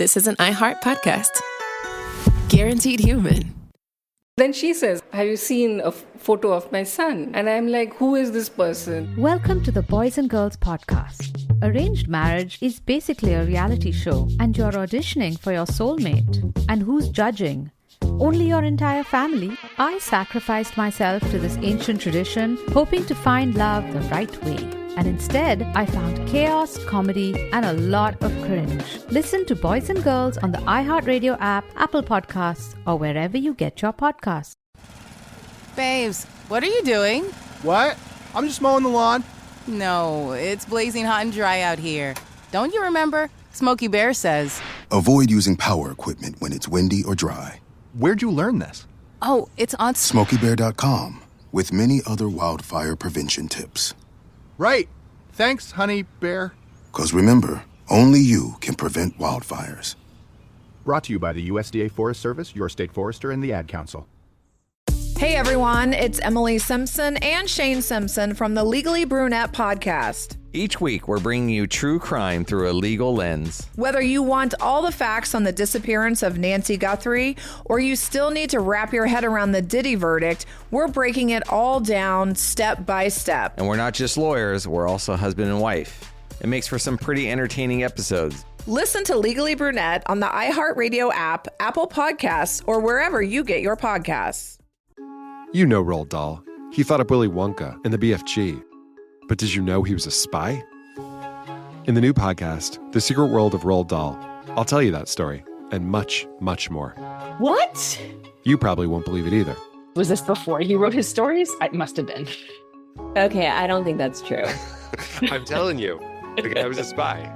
this is an iHeart podcast. Guaranteed human. Then she says, have you seen a photo of my son? And I'm like, who is this person? Welcome to the Boys and Girls Podcast. Arranged marriage is basically a reality show, and you're auditioning for your soulmate. And who's judging? Only your entire family. I sacrificed myself to this ancient tradition, hoping to find love the right way. And instead, I found chaos, comedy, and a lot of cringe. Listen to Boys and Girls on the iHeartRadio app, Apple Podcasts, or wherever you get your podcasts. Babes, what are you doing? What? I'm just mowing the lawn. No, it's blazing hot and dry out here. Don't you remember? Smokey Bear says. Avoid using power equipment when it's windy or dry. Where'd you learn this? Oh, it's on SmokeyBear.com, with many other wildfire prevention tips. Right. Thanks, honey bear. 'Cause remember, only you can prevent wildfires. Brought to you by the USDA Forest Service, your state forester, and the Ad Council. Hey everyone, it's Emily Simpson and Shane Simpson from the Legally Brunette podcast. Each week, we're bringing you true crime through a legal lens. Whether you want all the facts on the disappearance of Nancy Guthrie, or you still need to wrap your head around the Diddy verdict, we're breaking it all down step by step. And we're not just lawyers, we're also husband and wife. It makes for some pretty entertaining episodes. Listen to Legally Brunette on the iHeartRadio app, Apple Podcasts, or wherever you get your podcasts. You know Roald Dahl. He thought up Willy Wonka and the BFG. But did you know he was a spy? In the new podcast, The Secret World of Roald Dahl, I'll tell you that story and much, much more. What? You probably won't believe it either. Was this before he wrote his stories? It must have been. Okay, I don't think that's true. I'm telling you, the guy was a spy.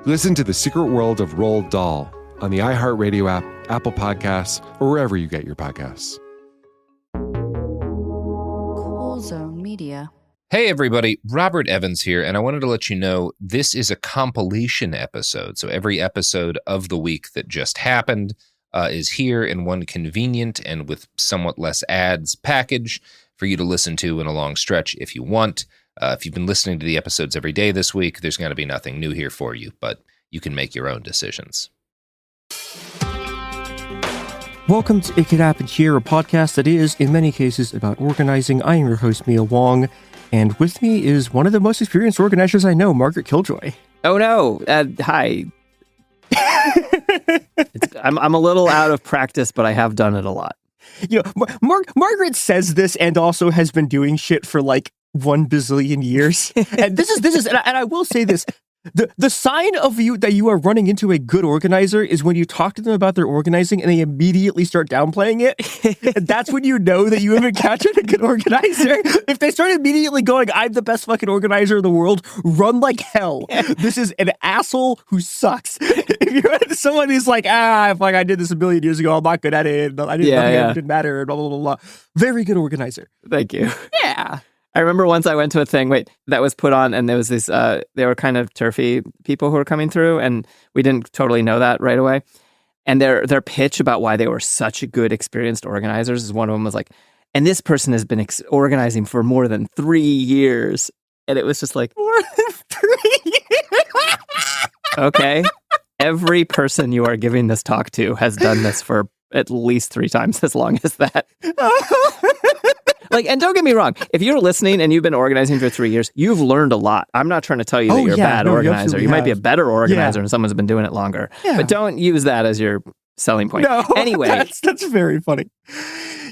Listen to The Secret World of Roald Dahl on the iHeartRadio app, Apple Podcasts, or wherever you get your podcasts. Cool Zone Media. Hey everybody, Robert Evans here, and I wanted to let you know this is a compilation episode. So every episode of the week that just happened is here in one convenient and with somewhat less ads package for you to listen to in a long stretch if you want. If you've been listening to the episodes every day this week, there's going to be nothing new here for you, but you can make your own decisions. Welcome to It Could Happen Here, a podcast that is, in many cases, about organizing. I am your host, Mia Wong. And with me is one of the most experienced organizers I know, Margaret Killjoy. Oh, no. Hi. I'm a little out of practice, but I have done it a lot. You know, Margaret says this and also has been doing shit for like 1 bazillion years. And this is, and I will say this. The sign of you that you are running into a good organizer is when you talk to them about their organizing and they immediately start downplaying it. And that's when you know that you have encountered a good organizer. If they start immediately going, I'm the best fucking organizer in the world, run like hell. This is an asshole who sucks. If you're someone who's like, I did this a billion years ago, I'm not good at it, it didn't matter, and blah, blah, blah, blah. Very good organizer. Thank you. Yeah. I remember once I went to a thing, that was put on, and there was this, they were kind of turfy people who were coming through, and we didn't totally know that right away. And their pitch about why they were such good, experienced organizers is one of them was like, and this person has been organizing for more than 3 years. And it was just like, more than 3 years? Okay. Every person you are giving this talk to has done this for at least 3 times as long as that. And don't get me wrong, if you're listening and you've been organizing for 3 years, you've learned a lot. I'm not trying to tell you that you're a bad organizer. You might be a better organizer than someone who's been doing it longer. Yeah. But don't use that as your selling point. No, anyway. That's very funny.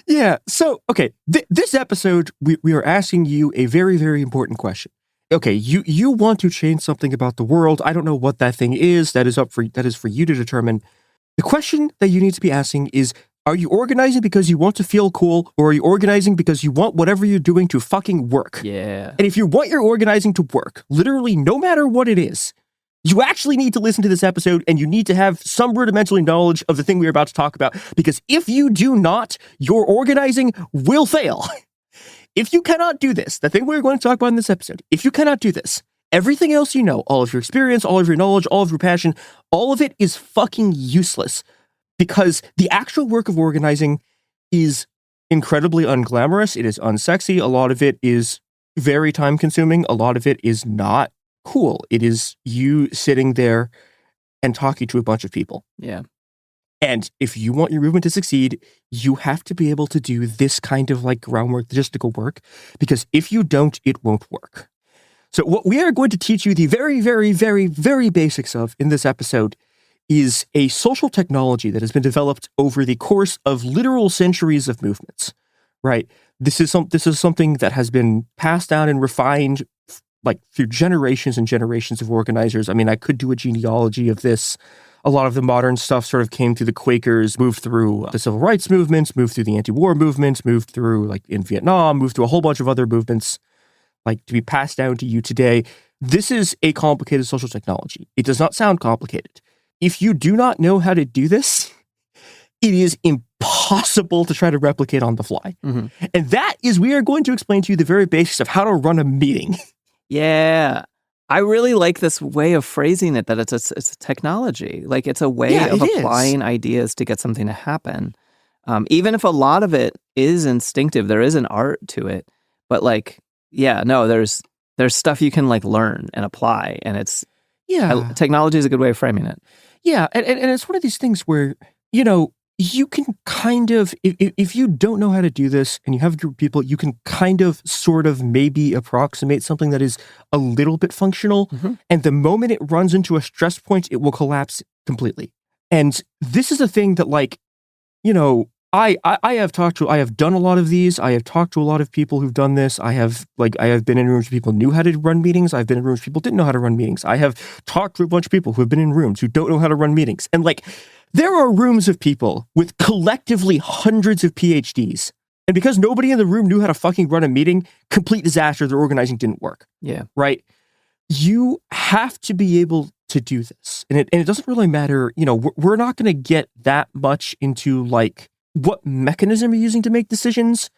Yeah. So, okay, this episode, we are asking you a very, very important question. Okay, you want to change something about the world. I don't know what that thing is. That is for you to determine. The question that you need to be asking is, are you organizing because you want to feel cool, or are you organizing because you want whatever you're doing to fucking work? Yeah. And if you want your organizing to work, literally no matter what it is, you actually need to listen to this episode and you need to have some rudimentary knowledge of the thing we're about to talk about. Because if you do not, your organizing will fail. If you cannot do this, the thing we're going to talk about in this episode, if you cannot do this, everything else you know, all of your experience, all of your knowledge, all of your passion, all of it is fucking useless. Because the actual work of organizing is incredibly unglamorous. It is unsexy. A lot of it is very time consuming. A lot of it is not cool. It is you sitting there and talking to a bunch of people. Yeah. And if you want your movement to succeed, you have to be able to do this kind of like groundwork, logistical work, because if you don't, it won't work. So what we are going to teach you the very, very, very, very basics of in this episode is a social technology that has been developed over the course of literal centuries of movements, right? This is something that has been passed down and refined like through generations and generations of organizers. I mean, I could do a genealogy of this. A lot of the modern stuff sort of came through the Quakers, moved through the civil rights movements, moved through the anti-war movements, moved through like in Vietnam, moved through a whole bunch of other movements, like to be passed down to you today. This is a complicated social technology. It does not sound complicated. If you do not know how to do this, it is impossible to try to replicate on the fly. Mm-hmm. And that is, we are going to explain to you the very basics of how to run a meeting. Yeah. I really like this way of phrasing it, that it's a technology. Like it's a way of applying ideas to get something to happen. Even if a lot of it is instinctive, there is an art to it. But like, yeah, no, there's stuff you can like learn and apply. And it's, technology is a good way of framing it. Yeah. And it's one of these things where, you know, you can kind of, if you don't know how to do this and you have a group of people, you can kind of sort of maybe approximate something that is a little bit functional. Mm-hmm. And the moment it runs into a stress point, it will collapse completely. And this is a thing that, like, you know, I have done a lot of these. I have talked to a lot of people who've done this. I have been in rooms where people knew how to run meetings. I've been in rooms where people didn't know how to run meetings. I have talked to a bunch of people who have been in rooms who don't know how to run meetings. And like, there are rooms of people with collectively hundreds of PhDs. And because nobody in the room knew how to fucking run a meeting, complete disaster, their organizing didn't work. Yeah. Right? You have to be able to do this. And it doesn't really matter, you know, we're not going to get that much into like what mechanism you're using to make decisions,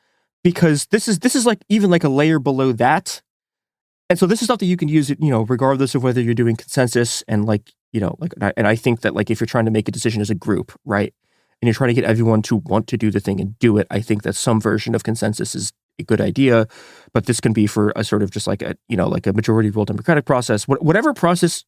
because this is like even like a layer below that. And so this is stuff that you can use, you know, regardless of whether you're doing consensus and like, you know, like, and I think that like if you're trying to make a decision as a group, right, and you're trying to get everyone to want to do the thing and do it, I think that some version of consensus is a good idea. But this can be for a sort of just like a, you know, like a majority rule democratic process. Whatever process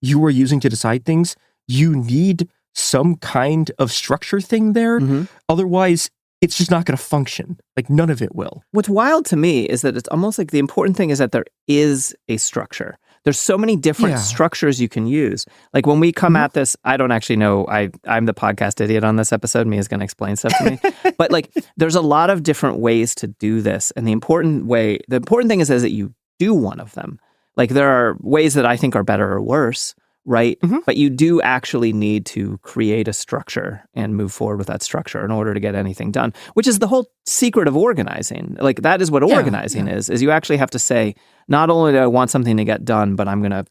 you are using to decide things, you need some kind of structure thing there. Mm-hmm. Otherwise, it's just not going to function. Like none of it will. What's wild to me is that it's almost like the important thing is that there is a structure. There's so many different structures you can use. Like when we come at this, I don't actually know. I'm the podcast idiot on this episode. Mia's going to explain stuff to me. But like, there's a lot of different ways to do this. And the important thing is that you do one of them. Like there are ways that I think are better or worse, right? Mm-hmm. But you do actually need to create a structure and move forward with that structure in order to get anything done, which is the whole secret of organizing. Like that is what organizing is you actually have to say, not only do I want something to get done, but I'm going to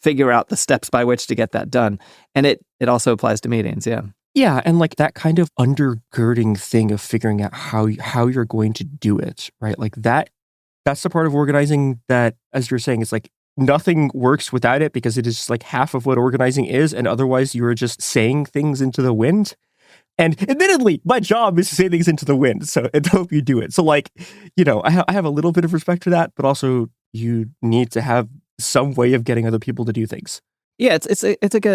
figure out the steps by which to get that done. And it also applies to meetings. Yeah. Yeah. And like that kind of undergirding thing of figuring out how you're going to do it, right? Like that's the part of organizing that, as you're saying, it's like, nothing works without it because it is just like half of what organizing is. And otherwise you are just saying things into the wind. And admittedly, my job is to say things into the wind. So I hope you do it. So like, you know, I have a little bit of respect for that, but also you need to have some way of getting other people to do things. Yeah. It's like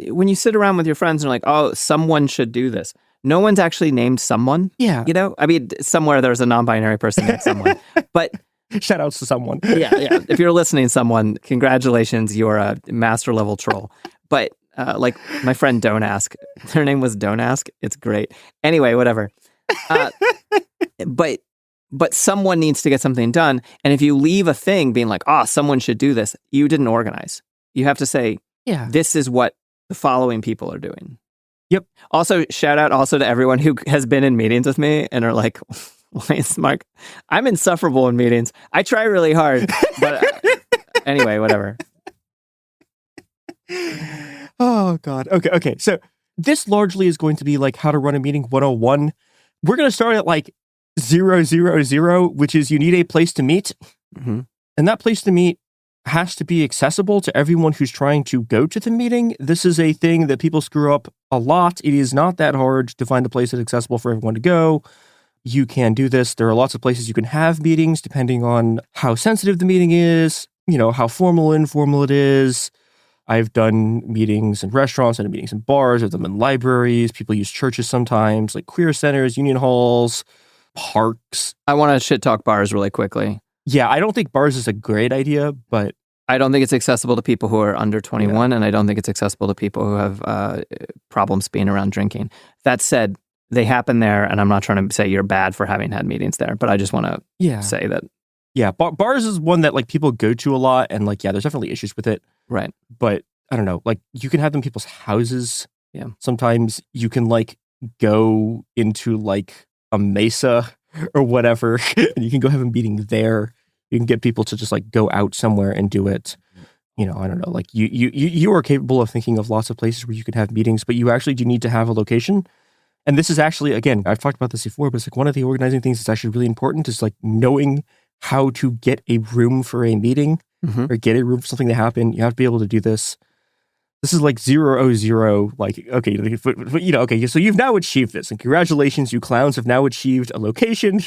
when you sit around with your friends and you're like, oh, someone should do this. No one's actually named someone. Yeah. You know, I mean, somewhere there's a non-binary person named someone, but shout outs to someone. Yeah. If you're listening, someone, congratulations, you're a master level troll. But like my friend Don't Ask, her name was Don't Ask. It's great. Anyway, whatever. But someone needs to get something done. And if you leave a thing being like, someone should do this, you didn't organize. You have to say, this is what the following people are doing. Yep. Also, shout out also to everyone who has been in meetings with me and are like, Mark, I'm insufferable in meetings. I try really hard, but anyway, whatever. Oh, God. Okay. So this largely is going to be like how to run a meeting 101. We're going to start at like 000, which is you need a place to meet. Mm-hmm. And that place to meet has to be accessible to everyone who's trying to go to the meeting. This is a thing that people screw up a lot. It is not that hard to find a place that's accessible for everyone to go. You can do this. There are lots of places you can have meetings depending on how sensitive the meeting is, you know, how formal or informal it is. I've done meetings in restaurants, I've done meetings in bars, I've done them in libraries. People use churches sometimes, like queer centers, union halls, parks. I want to shit talk bars really quickly. Yeah, I don't think bars is a great idea, but I don't think it's accessible to people who are under 21, and I don't think it's accessible to people who have problems being around drinking. That said, they happen there, and I'm not trying to say you're bad for having had meetings there, but I just want to say that. Yeah, bars is one that like people go to a lot, and like, yeah, there's definitely issues with it. Right. But I don't know, like you can have them in people's houses. Yeah. Sometimes you can like go into like a mesa or whatever, and you can go have a meeting there. You can get people to just like go out somewhere and do it. You know, I don't know, like you are capable of thinking of lots of places where you could have meetings, but you actually do need to have a location. And this is actually, again, I've talked about this before, but it's like one of the organizing things that's actually really important is like knowing how to get a room for a meeting or get a room for something to happen. You have to be able to do this. This is like 0, like, okay, but, you know, okay, so you've now achieved this, and congratulations, you clowns have now achieved a location.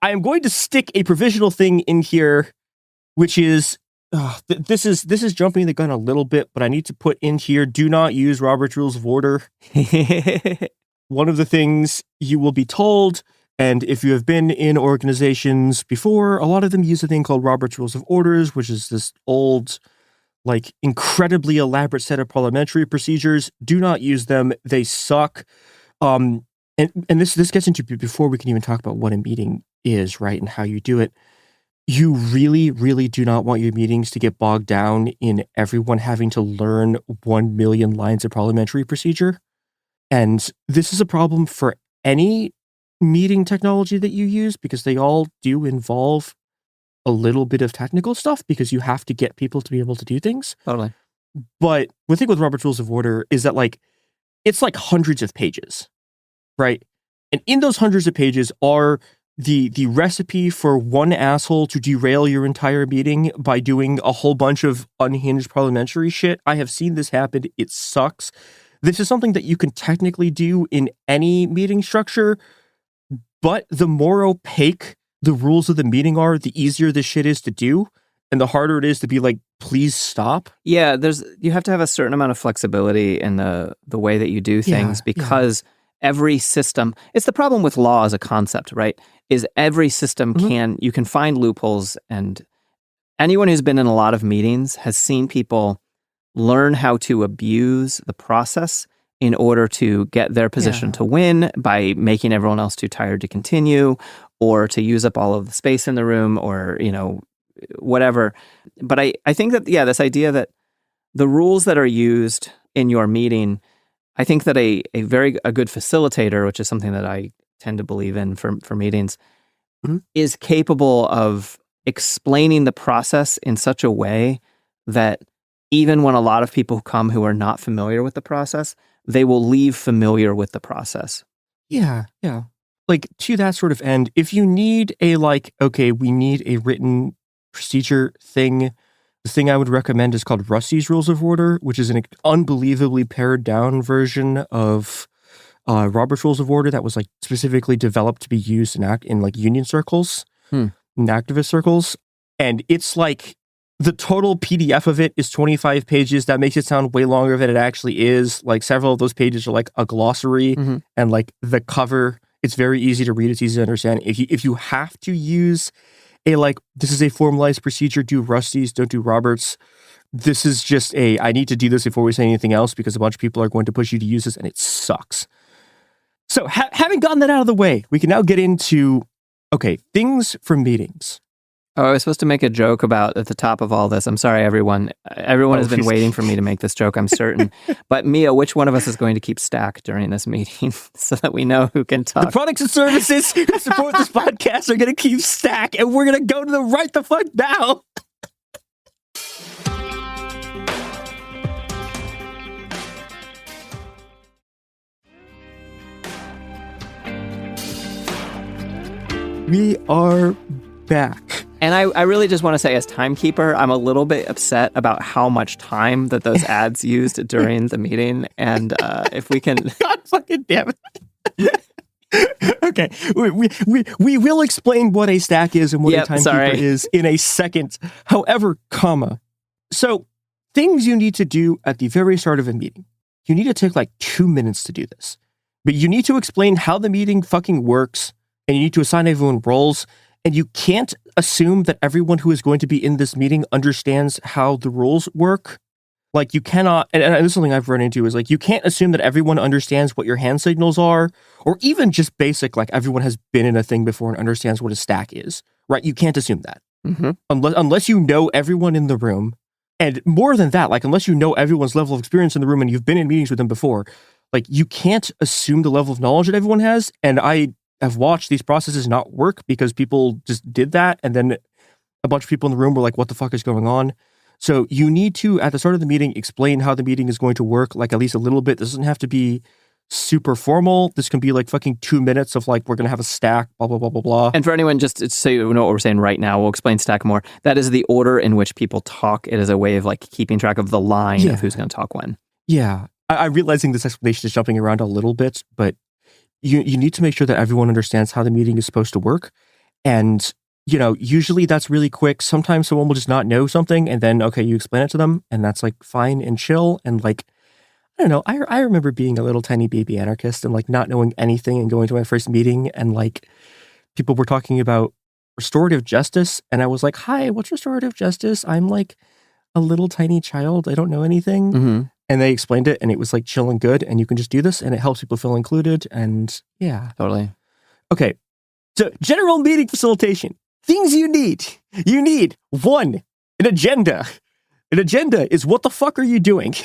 I am going to stick a provisional thing in here, which is, this is jumping the gun a little bit, but I need to put in here, do not use Robert's Rules of Order. One of the things you will be told, and if you have been in organizations before, a lot of them use a thing called Robert's Rules of Orders, which is this old, like incredibly elaborate set of parliamentary procedures. Do not use them. They suck. And this gets into, before we can even talk about what a meeting is, right, and how you do it. You really, really do not want your meetings to get bogged down in everyone having to learn 1 million lines of parliamentary procedure. And this is a problem for any meeting technology that you use, because they all do involve a little bit of technical stuff, because you have to get people to be able to do things. Totally. But the thing with Robert's Rules of Order is that like, it's like hundreds of pages, right? And in those hundreds of pages are the recipe for one asshole to derail your entire meeting by doing a whole bunch of unhinged parliamentary shit. I have seen this happen. It sucks. This is something that you can technically do in any meeting structure, but the more opaque the rules of the meeting are, the easier this shit is to do, and the harder it is to be like, please stop. Yeah, you have to have a certain amount of flexibility in the way that you do things, because every system, it's the problem with law as a concept, right? Is every system you can find loopholes, and anyone who's been in a lot of meetings has seen people learn how to abuse the process in order to get their position to win by making everyone else too tired to continue, or to use up all of the space in the room, or, you know, whatever. But I think that, this idea that the rules that are used in your meeting, I think that a good facilitator, which is something that I tend to believe in for meetings, is capable of explaining the process in such a way that even when a lot of people come who are not familiar with the process, they will leave familiar with the process. Yeah. Like, to that sort of end, if you need a, like, okay, we need a written procedure thing, the thing I would recommend is called Rusty's Rules of Order, which is an unbelievably pared down version of Robert's Rules of Order that was like specifically developed to be used in like union circles, in activist circles. And it's like, the total PDF of it is 25 pages. That makes it sound way longer than it actually is. Like, several of those pages are like a glossary, and like the cover, it's very easy to read. It's easy to understand. If you have to use a, like, this is a formalized procedure, do Rusty's, don't do Robert's. This is just I need to do this before we say anything else, because a bunch of people are going to push you to use this, and it sucks. So having gotten that out of the way, we can now get into, okay, things for meetings. Oh, I was supposed to make a joke about at the top of all this. I'm sorry, everyone. Everyone has been waiting for me to make this joke, I'm certain. But Mia, which one of us is going to keep stack during this meeting so that we know who can talk? The products and services who support this podcast are going to keep stack, and we're going to go to the right the fuck now. We are back. And I really just want to say, as timekeeper, I'm a little bit upset about how much time that those ads used during the meeting. And if we can... God fucking damn it. Okay, we will explain what a stack is and what a timekeeper is in a second. However, so things you need to do at the very start of a meeting. You need to take like 2 minutes to do this. But you need to explain how the meeting fucking works, and you need to assign everyone roles, and you can't assume that everyone who is going to be in this meeting understands how the rules work. Like, you cannot, and this is something I've run into, is like, you can't assume that everyone understands what your hand signals are, or even just basic, like, everyone has been in a thing before and understands what a stack is, right? You can't assume that. Unless you know everyone in the room, and more than that, like, unless you know everyone's level of experience in the room and you've been in meetings with them before, like, you can't assume the level of knowledge that everyone has. And I have watched these processes not work because people just did that, and then a bunch of people in the room were like, what the fuck is going on? So you need to, at the start of the meeting, explain how the meeting is going to work, like at least a little bit. This doesn't have to be super formal. This can be like fucking 2 minutes of like, we're going to have a stack, blah, blah, blah, blah, blah. And for anyone, just so you know what we're saying right now, we'll explain stack more. That is the order in which people talk. It is a way of like keeping track of the line of who's going to talk when. Yeah. I'm realizing this explanation is jumping around a little bit, but you need to make sure that everyone understands how the meeting is supposed to work. And you know, usually that's really quick. Sometimes someone will just not know something, and then, okay, you explain it to them, and that's like fine and chill. And like, I don't know, I remember being a little tiny baby anarchist and like not knowing anything and going to my first meeting, and like people were talking about restorative justice. And I was like, hi, what's restorative justice? I'm like a little tiny child. I don't know anything. And they explained it, and it was like chill and good, and you can just do this, and it helps people feel included. And yeah. Totally. Okay. So general meeting facilitation. Things you need. You need, 1, an agenda. An agenda is what the fuck are you doing?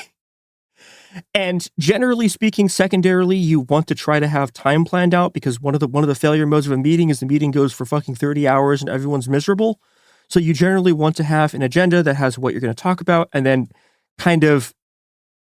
And generally speaking, secondarily, you want to try to have time planned out, because one of the failure modes of a meeting is the meeting goes for fucking 30 hours and everyone's miserable. So you generally want to have an agenda that has what you're going to talk about, and then kind of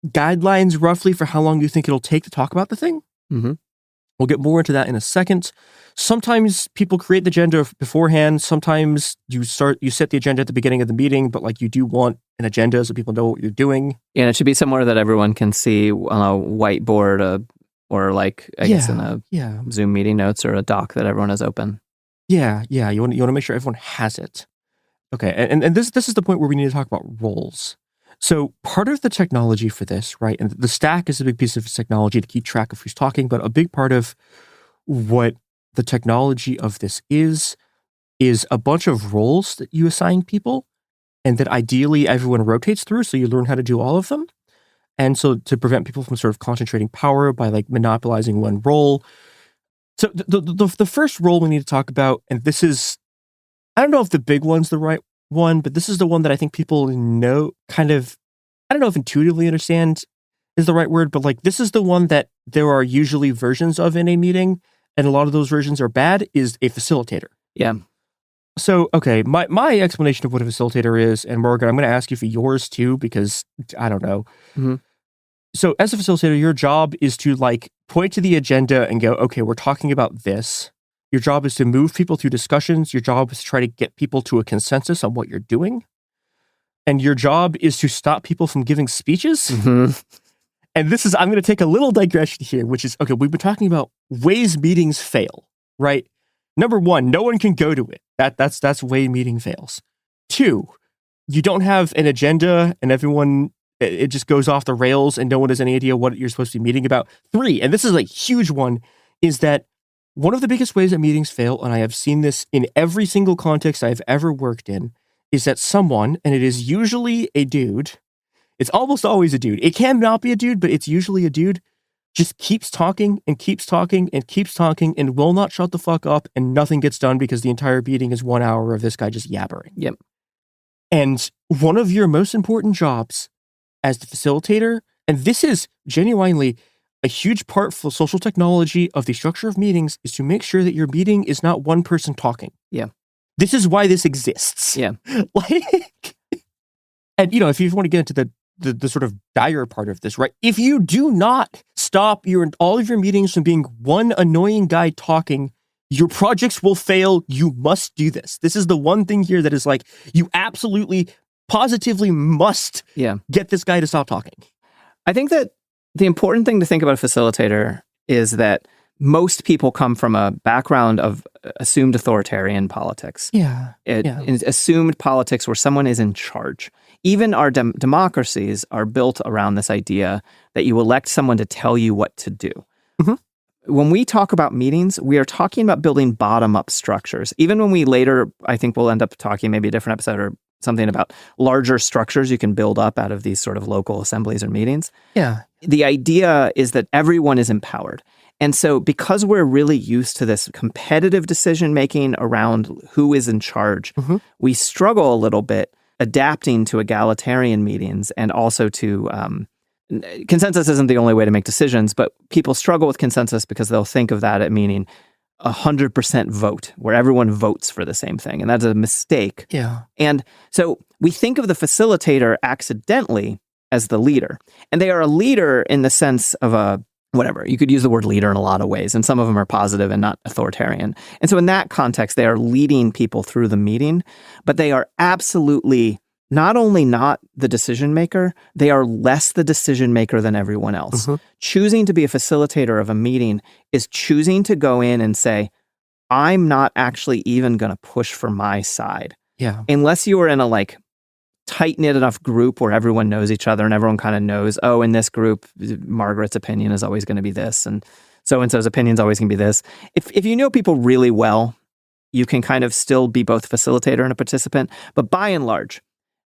guidelines roughly for how long you think it'll take to talk about the thing. We'll get more into that in a second. Sometimes people create the agenda beforehand. Sometimes you set the agenda at the beginning of the meeting, but like you do want an agenda so people know what you're doing. Yeah, and it should be somewhere that everyone can see on a whiteboard or like, I guess in a Zoom meeting notes or a doc that everyone has open. Yeah. You want to make sure everyone has it. Okay, and this is the point where we need to talk about roles. So part of the technology for this, right, and the stack is a big piece of technology to keep track of who's talking, but a big part of what the technology of this is a bunch of roles that you assign people, and that ideally everyone rotates through, so you learn how to do all of them. And so to prevent people from sort of concentrating power by like monopolizing one role. So the first role we need to talk about, and this is, I don't know if the big one's the right one, but this is the one that I think people know kind of, I don't know if intuitively understand is the right word, but like this is the one that there are usually versions of in a meeting, and a lot of those versions are bad, is a facilitator. Yeah. So, okay, my explanation of what a facilitator is, and Morgan, I'm going to ask you for yours too, because I don't know. So as a facilitator, your job is to like point to the agenda and go, okay, we're talking about this. Your job is to move people through discussions. Your job is to try to get people to a consensus on what you're doing. And your job is to stop people from giving speeches. And this is, I'm going to take a little digression here, which is, okay, we've been talking about ways meetings fail, right? Number 1, no one can go to it. That's way meeting fails. 2, you don't have an agenda and everyone, it just goes off the rails and no one has any idea what you're supposed to be meeting about. 3, and this is a huge one, is that one of the biggest ways that meetings fail, and I have seen this in every single context I've ever worked in, is that someone, and it is usually a dude, it's almost always a dude. It can not be a dude, but it's usually a dude, just keeps talking and keeps talking and keeps talking and will not shut the fuck up, and nothing gets done because the entire meeting is 1 hour of this guy just yabbering. Yep. And one of your most important jobs as the facilitator, and this is genuinely a huge part for social technology of the structure of meetings, is to make sure that your meeting is not one person talking. Yeah. This is why this exists. Yeah. Like, and you know, if you want to get into the sort of dire part of this, right? If you do not stop all of your meetings from being one annoying guy talking, your projects will fail. You must do this. This is the one thing here that is like, you absolutely, positively must get this guy to stop talking. I think that the important thing to think about a facilitator is that most people come from a background of assumed authoritarian politics. Yeah. Assumed politics where someone is in charge. even our democracies are built around this idea that you elect someone to tell you what to do. Mm-hmm. When we talk about meetings, we are talking about building bottom-up structures. Even when we later, I think we'll end up talking maybe a different episode or something about larger structures you can build up out of these sort of local assemblies or meetings. Yeah. The idea is that everyone is empowered. And so because we're really used to this competitive decision-making around who is in charge, we struggle a little bit adapting to egalitarian meetings and also to consensus isn't the only way to make decisions, but people struggle with consensus because they'll think of that at meaning 100% vote, where everyone votes for the same thing. And that's a mistake. Yeah. And so we think of the facilitator accidentally as the leader. And they are a leader in the sense of a whatever. You could use the word leader in a lot of ways, and some of them are positive and not authoritarian. And so in that context, they are leading people through the meeting, but they are absolutely not only not the decision maker, they are less the decision maker than everyone else. Choosing to be a facilitator of a meeting is choosing to go in and say, I'm not actually even going to push for my side. Yeah. Unless you are in a like tight-knit enough group where everyone knows each other and everyone kind of knows, oh, in this group, Margaret's opinion is always going to be this, and so-and-so's opinion is always going to be this. If you know people really well, you can kind of still be both facilitator and a participant. But by and large,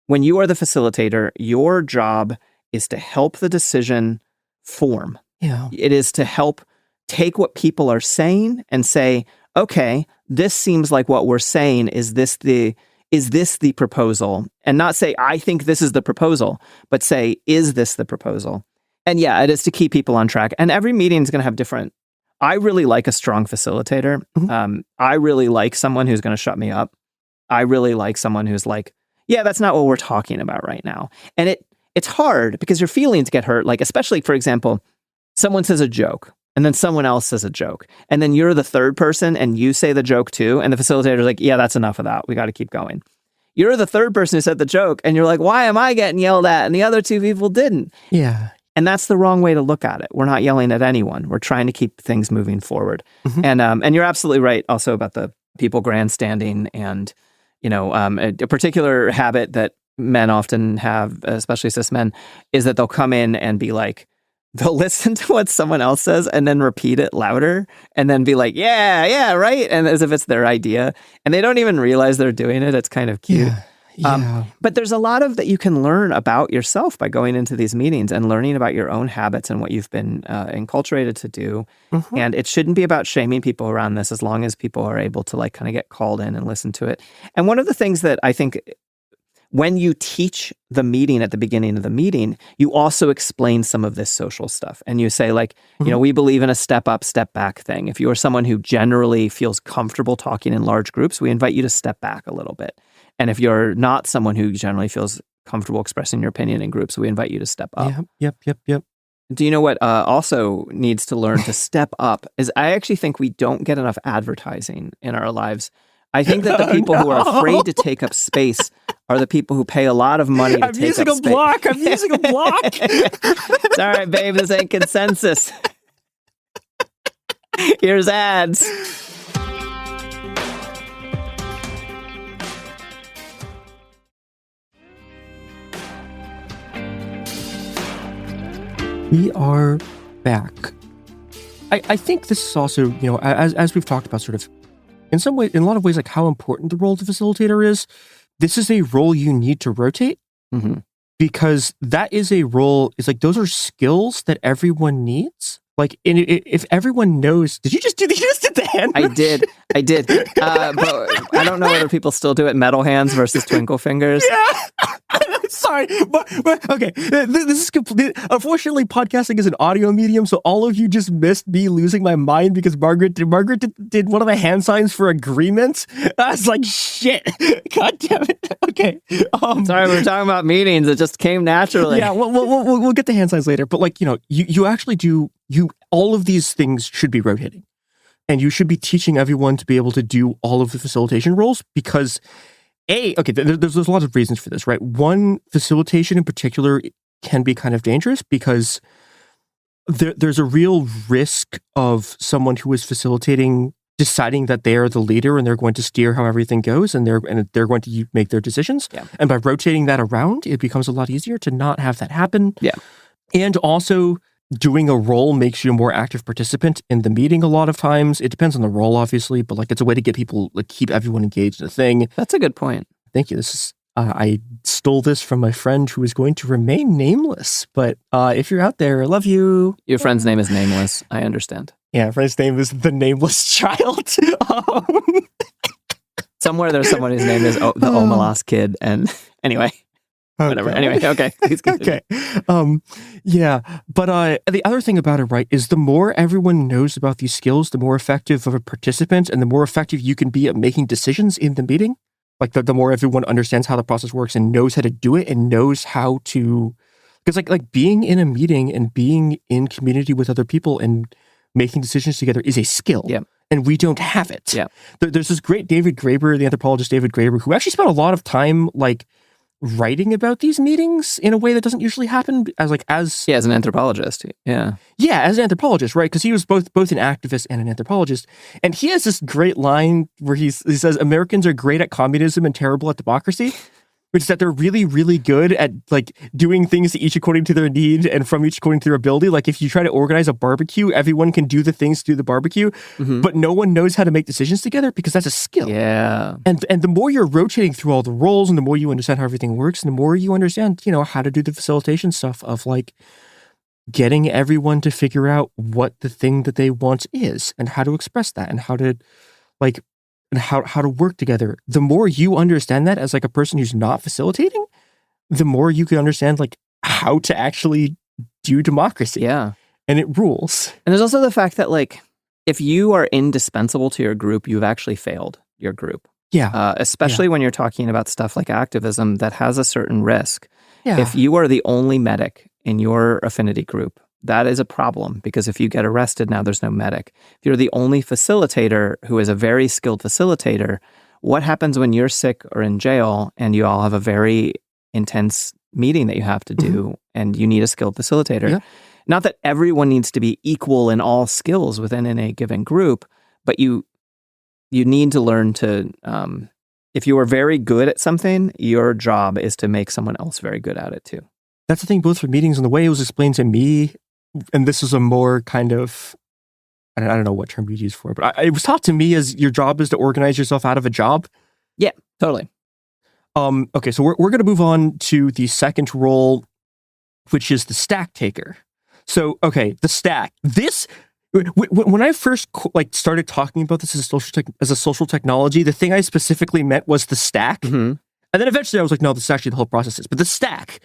when you are the facilitator, your job is to help the decision form. Yeah. It is to help take what people are saying and say, okay, this seems like what we're saying. Is this the proposal? And not say, I think this is the proposal, but say, is this the proposal? And yeah, it is to keep people on track. And every meeting is going to have different. I really like a strong facilitator. I really like someone who's going to shut me up. I really like someone who's like, yeah, that's not what we're talking about right now. And it's hard because your feelings get hurt. Like, especially, for example, someone says a joke and then someone else says a joke. And then you're the third person and you say the joke too. And the facilitator's like, yeah, that's enough of that. We got to keep going. You're the third person who said the joke and you're like, why am I getting yelled at? And the other two people didn't. Yeah. And that's the wrong way to look at it. We're not yelling at anyone. We're trying to keep things moving forward. And you're absolutely right also about the people grandstanding and, you know, a particular habit that men often have, especially cis men, is that they'll come in and be like, they'll listen to what someone else says and then repeat it louder and then be like, yeah, right. And as if it's their idea. And they don't even realize they're doing it. It's kind of cute. Yeah. But there's a lot of that you can learn about yourself by going into these meetings and learning about your own habits and what you've been enculturated to do. And it shouldn't be about shaming people around this as long as people are able to like kind of get called in and listen to it. And one of the things that I think when you teach the meeting at the beginning of the meeting, you also explain some of this social stuff. And you say like, you know, we believe in a step up, step back thing. If you are someone who generally feels comfortable talking in large groups, we invite you to step back a little bit. And if you're not someone who generally feels comfortable expressing your opinion in groups, we invite you to step up. Yep. Do you know what also needs to learn to step up is I actually think we don't get enough advertising in our lives. I think that the people who are afraid to take up space are the people who pay a lot of money to take up space. I'm using a block. It's all right, babe. This ain't consensus. Here's ads. We are back. I think this is also, you know, as we've talked about sort of in a lot of ways, like how important the role of the facilitator is. This is a role you need to rotate because that is a role, it's like those are skills that everyone needs. Like, if everyone knows, did you just did the hand? I did. But I don't know whether people still do it metal hands versus twinkle fingers. Yeah. Sorry, but okay. This is complete. Unfortunately, podcasting is an audio medium, so all of you just missed me losing my mind because Margaret did one of the hand signs for agreement. I was like, shit. God damn it. Okay. Sorry, we were talking about meetings. It just came naturally. Yeah, we'll get the hand signs later. But like, you know, you actually do. All of these things should be rotating, and you should be teaching everyone to be able to do all of the facilitation roles because. There's a lot of reasons for this, right? One, facilitation in particular can be kind of dangerous because there's a real risk of someone who is facilitating deciding that they are the leader and they're going to steer how everything goes and they're going to make their decisions. Yeah. And by rotating that around, it becomes a lot easier to not have that happen. Yeah. And also, doing a role makes you a more active participant in the meeting a lot of times. It depends on the role, obviously, but like it's a way to get people, like keep everyone engaged in the thing. That's a good point. Thank you. This is I stole this from my friend who is going to remain nameless. But if you're out there, I love you. Your friend's name is nameless. I understand. Yeah, friend's name is the nameless child. Somewhere there's someone whose name is the Omelas kid. And anyway. Whatever. Anyway, okay. Please continue. Okay. Yeah. But the other thing about it, right, is the more everyone knows about these skills, the more effective of a participant and the more effective you can be at making decisions in the meeting. Like the more everyone understands how the process works and knows how to do it and knows how to, because like being in a meeting and being in community with other people and making decisions together is a skill. Yeah. And we don't have it. Yeah. There's this great David Graeber, the anthropologist David Graeber, who actually spent a lot of time like writing about these meetings in a way that doesn't usually happen as an anthropologist. Yeah. Yeah, as an anthropologist, right? Because he was both an activist and an anthropologist. And he has this great line where he says, Americans are great at communism and terrible at democracy, which is that they're really, really good at like doing things to each according to their need and from each according to their ability. Like if you try to organize a barbecue, everyone can do the things to do the barbecue, but no one knows how to make decisions together because that's a skill. Yeah. And the more you're rotating through all the roles and the more you understand how everything works and the more you understand, how to do the facilitation stuff of like getting everyone to figure out what the thing that they want is and how to express that and how to like and how to work together. The more you understand that as like a person who's not facilitating, the more you can understand like how to actually do democracy. Yeah. And it rules. And there's also the fact that like if you are indispensable to your group, you've actually failed your group. Yeah. Especially when you're talking about stuff like activism that has a certain risk. Yeah. If you are the only medic in your affinity group, that is a problem because if you get arrested now, there's no medic. If you're the only facilitator who is a very skilled facilitator, what happens when you're sick or in jail and you all have a very intense meeting that you have to do and you need a skilled facilitator? Yeah. Not that everyone needs to be equal in all skills within a given group, but you need to learn to, if you are very good at something, your job is to make someone else very good at it too. That's the thing, both for meetings and the way it was explained to me. And this is a more kind of, I don't know what term you'd use for it, but it was taught to me as your job is to organize yourself out of a job. Yeah, totally. Okay, so we're going to move on to the second role, which is the stack taker. So, okay, the stack. This, when I first started talking about this as a social technology, the thing I specifically meant was the stack. Mm-hmm. And then eventually I was like, no, this is actually the whole process is. But the stack,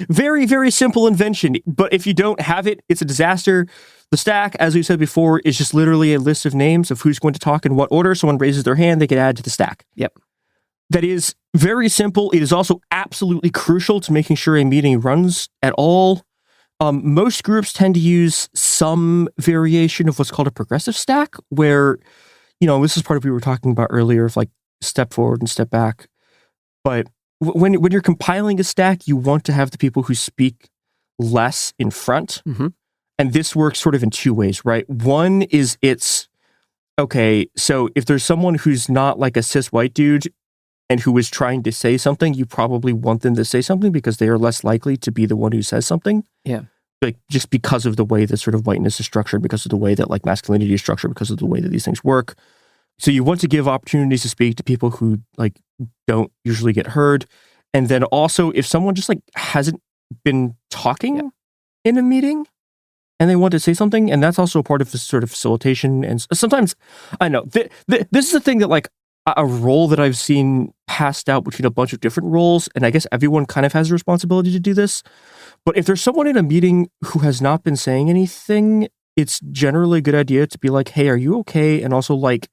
very, very simple invention. But if you don't have it, it's a disaster. The stack, as we said before, is just literally a list of names of who's going to talk in what order. Someone raises their hand, they get added to the stack. Yep. That is very simple. It is also absolutely crucial to making sure a meeting runs at all. Most groups tend to use some variation of what's called a progressive stack, where, this is part of what we were talking about earlier of like step forward and step back. But when you're compiling a stack, you want to have the people who speak less in front. Mm-hmm. And this works sort of in two ways, right? One is okay, so if there's someone who's not like a cis white dude and who is trying to say something, you probably want them to say something because they are less likely to be the one who says something. Yeah. Like just because of the way that sort of whiteness is structured, because of the way that like masculinity is structured, because of the way that these things work. So you want to give opportunities to speak to people who like don't usually get heard. And then also if someone just like hasn't been talking in a meeting and they want to say something, and that's also a part of this sort of facilitation. And sometimes, I know, this is the thing that like a role that I've seen passed out between a bunch of different roles, and I guess everyone kind of has a responsibility to do this. But if there's someone in a meeting who has not been saying anything, it's generally a good idea to be like, hey, are you okay? And also like,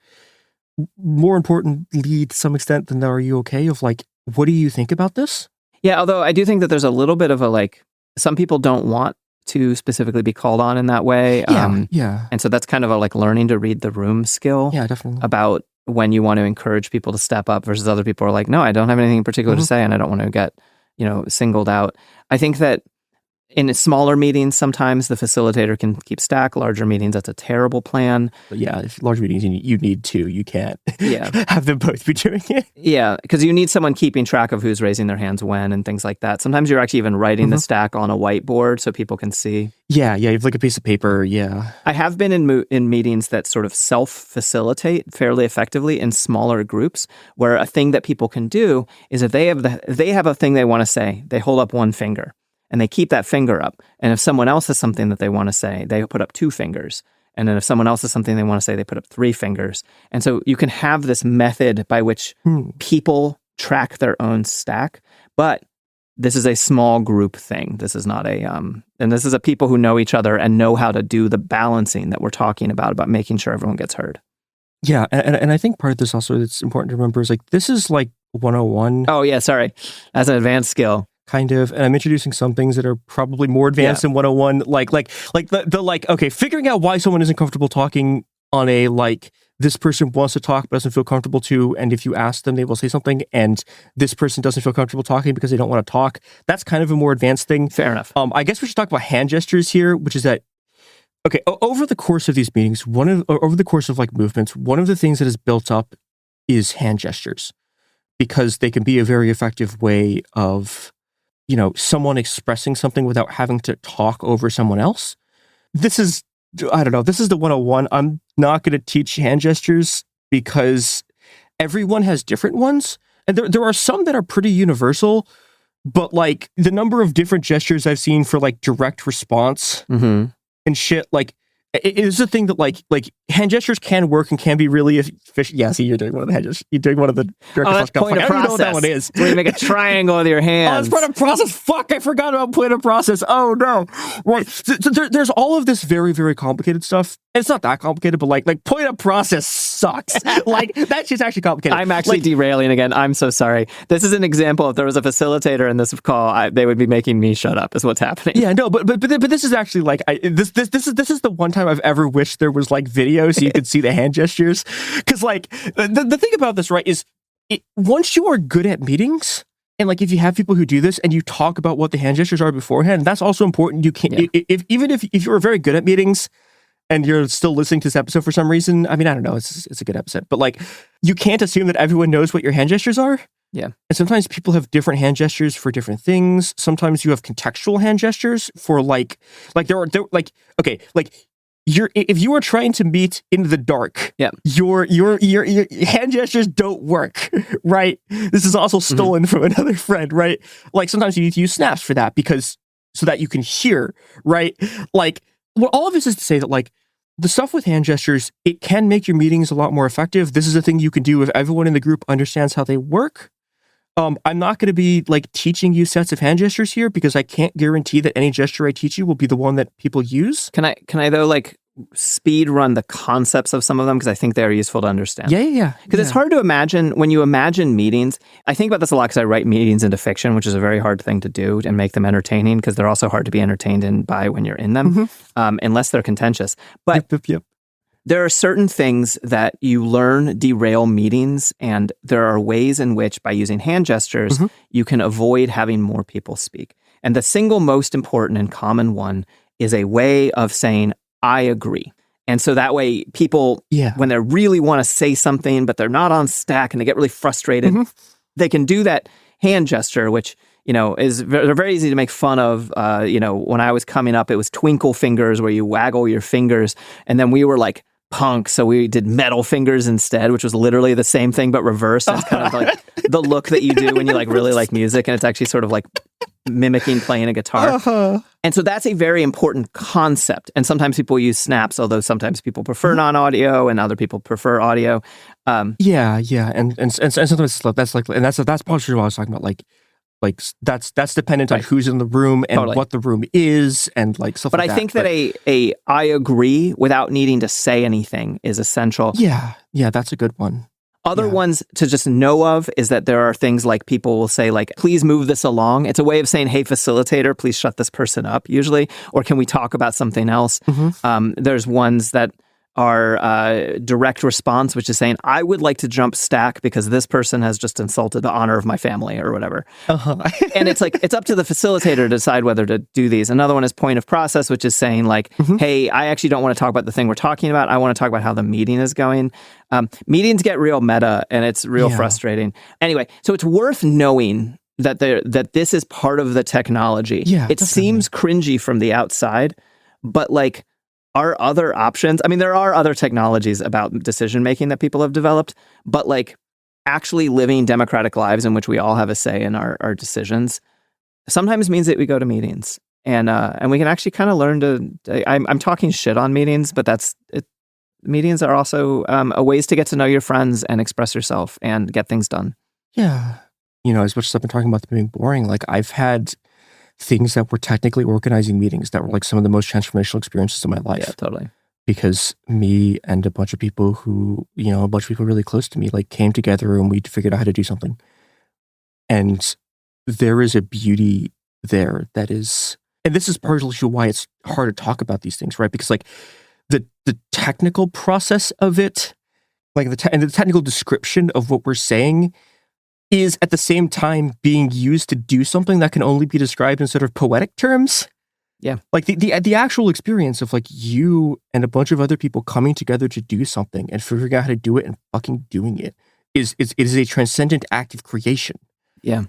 more importantly to some extent than are you okay, of like, what do you think about this? Yeah, although I do think that there's a little bit of a like, some people don't want to specifically be called on in that way. Yeah. And so that's kind of a like learning to read the room skill. Yeah, definitely. About when you want to encourage people to step up versus other people are like, no, I don't have anything in particular to say and I don't want to get, singled out. I think that In smaller meetings, sometimes the facilitator can keep stack. Larger meetings, that's a terrible plan. But yeah, if large meetings, you need two. You can't have them both be doing it. Yeah, because you need someone keeping track of who's raising their hands when and things like that. Sometimes you're actually even writing the stack on a whiteboard so people can see. Yeah, you have like a piece of paper, yeah. I have been in meetings that sort of self-facilitate fairly effectively in smaller groups, where a thing that people can do is if they have a thing they want to say, they hold up one finger. And they keep that finger up. And if someone else has something that they want to say, they put up 2 fingers. And then if someone else has something they want to say, they put up 3 fingers. And so you can have this method by which people track their own stack. But this is a small group thing. This is not and this is a people who know each other and know how to do the balancing that we're talking about making sure everyone gets heard. Yeah, and I think part of this also that's important to remember is like, this is like 101. Oh yeah, sorry. That's an advanced skill. Kind of, and I'm introducing some things that are probably more advanced than 101, okay, figuring out why someone isn't comfortable talking on a, like, this person wants to talk but doesn't feel comfortable to, and if you ask them, they will say something, and this person doesn't feel comfortable talking because they don't want to talk. That's kind of a more advanced thing. Fair enough. I guess we should talk about hand gestures here, which is that, okay, over the course of these meetings, over the course of, like, movements, one of the things that is built up is hand gestures, because they can be a very effective way of, you know, someone expressing something without having to talk over someone else. This is the 101. I'm not going to teach hand gestures because everyone has different ones. And there are some that are pretty universal, but like the number of different gestures I've seen for like direct response and shit, like it is a thing that like hand gestures can work and can be really efficient. Yeah, see, you're doing one of the hand gestures. You're doing one of the direct response. Point of process. I don't know what that one is. Where you make a triangle with your hands. Oh, it's point of process. Fuck, I forgot about point of process. Oh no. Right. So there's all of this very, very complicated stuff. It's not that complicated, but like point of process sucks. Like that shit's actually complicated. I'm actually derailing again. I'm so sorry. This is an example. If there was a facilitator in this call, they would be making me shut up. Is what's happening. Yeah, no, but this is actually like this is the one time I've ever wished there was like video so you could see the hand gestures. Because like the thing about this, right, is once you are good at meetings. And like if you have people who do this and you talk about what the hand gestures are beforehand, that's also important. You can if you're very good at meetings and you're still listening to this episode for some reason, I mean, I don't know, it's a good episode, but like you can't assume that everyone knows what your hand gestures are. Yeah. And sometimes people have different hand gestures for different things. Sometimes you have contextual hand gestures for like if you are trying to meet in the dark, your hand gestures don't work, right? This is also stolen from another friend, right? Like sometimes you need to use snaps for that so that you can hear, right? Like, well, all of this is to say that like the stuff with hand gestures, it can make your meetings a lot more effective. This is a thing you can do if everyone in the group understands how they work. I'm not going to be like teaching you sets of hand gestures here because I can't guarantee that any gesture I teach you will be the one that people use. Can I though like speed run the concepts of some of them because I think they're useful to understand. Yeah. Because it's hard to imagine when you imagine meetings. I think about this a lot because I write meetings into fiction, which is a very hard thing to do and make them entertaining because they're also hard to be entertained by when you're in them, unless they're contentious. But there are certain things that you learn derail meetings, and there are ways in which by using hand gestures, you can avoid having more people speak. And the single most important and common one is a way of saying, I agree. And so that way people, when they really want to say something, but they're not on stack and they get really frustrated, they can do that hand gesture, which, you know, they're very easy to make fun of. You know, when I was coming up, it was twinkle fingers where you waggle your fingers. And then we were like punk, so we did metal fingers instead, which was literally the same thing, but reversed. It's kind of like the look that you do when you like really like music. And it's actually sort of like mimicking playing a guitar. And so that's a very important concept. And sometimes people use snaps, although sometimes people prefer non-audio and other people prefer audio. And sometimes that's like, and that's partially what I was talking about. Like that's dependent on who's in the room and what the room is and like stuff. But like I think that a I agree without needing to say anything is essential. Yeah, that's a good one. Other ones to just know of is that there are things like people will say like, please move this along. It's a way of saying, hey, facilitator, please shut this person up usually. Or can we talk about something else? There's ones that our direct response, which is saying, I would like to jump stack because this person has just insulted the honor of my family or whatever. And it's like, it's up to the facilitator to decide whether to do these. Another one is point of process, which is saying like, hey, I actually don't want to talk about the thing we're talking about. I want to talk about how the meeting is going. Meetings get real meta and it's real frustrating. Anyway, so it's worth knowing that this is part of the technology. Yeah, it seems cringy from the outside, but like, are other options? I mean, there are other technologies about decision making that people have developed, but like actually living democratic lives in which we all have a say in our decisions sometimes means that we go to meetings and we can actually kind of learn to. I'm talking shit on meetings, but that's it. Meetings are also a ways to get to know your friends and express yourself and get things done. Yeah, as much as I've been talking about them being boring, like I've had things that were technically organizing meetings that were like some of the most transformational experiences of my life. Yeah, totally. Because me and a bunch of people who, a bunch of people really close to me, like came together and we figured out how to do something. And there is a beauty there that is, and this is partially why it's hard to talk about these things, right? Because like the technical process of it, like the technical description of what we're saying is at the same time being used to do something that can only be described in sort of poetic terms. Yeah. Like the actual experience of like you and a bunch of other people coming together to do something and figuring out how to do it and fucking doing it is a transcendent act of creation. Yeah.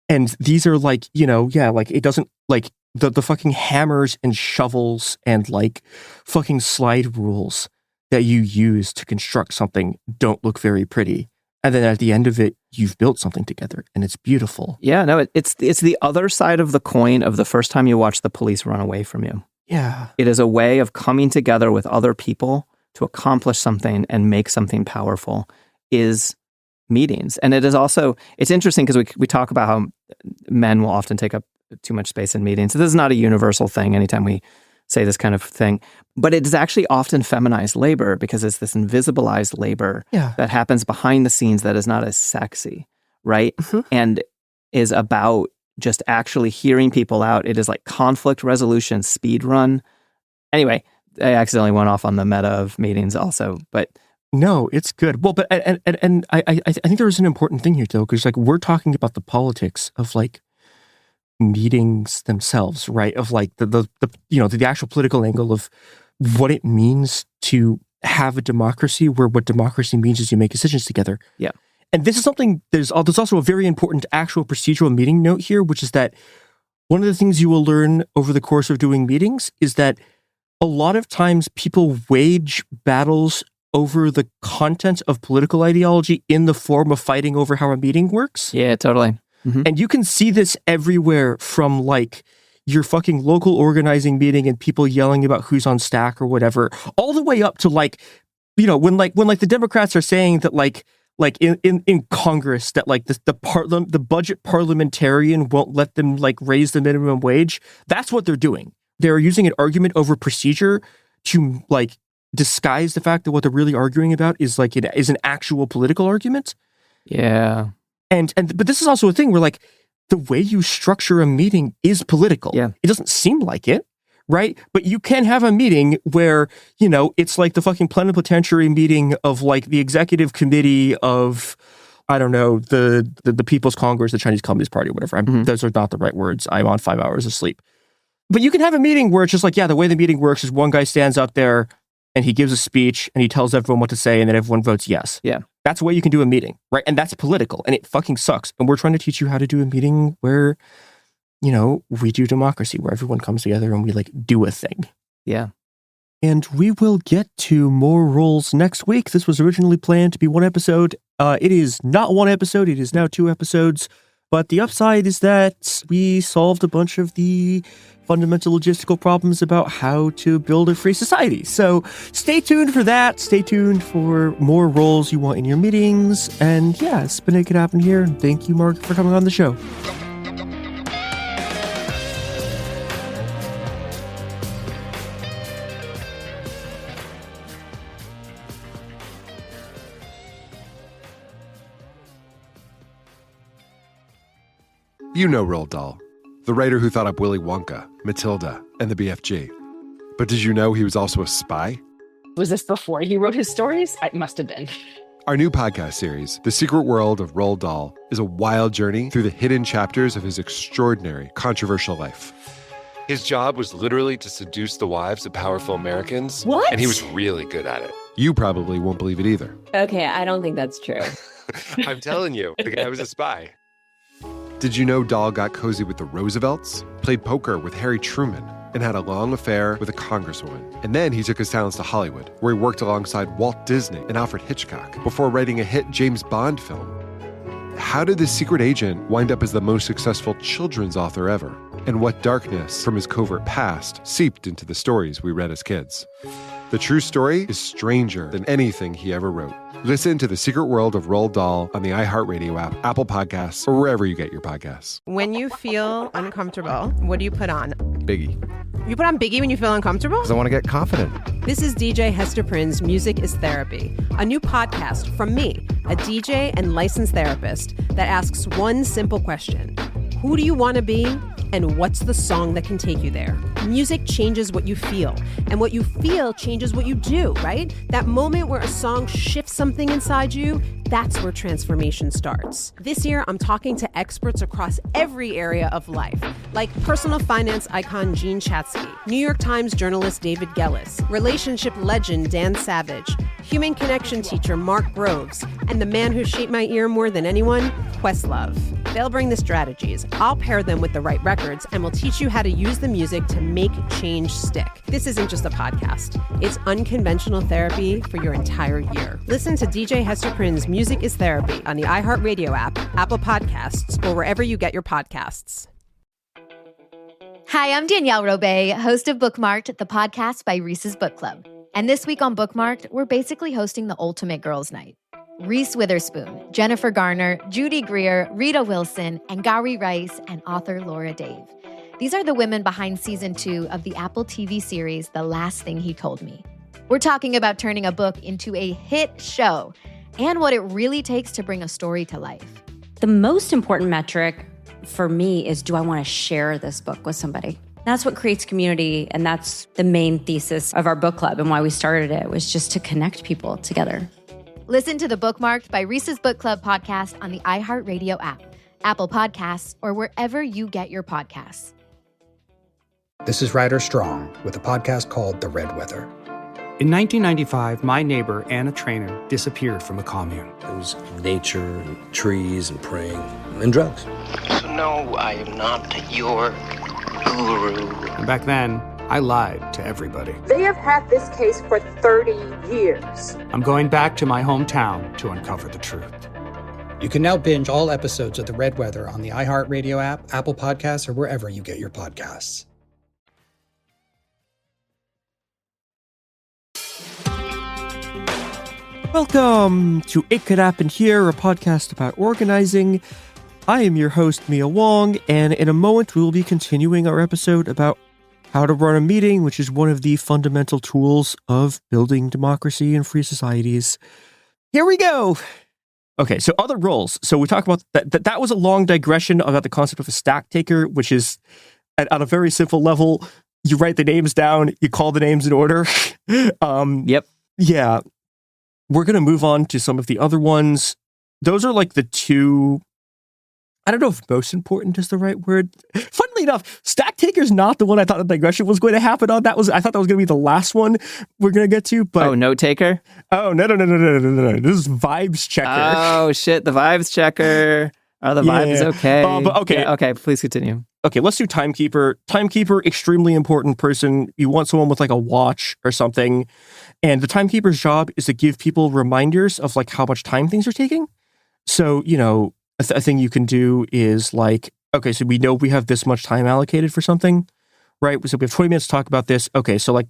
And these are like, like it doesn't like the fucking hammers and shovels and like fucking slide rules that you use to construct something don't look very pretty. And then at the end of it, you've built something together and it's beautiful. Yeah, no, it's the other side of the coin of the first time you watch the police run away from you. Yeah. It is a way of coming together with other people to accomplish something and make something powerful is meetings. And it is also, it's interesting because we talk about how men will often take up too much space in meetings. So this is not a universal thing anytime we say this kind of thing, but it is actually often feminized labor because it's this invisibilized labor that happens behind the scenes that is not as sexy, right? And is about just actually hearing people out. It is like conflict resolution, speed run. Anyway, I accidentally went off on the meta of meetings also, but no, it's good. Well, but and I think there is an important thing here though, because like we're talking about the politics of like meetings themselves, right? Of like the actual political angle of what it means to have a democracy where what democracy means is you make decisions together. Yeah. And this is something, there's also a very important actual procedural meeting note here, which is that one of the things you will learn over the course of doing meetings is that a lot of times people wage battles over the content of political ideology in the form of fighting over how a meeting works. Yeah, totally. Mm-hmm. And you can see this everywhere from like your fucking local organizing meeting and people yelling about who's on stack or whatever, all the way up to like, when the Democrats are saying that like in Congress that like the budget parliamentarian won't let them like raise the minimum wage. That's what they're doing. They're using an argument over procedure to like disguise the fact that what they're really arguing about is like it is an actual political argument. Yeah. But this is also a thing where like the way you structure a meeting is political. Yeah. It doesn't seem like it, right? But you can have a meeting where, it's like the fucking plenipotentiary meeting of like the executive committee of, I don't know, the People's Congress, the Chinese Communist Party, or whatever. Those are not the right words. I'm on 5 hours of sleep. But you can have a meeting where it's just like, the way the meeting works is one guy stands up there and he gives a speech and he tells everyone what to say and then everyone votes yes. Yeah. That's the way you can do a meeting, right? And that's political and it fucking sucks. And we're trying to teach you how to do a meeting where, we do democracy, where everyone comes together and we like do a thing. Yeah. And we will get to more roles next week. This was originally planned to be one episode. It is not one episode. It is now 2 episodes. But the upside is that we solved a bunch of the fundamental logistical problems about how to build a free society. So stay tuned for that. Stay tuned for more roles you want in your meetings. And yeah, it's been a good happen here. And thank you, Mark, for coming on the show. You know Roald Dahl, the writer who thought up Willy Wonka, Matilda, and the BFG. But did you know he was also a spy? Was this before he wrote his stories? It must have been. Our new podcast series, The Secret World of Roald Dahl, is a wild journey through the hidden chapters of his extraordinary, controversial life. His job was literally to seduce the wives of powerful Americans. What? And he was really good at it. You probably won't believe it either. Okay, I don't think that's true. I'm telling you, the guy was a spy. Did you know Dahl got cozy with the Roosevelts, played poker with Harry Truman, and had a long affair with a congresswoman? And then he took his talents to Hollywood, where he worked alongside Walt Disney and Alfred Hitchcock before writing a hit James Bond film. How did this secret agent wind up as the most successful children's author ever? And what darkness from his covert past seeped into the stories we read as kids? The true story is stranger than anything he ever wrote. Listen to The Secret World of Roald Dahl on the iHeartRadio app, Apple Podcasts, or wherever you get your podcasts. When you feel uncomfortable, what do you put on? Biggie. You put on Biggie when you feel uncomfortable? Because I want to get confident. This is DJ Hester Prynne's Music is Therapy, a new podcast from me, a DJ and licensed therapist that asks one simple question. Who do you want to be? And what's the song that can take you there? Music changes what you feel, and what you feel changes what you do, right? That moment where a song shifts something inside you, that's where transformation starts. This year, I'm talking to experts across every area of life, like personal finance icon Gene Chatsky, New York Times journalist David Gellis, relationship legend Dan Savage, human connection teacher Mark Groves, and the man who shaped my ear more than anyone, Questlove. They'll bring the strategies, I'll pair them with the right records, and we'll teach you how to use the music to make change stick. This isn't just a podcast. It's unconventional therapy for your entire year. Listen to DJ Hester Prynne's Music is Therapy on the iHeartRadio app, Apple Podcasts, or wherever you get your podcasts. Hi, I'm Danielle Robay, host of Bookmarked, the podcast by Reese's Book Club. And this week on Bookmarked, we're basically hosting the ultimate girls' night. Reese Witherspoon, Jennifer Garner, Judy Greer, Rita Wilson, and Gary Rice, and author Laura Dave. These are the women behind season 2 of the Apple TV series, The Last Thing He Told Me. We're talking about turning a book into a hit show and what it really takes to bring a story to life. The most important metric for me is, do I want to share this book with somebody? That's what creates community, and that's the main thesis of our book club and why we started it, was just to connect people together. Listen to the Bookmarked by Reese's Book Club podcast on the iHeartRadio app, Apple Podcasts, or wherever you get your podcasts. This is Ryder Strong with a podcast called The Red Weather. In 1995, my neighbor, Anna Trainer, disappeared from a commune. It was nature and trees and praying and drugs. So no, I am not your guru. And back then, I lied to everybody. They have had this case for 30 years. I'm going back to my hometown to uncover the truth. You can now binge all episodes of The Red Weather on the iHeartRadio app, Apple Podcasts, or wherever you get your podcasts. Welcome to It Could Happen Here, a podcast about organizing. I am your host, Mia Wong, and in a moment we will be continuing our episode about how to run a meeting, which is one of the fundamental tools of building democracy and free societies. Here we go. Okay, so other roles. So we talk about that. That was a long digression about the concept of a stack taker, which is at a very simple level. You write the names down, you call the names in order. Yep. Yeah. We're going to move on to some of the other ones. Those are like the two, I don't know if most important is the right word. Funnily enough, stack taker's not the one I thought the digression was going to happen on. I thought that was going to be the last one we're going to get to. But note taker? Oh, no. This is vibes checker. Oh, shit. The vibes checker. Are the vibes okay? But okay. Yeah, okay, please continue. Okay, let's do timekeeper. Timekeeper, extremely important person. You want someone with like a watch or something. And the timekeeper's job is to give people reminders of like how much time things are taking. So, a thing you can do is like, okay, so we know we have this much time allocated for something, right? So we have 20 minutes to talk about this. Okay, so like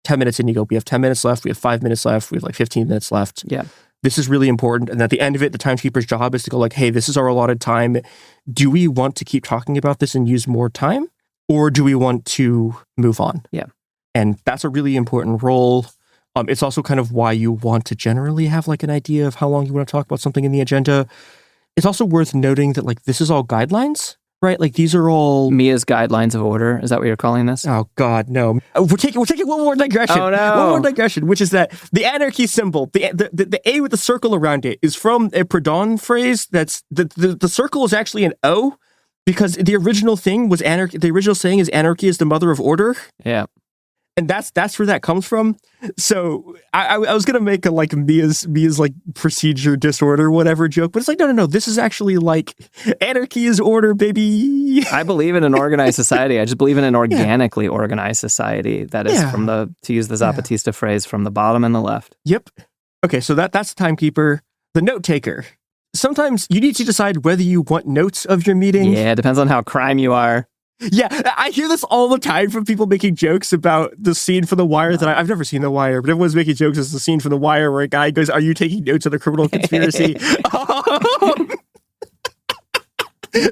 10 minutes in, you go, we have 10 minutes left, we have 5 minutes left, we have like 15 minutes left. Yeah. This is really important. And at the end of it, the timekeeper's job is to go like, hey, this is our allotted time. Do we want to keep talking about this and use more time? Or do we want to move on? Yeah. And that's a really important role. It's also kind of why you want to generally have like an idea of how long you want to talk about something in the agenda. It's also worth noting that like this is all guidelines, right? Like these are all Mia's guidelines of order. Is that what you're calling this? Oh God, no! We're taking one more digression. Oh no! One more digression, which is that the anarchy symbol, the A with the circle around it, is from a Proudhon phrase. That's the circle is actually an O, because the original thing was anarchy. The original saying is anarchy is the mother of order. Yeah. And that's where that comes from. So I was gonna make a like Mia's like procedure disorder whatever joke, but it's like no. This is actually like anarchy is order, baby. I believe in an organized society. I just believe in an organically organized society that is from to use the Zapatista phrase, from the bottom and the left. Yep. Okay, so that's the timekeeper, the note taker. Sometimes you need to decide whether you want notes of your meeting. Yeah, it depends on how crime you are. Yeah, I hear this all the time from people making jokes about the scene from The Wire that I've never seen The Wire, but everyone's making jokes as the scene from The Wire where a guy goes, "Are you taking notes on a criminal conspiracy?"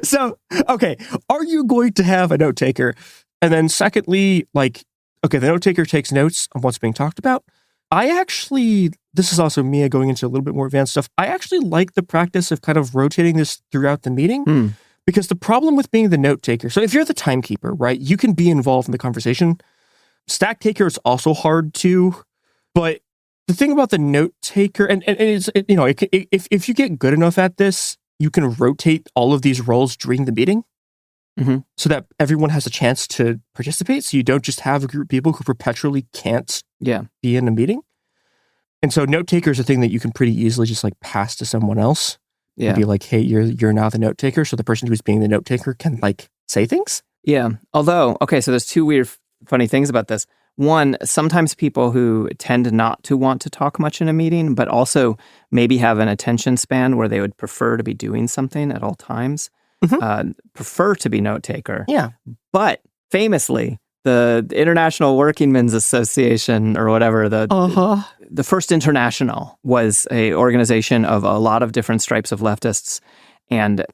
So, okay, are you going to have a note taker? And then secondly, like, okay, the note taker takes notes on what's being talked about. This is also Mia going into a little bit more advanced stuff. I actually like the practice of kind of rotating this throughout the meeting. Because the problem with being the note taker, so if you're the timekeeper, right, you can be involved in the conversation. Stack taker is also hard too, but the thing about the note taker, and it's, if you get good enough at this, you can rotate all of these roles during the meeting, so that everyone has a chance to participate. So you don't just have a group of people who perpetually can't be in a meeting. And so note taker is a thing that you can pretty easily just like pass to someone else. Yeah. Be like, hey, you're now the note taker, so the person who's being the note taker can like say things. Yeah. Although, okay, so there's two weird, funny things about this. One, sometimes people who tend not to want to talk much in a meeting, but also maybe have an attention span where they would prefer to be doing something at all times, prefer to be note taker. Yeah. But famously, the International Working Men's Association or whatever, the first international was a organization of a lot of different stripes of leftists. And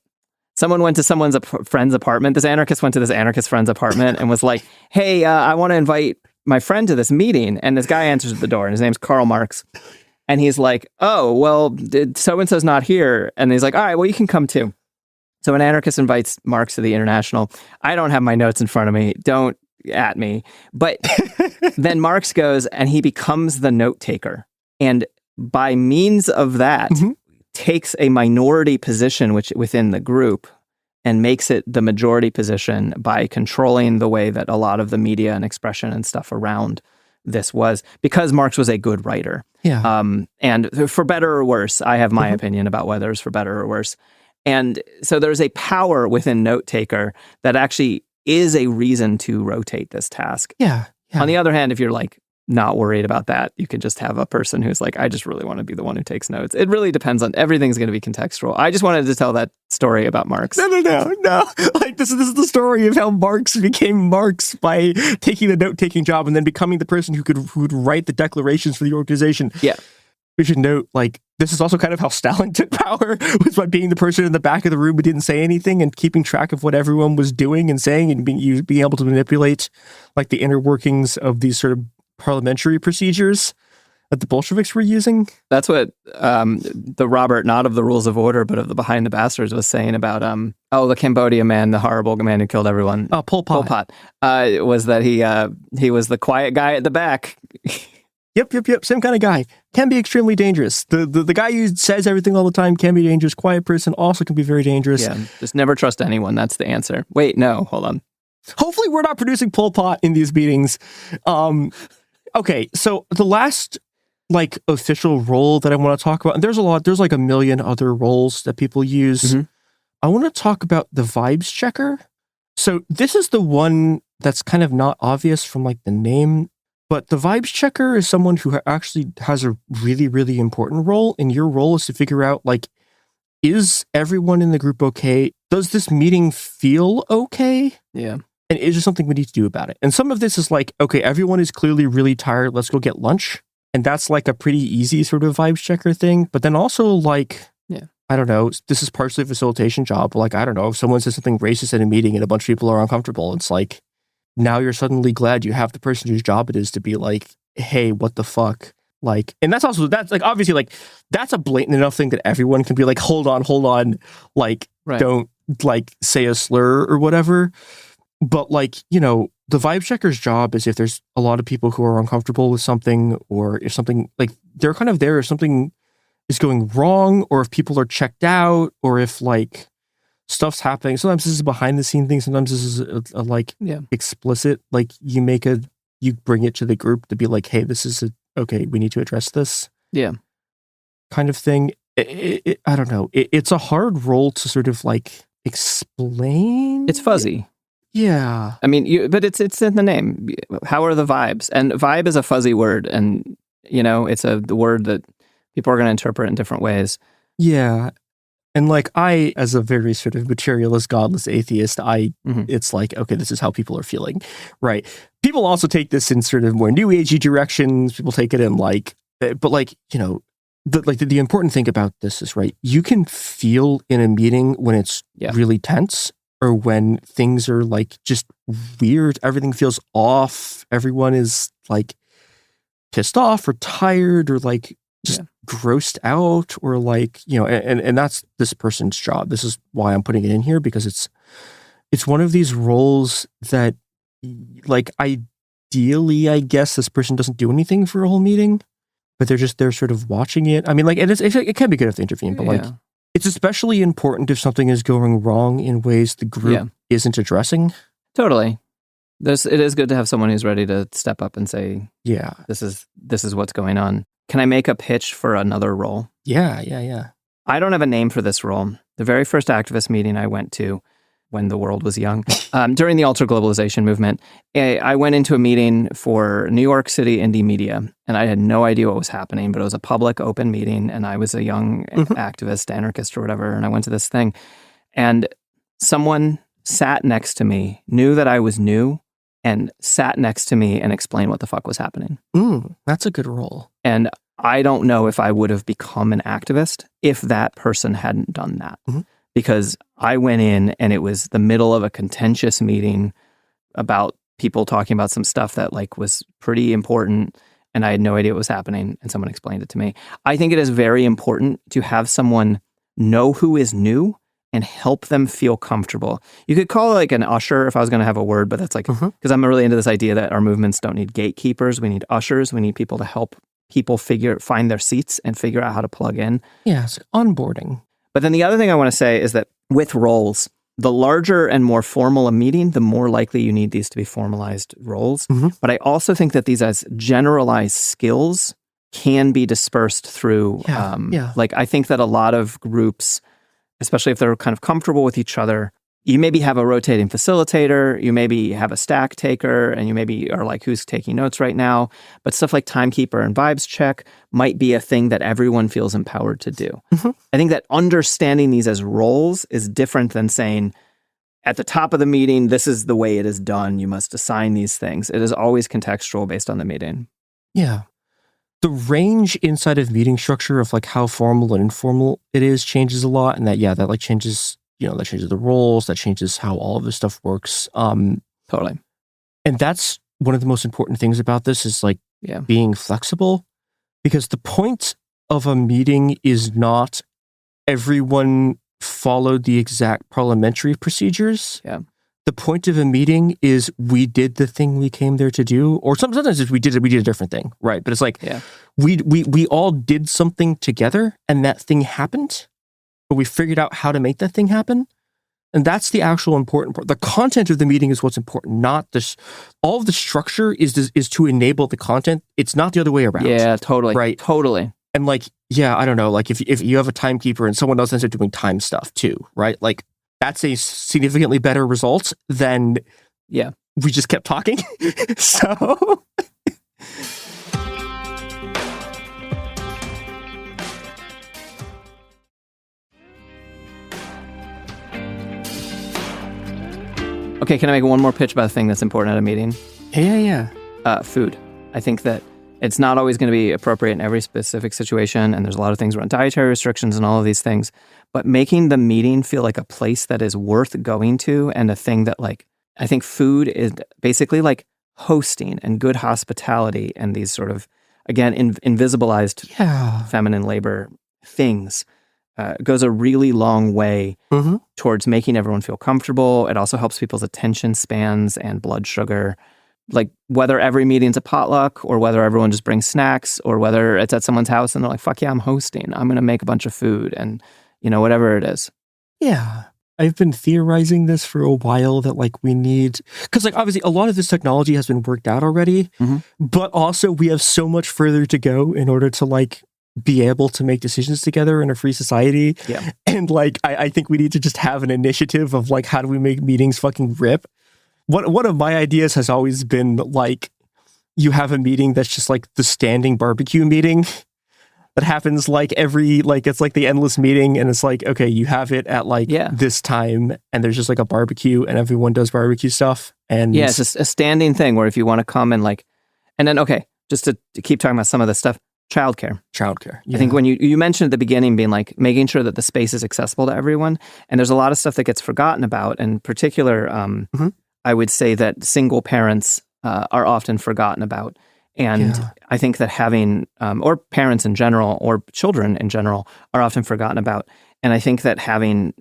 someone went to someone's friend's apartment. This anarchist went to this anarchist friend's apartment and was like, hey, I want to invite my friend to this meeting. And this guy answers the door and his name's Karl Marx. And he's like, oh, well, so-and-so's not here. And he's like, all right, well, you can come too. So an anarchist invites Marx to the international. I don't have my notes in front of me. Don't at me. But then Marx goes and he becomes the note taker. And by means of that, takes a minority position within the group and makes it the majority position by controlling the way that a lot of the media and expression and stuff around this was, because Marx was a good writer. Yeah. And for better or worse, I have my opinion about whether it's for better or worse. And so there's a power within note taker that actually is a reason to rotate this task. Yeah. On the other hand, if you're like not worried about that, you can just have a person who's like, I just really want to be the one who takes notes. It really depends on, everything's going to be contextual. I just wanted to tell that story about Marx. No. Like this is the story of how Marx became Marx by taking the note-taking job and then becoming the person who would write the declarations for the organization. Yeah. We should note, like, this is also kind of how Stalin took power, was by being the person in the back of the room who didn't say anything and keeping track of what everyone was doing and saying and being able to manipulate, like, the inner workings of these sort of parliamentary procedures that the Bolsheviks were using. That's what the Robert, not of the Rules of Order, but of the Behind the Bastards, was saying about, the Cambodia man, the horrible man who killed everyone. Oh, Pol Pot. Pol Pot. Was that he was the quiet guy at the back. Yep. Same kind of guy. Can be extremely dangerous. The guy who says everything all the time can be dangerous. Quiet person also can be very dangerous. Yeah, just never trust anyone. That's the answer. Wait, no, hold on. Hopefully we're not producing Pol Pot in these meetings. Okay, so the last, like, official role that I want to talk about, and there's like a million other roles that people use. I want to talk about the vibes checker. So this is the one that's kind of not obvious from, like, the name. But the vibes checker is someone who actually has a really, really important role. And your role is to figure out, like, is everyone in the group okay? Does this meeting feel okay? Yeah. And is there something we need to do about it? And some of this is like, okay, everyone is clearly really tired. Let's go get lunch. And that's like a pretty easy sort of vibes checker thing. But then also, like, I don't know, this is partially a facilitation job. Like, I don't know, if someone says something racist in a meeting and a bunch of people are uncomfortable, it's like, now you're suddenly glad you have the person whose job it is to be like, hey, what the fuck? Like, and that's like, obviously, like, that's a blatant enough thing that everyone can be like, hold on, like, right. don't like say a slur or whatever. But like, you know, the vibe checker's job is if there's a lot of people who are uncomfortable with something, or if something like they're kind of there if something is going wrong, or if people are checked out, or if like stuff's happening. Sometimes this is a behind the scene thing. Sometimes this is a like explicit, like you bring it to the group to be like, hey, this is okay, we need to address this. Yeah. Kind of thing. I don't know. It's a hard role to sort of like explain. It's fuzzy. Yeah. I mean, but it's in the name. How are the vibes? And vibe is a fuzzy word. And, you know, it's the word that people are going to interpret in different ways. Yeah. And like I, as a very sort of materialist, godless atheist, it's like, okay, this is how people are feeling. Right. People also take this in sort of more new agey directions. People take it in like, but like, you know, the important thing about this is, right, you can feel in a meeting when it's really tense, or when things are like just weird, everything feels off, everyone is like pissed off or tired or like just grossed out, or like, you know, and that's this person's job. This is why I'm putting it in here, because it's one of these roles that like ideally, I guess this person doesn't do anything for a whole meeting, but they're sort of watching it. I mean, like, and it can be good if they intervene, but like, it's especially important if something is going wrong in ways the group isn't addressing. Totally. It is good to have someone who's ready to step up and say, yeah, this is what's going on. Can I make a pitch for another role? Yeah. I don't have a name for this role. The very first activist meeting I went to when the world was young, during the ultra-globalization movement, I went into a meeting for New York City indie media, and I had no idea what was happening, but it was a public open meeting, and I was a young activist, anarchist or whatever, and I went to this thing, and someone sat next to me, knew that I was new, and sat next to me and explained what the fuck was happening. That's a good role. And I don't know if I would have become an activist if that person hadn't done that. Because I went in and it was the middle of a contentious meeting about people talking about some stuff that like was pretty important, and I had no idea what was happening, and someone explained it to me. I think it is very important to have someone know who is new and help them feel comfortable. You could call it like an usher if I was going to have a word, but that's like, because I'm really into this idea that our movements don't need gatekeepers. We need ushers. We need people to help people find their seats and figure out how to plug in. Yeah, it's onboarding. But then the other thing I want to say is that with roles, the larger and more formal a meeting, the more likely you need these to be formalized roles. But I also think that these as generalized skills can be dispersed through, like I think that a lot of groups, especially if they're kind of comfortable with each other, you maybe have a rotating facilitator, you maybe have a stack taker, and you maybe are like, who's taking notes right now? But stuff like timekeeper and vibes check might be a thing that everyone feels empowered to do. I think that understanding these as roles is different than saying, at the top of the meeting, this is the way it is done. You must assign these things. It is always contextual based on the meeting. Yeah. The range inside of meeting structure of like how formal and informal it is changes a lot. And that like changes, you know, that changes the roles, that changes how all of this stuff works. Totally. And that's one of the most important things about this is like being flexible, because the point of a meeting is not everyone followed the exact parliamentary procedures. Yeah. The point of a meeting is we did the thing we came there to do, or sometimes it's we did a different thing, right? But it's like we all did something together, and that thing happened, but we figured out how to make that thing happen, and that's the actual important part. The content of the meeting is what's important, not this. All of the structure is to enable the content. It's not the other way around. Yeah, totally. Right, totally. And like, I don't know, like if you have a timekeeper and someone else ends up doing time stuff too, right? Like, that's a significantly better result than we just kept talking. So okay, can I make one more pitch about a thing that's important at a meeting? Yeah. Food. I think that it's not always going to be appropriate in every specific situation, and there's a lot of things around dietary restrictions and all of these things. But making the meeting feel like a place that is worth going to, and a thing that, like, I think food is basically like hosting and good hospitality and these sort of, again, invisibilized feminine labor things. goes a really long way towards making everyone feel comfortable. It also helps people's attention spans and blood sugar. Like whether every meeting's a potluck or whether everyone just brings snacks or whether it's at someone's house and they're like, fuck yeah, I'm hosting. I'm going to make a bunch of food and, whatever it is. Yeah. I've been theorizing this for a while that like we need, because like obviously a lot of this technology has been worked out already, but also we have so much further to go in order to like be able to make decisions together in a free society. Yeah. And like, I think we need to just have an initiative of like, how do we make meetings fucking rip? One of my ideas has always been like, you have a meeting that's just like the standing barbecue meeting that happens like it's like the endless meeting. And it's like, okay, you have it at like this time and there's just like a barbecue and everyone does barbecue stuff. And yeah, it's just a standing thing where if you want to come and like, and then, okay, just to keep talking about some of this stuff, childcare. Yeah. I think when you mentioned at the beginning being like making sure that the space is accessible to everyone, and there's a lot of stuff that gets forgotten about. In particular, I would say that single parents are often forgotten about. And I think that having, or parents in general, or children in general, are often forgotten about. And I think that having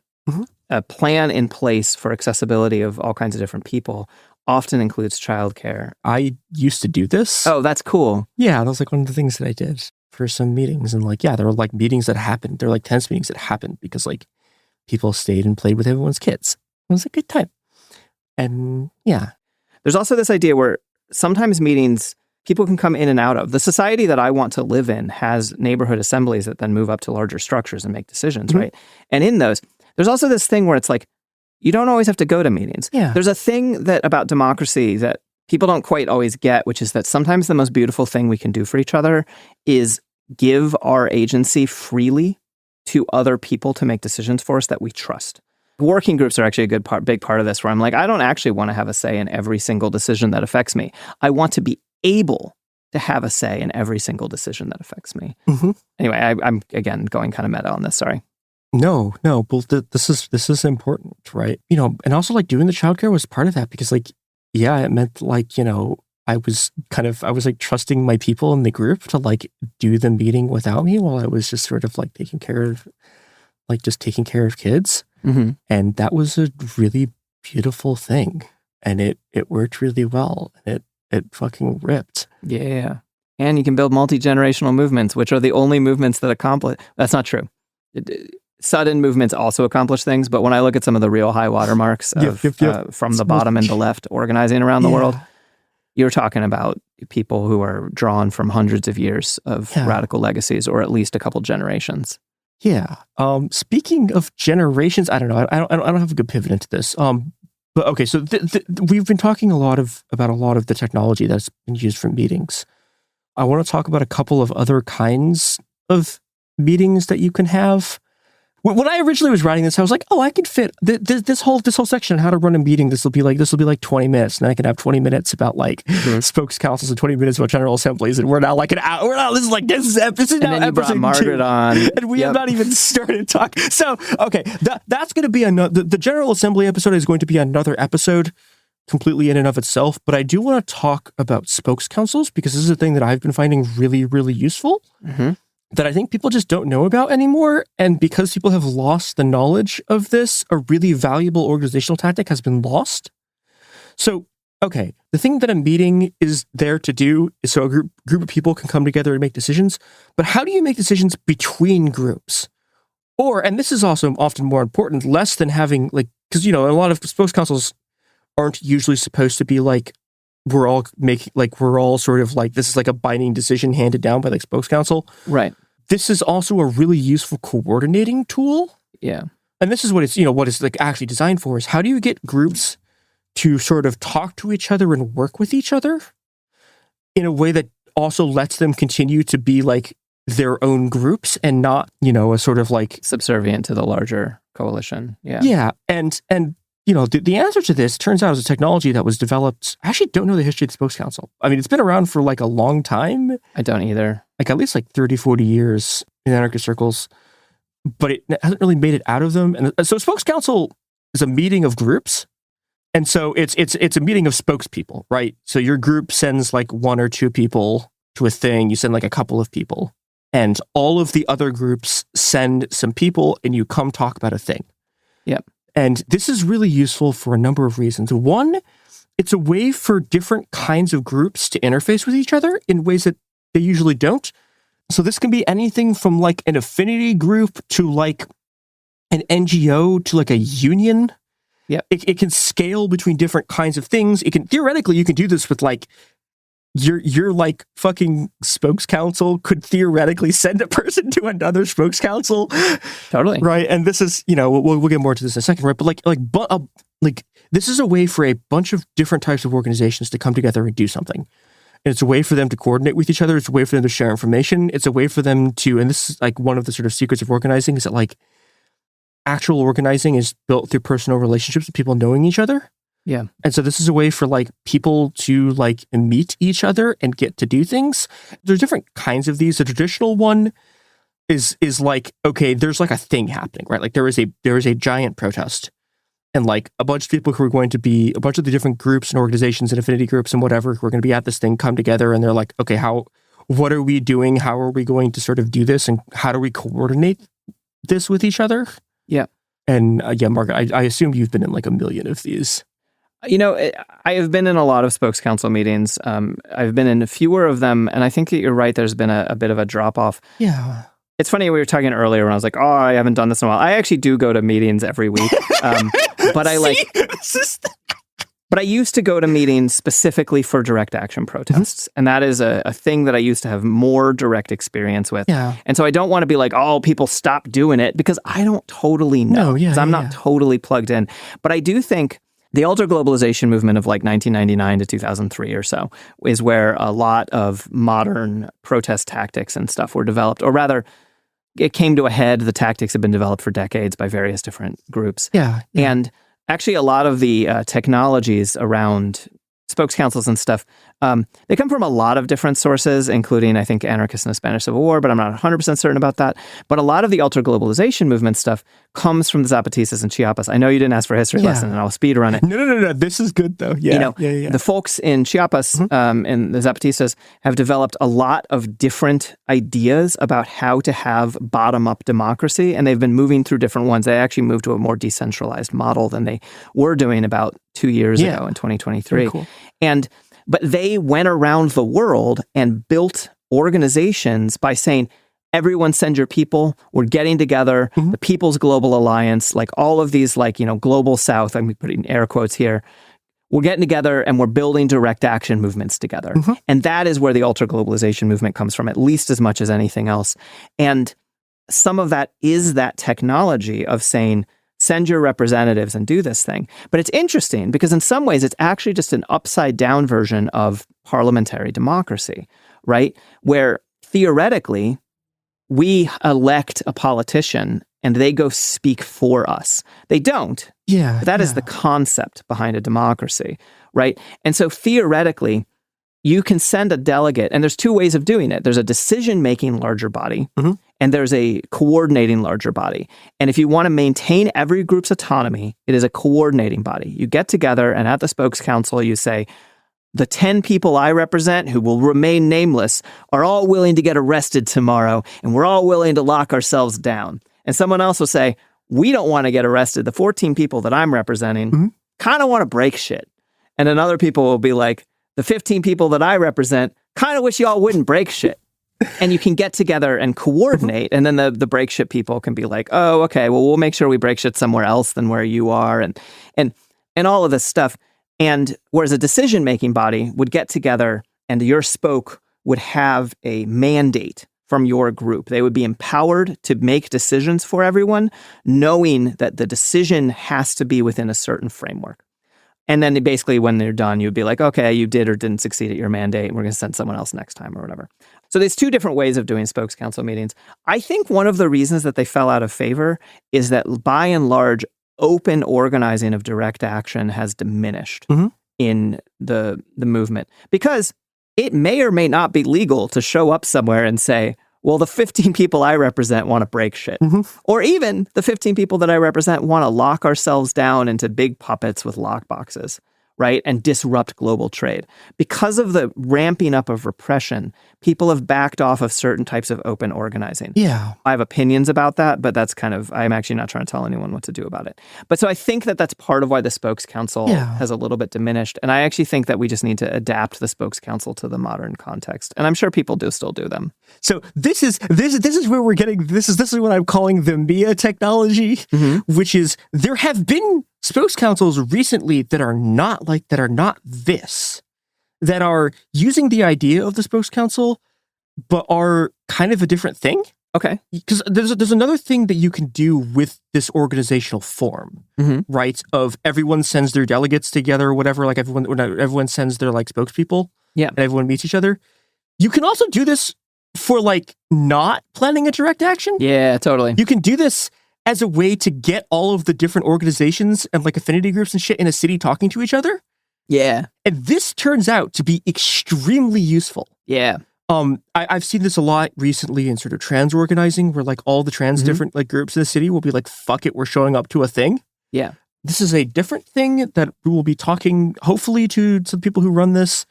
a plan in place for accessibility of all kinds of different people often includes childcare. I used to do this. Oh, that's cool. Yeah, that was like one of the things that I did for some meetings. And like, yeah, there were like meetings that happened. There were like tense meetings that happened because like people stayed and played with everyone's kids. It was a good time. And yeah. There's also this idea where sometimes meetings people can come in and out of. The society that I want to live in has neighborhood assemblies that then move up to larger structures and make decisions, right? And in those, there's also this thing where it's like, you don't always have to go to meetings. Yeah. There's a thing about democracy that people don't quite always get, which is that sometimes the most beautiful thing we can do for each other is give our agency freely to other people to make decisions for us that we trust. Working groups are actually a big part of this, where I'm like, I don't actually want to have a say in every single decision that affects me. I want to be able to have a say in every single decision that affects me. Anyway, I'm again going kind of meta on this. Sorry. No, but this is important, right? And also like doing the childcare was part of that because like, yeah, it meant like, I was like trusting my people in the group to like do the meeting without me while I was just sort of like taking care of kids. And that was a really beautiful thing. And it worked really well. And it fucking ripped. Yeah. And you can build multi-generational movements, which are the only movements that accomplish. That's not true. Sudden movements also accomplish things. But when I look at some of the real high watermarks of from the bottom and the left organizing around the world, you're talking about people who are drawn from hundreds of years of radical legacies, or at least a couple generations. Yeah. Speaking of generations, I don't know. I don't have a good pivot into this. But okay, so we've been talking about a lot of the technology that's been used for meetings. I want to talk about a couple of other kinds of meetings that you can have. When I originally was writing this, I was like, oh, I could fit this whole section on how to run a meeting. This will be like 20 minutes, and then I can have 20 minutes about like spokes councils and 20 minutes about general assemblies, and we're now like an hour. We're now this is now and then you brought Margaret 2, on, and we have not even started talking. So okay, that's going to be another. The General Assembly episode is going to be another episode completely in and of itself. But I do want to talk about spokes councils because this is a thing that I've been finding really, really useful. That I think people just don't know about anymore. And because people have lost the knowledge of this, a really valuable organizational tactic has been lost. So, okay, the thing that a meeting is there to do is so a group of people can come together and make decisions. But how do you make decisions between groups? Or, and this is also often more important, less than having like, because, a lot of spokes councils aren't usually supposed to be like, we're all sort of like, this is like a binding decision handed down by the spokes council. Right. This is also a really useful coordinating tool. Yeah. And this is what it's like actually designed for is how do you get groups to sort of talk to each other and work with each other in a way that also lets them continue to be like their own groups and not, a sort of like subservient to the larger coalition. Yeah. Yeah. And the answer to this turns out is a technology that was developed. I actually don't know the history of the spokes council. I mean, it's been around for like a long time. I don't either. Like at least like 30, 40 years in anarchist circles, but it hasn't really made it out of them. And so spokes council is a meeting of groups. And so it's a meeting of spokespeople, right? So your group sends like one or two people to a thing. You send like a couple of people. and all of the other groups send some people and you come talk about a thing. Yep. And this is really useful for a number of reasons. One, it's a way for different kinds of groups to interface with each other in ways that they usually don't. So this can be anything from like an affinity group to like an NGO to like a union. Yeah. It can scale between different kinds of things. It can theoretically, you can do this with like your like fucking spokes council could theoretically send a person to another spokes council. Totally. Right. And this is, we'll get more to this in a second, right? But like this is a way for a bunch of different types of organizations to come together and do something. And it's a way for them to coordinate with each other. It's a way for them to share information. It's a way for them to, and this is like one of the sort of secrets of organizing, is that like actual organizing is built through personal relationships with people knowing each other. Yeah. And so this is a way for like people to like meet each other and get to do things. There's different kinds of these. The traditional one is like, okay, there's like a thing happening, right? Like there is a giant protest. And like a bunch of people who are going to be, a bunch of the different groups and organizations and affinity groups and whatever, who are going to be at this thing come together and they're like, okay, what are we doing? How are we going to sort of do this? And how do we coordinate this with each other? Yeah. And Margaret, I assume you've been in like a million of these. I have been in a lot of spokes council meetings. I've been in fewer of them, and I think that you're right. There's been a bit of a drop off. Yeah. It's funny, we were talking earlier when I was like, I haven't done this in a while. I actually do go to meetings every week. But I like... But I used to go to meetings specifically for direct action protests. And that is a thing that I used to have more direct experience with. Yeah. And so I don't want to be like, people stop doing it, because I don't totally know. Because I'm not totally plugged in. But I do think the ultra-globalization movement of like 1999 to 2003 or so is where a lot of modern protest tactics and stuff were developed. Or rather, it came to a head. The tactics have been developed for decades by various different groups. Yeah. And actually, a lot of the technologies around spokes councils and stuff, they come from a lot of different sources, including, I think, anarchists in the Spanish Civil War, but I'm not 100% certain about that. But a lot of the ultra-globalization movement stuff comes from the Zapatistas and Chiapas. I know you didn't ask for a history lesson, and I'll speed run it. No. This is good, though. Yeah. The folks in Chiapas and the Zapatistas have developed a lot of different ideas about how to have bottom-up democracy, and they've been moving through different ones. They actually moved to a more decentralized model than they were doing about 2 years ago in 2023. Cool. But they went around the world and built organizations by saying, everyone send your people, we're getting together, the People's Global Alliance, like all of these, like, Global South, I'm putting air quotes here, we're getting together and we're building direct action movements together. And that is where the ultra-globalization movement comes from, at least as much as anything else. And some of that is that technology of saying, send your representatives and do this thing. But it's interesting because in some ways it's actually just an upside down version of parliamentary democracy, right? Where theoretically we elect a politician and they go speak for us. They don't. Yeah. But that is the concept behind a democracy, right? And so theoretically, you can send a delegate, and there's two ways of doing it. There's a decision-making larger body, and there's a coordinating larger body. And if you want to maintain every group's autonomy, it is a coordinating body. You get together, and at the spokes council, you say, the 10 people I represent who will remain nameless are all willing to get arrested tomorrow, and we're all willing to lock ourselves down. And someone else will say, we don't want to get arrested. The 14 people that I'm representing kind of want to break shit. And then other people will be like, the 15 people that I represent kind of wish y'all wouldn't break shit. And you can get together and coordinate. And then the break shit people can be like, oh, okay, well, we'll make sure we break shit somewhere else than where you are. And all of this stuff. And whereas a decision-making body would get together and your spoke would have a mandate from your group. They would be empowered to make decisions for everyone, knowing that the decision has to be within a certain framework. And then basically when they're done, you'd be like, okay, you did or didn't succeed at your mandate, and we're going to send someone else next time or whatever. So there's two different ways of doing spokes council meetings. I think one of the reasons that they fell out of favor is that by and large, open organizing of direct action has diminished in the movement, because it may or may not be legal to show up somewhere and say, well, the 15 people I represent want to break shit. Or even the 15 people that I represent want to lock ourselves down into big puppets with lockboxes, right, and disrupt global trade. Because of the ramping up of repression, people have backed off of certain types of open organizing. Yeah. I have opinions about that, but that's I'm actually not trying to tell anyone what to do about it. But so I think that's part of why the Spokes Council has a little bit diminished. And I actually think that we just need to adapt the Spokes Council to the modern context. And I'm sure people still do them. So this is where we're getting, this is what I'm calling the MIA technology, which is there have been Spokes Councils recently that are not this, that are using the idea of the Spokes Council, but are kind of a different thing. Okay. Because there's another thing that you can do with this organizational form, right? Of everyone sends their delegates together, or whatever, like everyone sends their like spokespeople. Yeah. And everyone meets each other. You can also do this for like not planning a direct action. Yeah, totally. You can do this as a way to get all of the different organizations and like affinity groups and shit in a city talking to each other. Yeah. And this turns out to be extremely useful. Yeah. I've seen this a lot recently in sort of trans organizing, where like all the trans different like groups in the city will be like, fuck it, we're showing up to a thing. Yeah. This is a different thing that we will be talking, hopefully, to some people who run this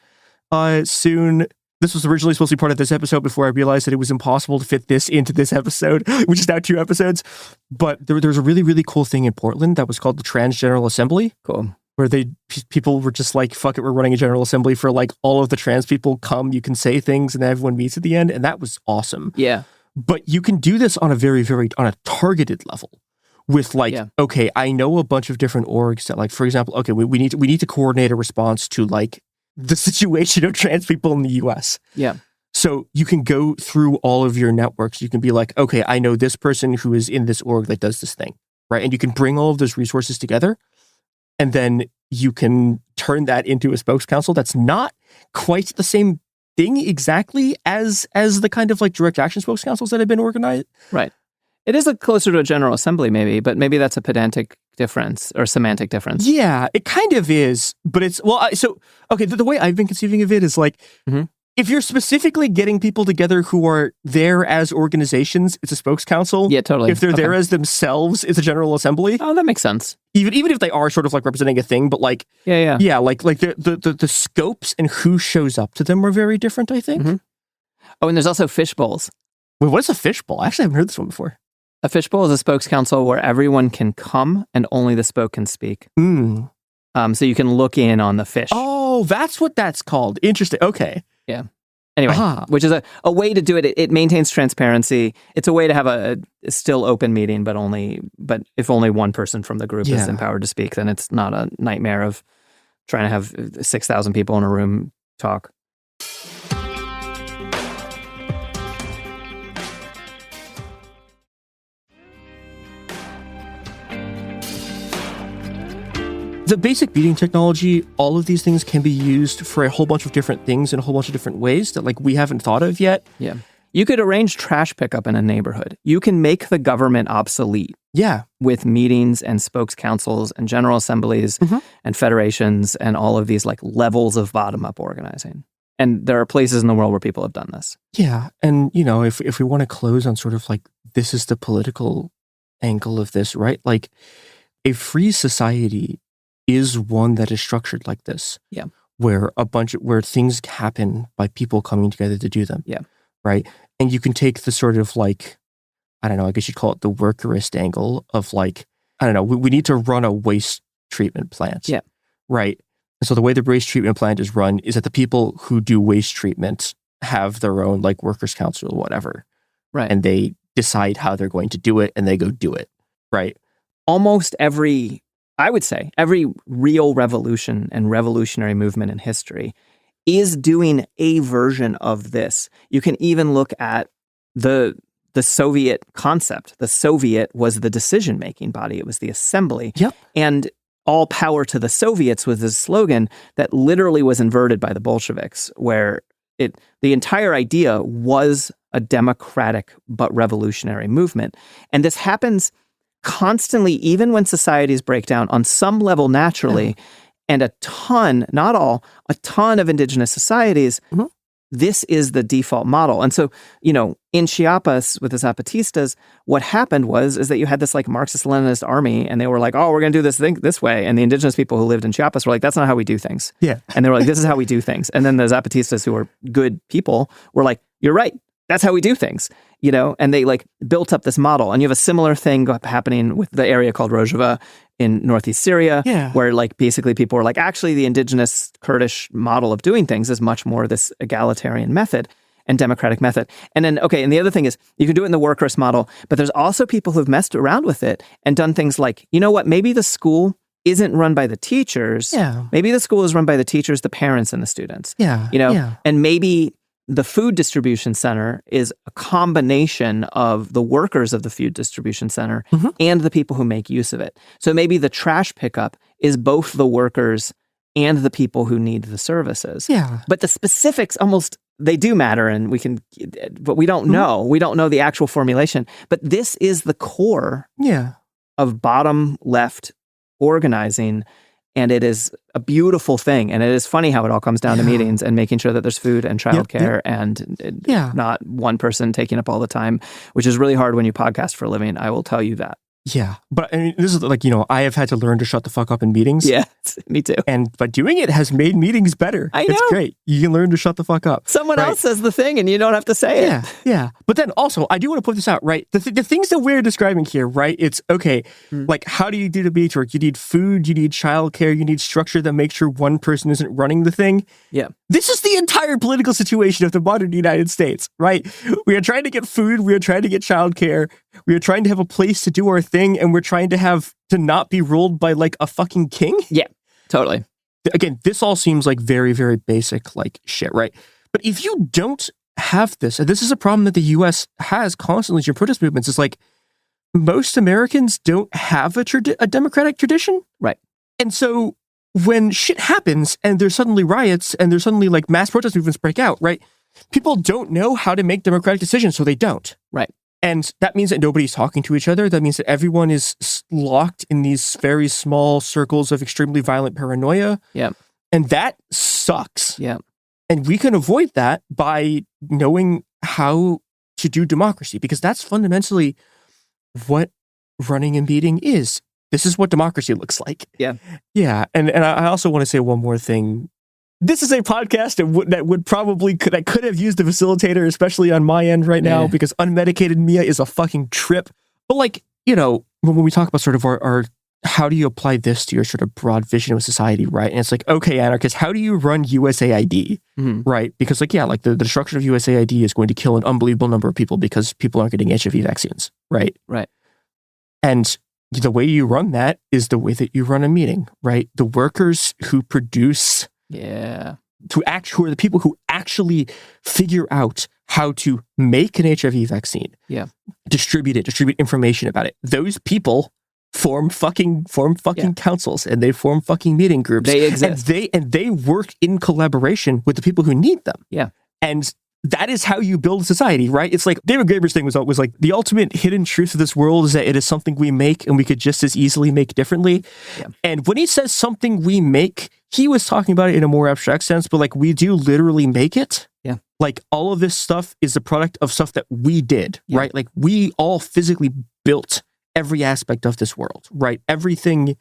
soon. This was originally supposed to be part of this episode before I realized that it was impossible to fit this into this episode, which is now 2 episodes. But there's a really, really cool thing in Portland that was called the Trans General Assembly. Cool. Where people were just like, fuck it, we're running a General Assembly for like all of the trans people come, you can say things and everyone meets at the end. And that was awesome. Yeah. But you can do this on a very, very, on a targeted level with like, okay, I know a bunch of different orgs that like, for example, okay, we need to coordinate a response to like the situation of trans people in the US. Yeah. So you can go through all of your networks. You can be like, okay, I know this person who is in this org that does this thing, right? And you can bring all of those resources together. And then you can turn that into a spokes council that's not quite the same thing exactly as the kind of like direct action spokes councils that have been organized. Right. It is closer to a General Assembly maybe, but maybe that's a pedantic difference or semantic difference. Yeah, it kind of is, but it's, the way I've been conceiving of it is like, if you're specifically getting people together who are there as organizations, it's a spokes council. Yeah, totally. If they're there as themselves, it's a General Assembly. Oh, that makes sense. Even if they are sort of like representing a thing, but like yeah, like the scopes and who shows up to them are very different, I think. Oh, and there's also fishbowls. Wait, what is a fishbowl? I actually haven't heard this one before. A fishbowl is a spokes council where everyone can come and only the spoke can speak. So you can look in on the fish. Oh, that's what that's called. Interesting. Okay. Yeah. Anyway, which is a way to do it. It maintains transparency. It's a way to have a still open meeting, but if only one person from the group is empowered to speak, then it's not a nightmare of trying to have 6,000 people in a room talk. The basic meeting technology, all of these things can be used for a whole bunch of different things in a whole bunch of different ways that like we haven't thought of yet. Yeah. You could arrange trash pickup in a neighborhood. You can make the government obsolete. Yeah. With meetings and spokes councils and general assemblies and federations and all of these like levels of bottom-up organizing. And there are places in the world where people have done this. Yeah. And, if we want to close on sort of like, this is the political angle of this, right? Like a free society is one that is structured like this. Yeah. Where things happen by people coming together to do them. Yeah. Right. And you can take the sort of like, I don't know, I guess you'd call it the workerist angle of like, I don't know, we need to run a waste treatment plant. Yeah. Right. And so the way the waste treatment plant is run is that the people who do waste treatment have their own like workers' council or whatever. Right. And they decide how they're going to do it and they go do it. Right. Almost every real revolution and revolutionary movement in history is doing a version of this. You can even look at the Soviet concept. The Soviet was the decision-making body. It was the assembly. Yep. And all power to the Soviets was this slogan that literally was inverted by the Bolsheviks, where the entire idea was a democratic but revolutionary movement. And this happens constantly, even when societies break down on some level naturally. And a ton, not all, a ton of indigenous societies this is the default model. And so, in Chiapas with the Zapatistas, what happened is that you had this like Marxist-Leninist army, and they were like, oh, we're going to do this thing this way. And the indigenous people who lived in Chiapas were like, that's not how we do things. Yeah. And they were like, this is how we do things. And then the Zapatistas, who were good people, were like, you're right. That's how we do things, and they like built up this model. And you have a similar thing happening with the area called Rojava in northeast Syria, where like basically people were like, actually the indigenous Kurdish model of doing things is much more this egalitarian method and democratic method. And then, and the other thing is you can do it in the workers model, but there's also people who've messed around with it and done things like, you know what, maybe the school isn't run by the teachers. Yeah. Maybe the school is run by the teachers, the parents, and the students. Yeah. And maybe the food distribution center is a combination of the workers of the food distribution center and the people who make use of it. So maybe the trash pickup is both the workers and the people who need the services. Yeah. But the specifics they do matter, and but we don't know. We don't know the actual formulation. But this is the core of bottom left organizing. And it is a beautiful thing. And it is funny how it all comes down to meetings and making sure that there's food and childcare and not one person taking up all the time, which is really hard when you podcast for a living. I will tell you that. Yeah. But I mean, this is like, I have had to learn to shut the fuck up in meetings. Yeah, me too. But doing it has made meetings better. I know. It's great. You can learn to shut the fuck up. Someone else says the thing and you don't have to say it. Yeah. But then also, I do want to put this out, right? The things that we're describing here, right? It's okay. Like, how do you do the beach work? You need food, you need childcare, you need structure that makes sure one person isn't running the thing. Yeah. This is the entire political situation of the modern United States, right? We are trying to get food, we are trying to get childcare, we are trying to have a place to do our thing, and we're trying to not be ruled by like a fucking king. Yeah, totally. Again, this all seems like very, very basic like shit, right? But if you don't have this, and this is a problem that the U.S. has constantly in protest movements, is like most Americans don't have a democratic tradition. Right. And so when shit happens and there's suddenly riots and there's suddenly like mass protest movements break out, right? People don't know how to make democratic decisions, so they don't. Right. And that means that nobody's talking to each other. That means that everyone is locked in these very small circles of extremely violent paranoia. Yeah. And that sucks. Yeah. And we can avoid that by knowing how to do democracy, because that's fundamentally what running a meeting is. This is what democracy looks like. Yeah. Yeah. And I also want to say one more thing. This is a podcast that could have used a facilitator, especially on my end right now, because unmedicated Mia is a fucking trip. But like, when we talk about sort of our how do you apply this to your sort of broad vision of society, right? And it's like, okay, anarchist, how do you run USAID, right? Because like, the destruction of USAID is going to kill an unbelievable number of people because people aren't getting HIV vaccines, right? Right. And the way you run that is the way that you run a meeting, right? The workers who produce... who are the people who actually figure out how to make an HIV vaccine. Yeah. Distribute information about it. Those people form fucking councils, and they form fucking meeting groups. They exist. And they work in collaboration with the people who need them. Yeah. And that is how you build a society, right? It's like David Graeber's thing was like the ultimate hidden truth of this world is that it is something we make and we could just as easily make differently. Yeah. And when he says something we make, he was talking about it in a more abstract sense, but like we do literally make it. Yeah. Like all of this stuff is the product of stuff that we did, right? Like we all physically built every aspect of this world, right? Everything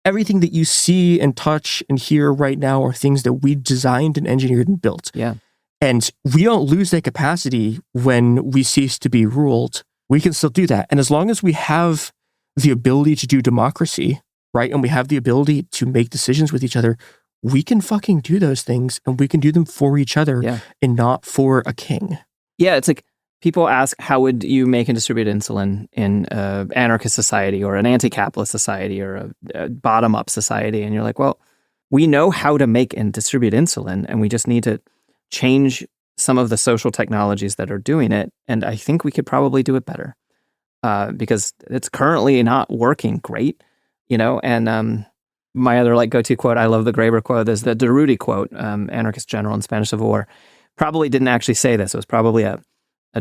that you see and touch and hear right now are things that we designed and engineered and built. Yeah. And we don't lose that capacity when we cease to be ruled. We can still do that. And as long as we have the ability to do democracy, right, and we have the ability to make decisions with each other, we can fucking do those things, and we can do them for each other and not for a king. Yeah, it's like people ask, how would you make and distribute insulin in an anarchist society or an anti-capitalist society or a bottom-up society? And you're like, well, we know how to make and distribute insulin, and we just need to change some of the social technologies that are doing it. And I think we could probably do it better because it's currently not working great, and my other like go-to quote, I love the Graeber quote, is the Durruti quote, anarchist general in Spanish Civil War. Probably didn't actually say this. It was probably a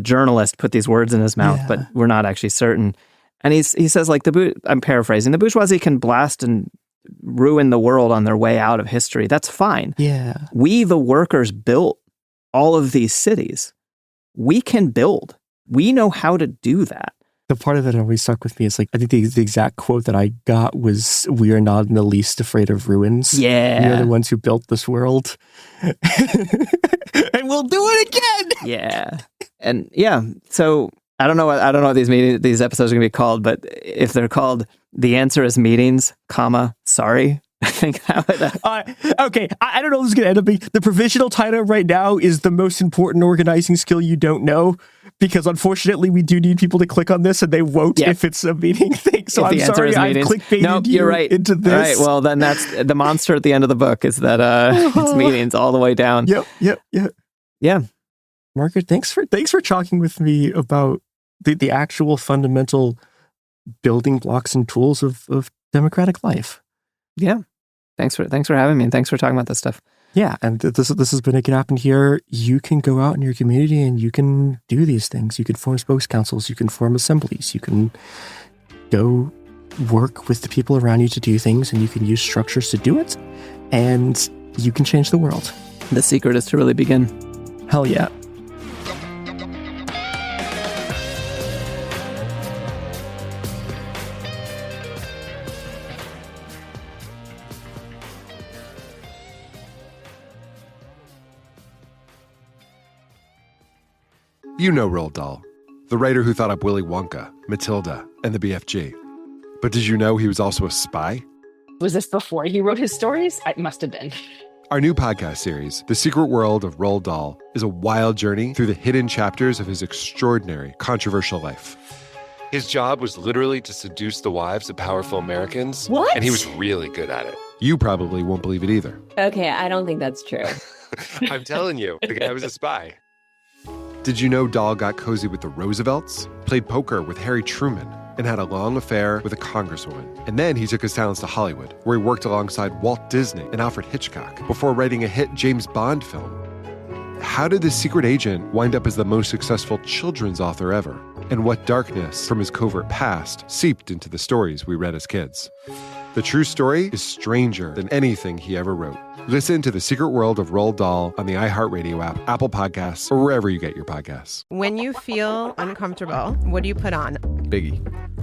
journalist put these words in his mouth, but we're not actually certain. And he says, like, I'm paraphrasing, the bourgeoisie can blast and ruin the world on their way out of history. That's fine. Yeah. We, the workers, built all of these cities. We can build. We know how to do that. The part of it that always stuck with me is like, I think the exact quote that I got was, "We are not in the least afraid of ruins." Yeah. We are the ones who built this world. And we'll do it again. Yeah. And yeah, so I don't know what these episodes are going to be called, but if they're called "The Answer is Meetings, sorry," I think that would... okay, I don't know if this is going to end up being... The provisional title right now is "The Most Important Organizing Skill You Don't Know," because unfortunately we do need people to click on this and they won't if it's a meeting thing. So I'm sorry I've clickbaited you into this. All right, well then that's the monster at the end of the book is that it's meetings all the way down. Yep. Yeah. Margaret, thanks for talking with me about the actual fundamental building blocks and tools of democratic life. Yeah. Thanks for having me, and thanks for talking about this stuff. Yeah, and this has been It Can Happen Here. You can go out in your community and you can do these things. You can form spokes councils. You can form assemblies. You can go work with the people around you to do things, and you can use structures to do it, and you can change the world. The secret is to really begin. Hell yeah. You know Roald Dahl, the writer who thought up Willy Wonka, Matilda, and the BFG. But did you know he was also a spy? Was this before he wrote his stories? It must have been. Our new podcast series, The Secret World of Roald Dahl, is a wild journey through the hidden chapters of his extraordinary, controversial life. His job was literally to seduce the wives of powerful Americans. What? And he was really good at it. You probably won't believe it either. Okay, I don't think that's true. I'm telling you, the guy was a spy. Did you know Dahl got cozy with the Roosevelts, played poker with Harry Truman, and had a long affair with a congresswoman? And then he took his talents to Hollywood, where he worked alongside Walt Disney and Alfred Hitchcock before writing a hit James Bond film. How did this secret agent wind up as the most successful children's author ever? And what darkness from his covert past seeped into the stories we read as kids? The true story is stranger than anything he ever wrote. Listen to The Secret World of Roald Dahl on the iHeartRadio app, Apple Podcasts, or wherever you get your podcasts. When you feel uncomfortable, what do you put on? Biggie.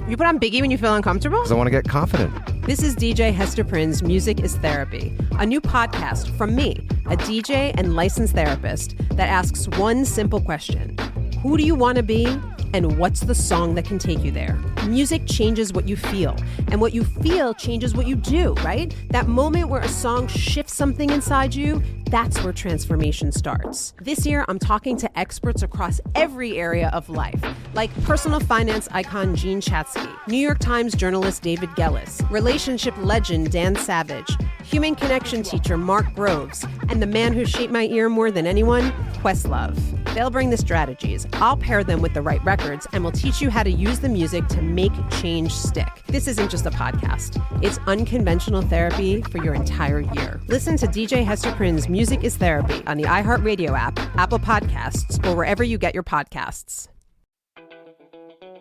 You put on Biggie when you feel uncomfortable? Because I want to get confident. This is DJ Hester Prynne's Music is Therapy, a new podcast from me, a DJ and licensed therapist that asks one simple question. Who do you want to be? And what's the song that can take you there? Music changes what you feel, and what you feel changes what you do, right? That moment where a song shifts something inside you, that's where transformation starts. This year, I'm talking to experts across every area of life, like personal finance icon Gene Chatsky, New York Times journalist David Gellis, relationship legend Dan Savage, human connection teacher Mark Groves, and the man who shaped my ear more than anyone, Questlove. They'll bring the strategies, I'll pair them with the right records, and we'll teach you how to use the music to make change stick. This isn't just a podcast. It's unconventional therapy for your entire year. Listen to DJ Hester Prynne's Music is Therapy on the iHeartRadio app, Apple Podcasts, or wherever you get your podcasts.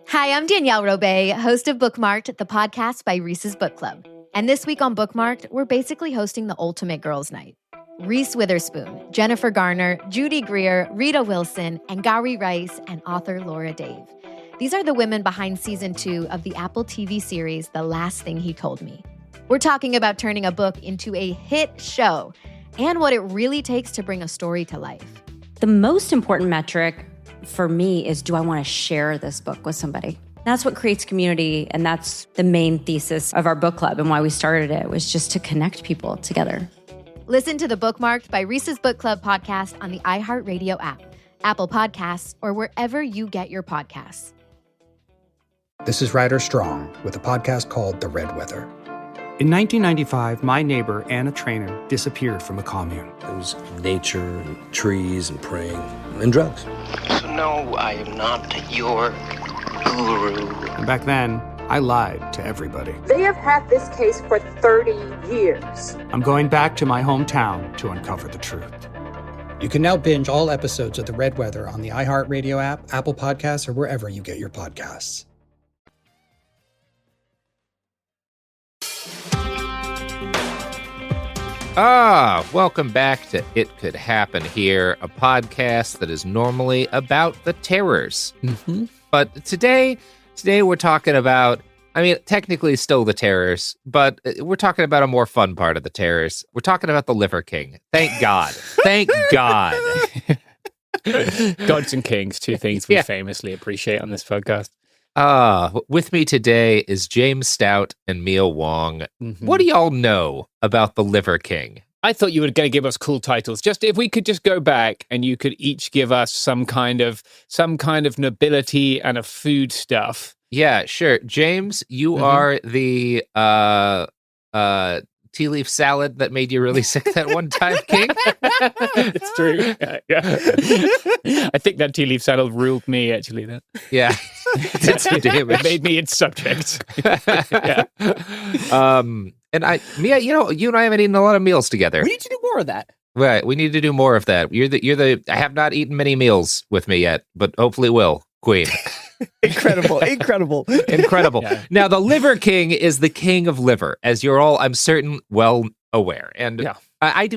Hi, I'm Danielle Robay, host of Bookmarked, the podcast by Reese's Book Club. And this week on Bookmarked, we're basically hosting the ultimate girls' night. Reese Witherspoon, Jennifer Garner, Judy Greer, Rita Wilson, and Gary Rice, and author Laura Dave. These are the women behind season 2 of the Apple TV series, The Last Thing He Told Me. We're talking about turning a book into a hit show and what it really takes to bring a story to life. The most important metric for me is, do I want to share this book with somebody? That's what creates community, and that's the main thesis of our book club and why we started it, was just to connect people together. Listen to the Bookmarked by Reese's Book Club podcast on the iHeartRadio app, Apple Podcasts, or wherever you get your podcasts. This is Ryder Strong with a podcast called The Red Weather. In 1995, my neighbor, Anna Trainer, disappeared from a commune. It was nature and trees and praying and drugs. So no, I am not your guru. And back then, I lied to everybody. They have had this case for 30 years. I'm going back to my hometown to uncover the truth. You can now binge all episodes of The Red Weather on the iHeartRadio app, Apple Podcasts, or wherever you get your podcasts. Welcome back to It Could Happen Here, a podcast that is normally about the terrors. Mm-hmm. But today we're talking about, I mean, technically still the terrors, but we're talking about a more fun part of the terrors. We're talking about the Liver King. Thank God. Thank God. Gods and kings, two things we famously appreciate on this podcast. With me today is James Stout and Mia Wong. Mm-hmm. What do y'all know about the Liver King? I thought you were going to give us cool titles. Just if we could just go back and you could each give us some kind of nobility and a food stuff. Yeah, sure. James, you are the tea leaf salad that made you really sick that one time, King. It's true. Yeah. I think that tea leaf salad ruled me, actually. Yeah. It made me its subject. Yeah. And Mia, you and I haven't eaten a lot of meals together. We need to do more of that. Right. We need to do more of that. I have not eaten many meals with me yet, but hopefully will, Queen. Incredible. Yeah. Now, the Liver King is the king of liver, as you're all, I'm certain, well aware. And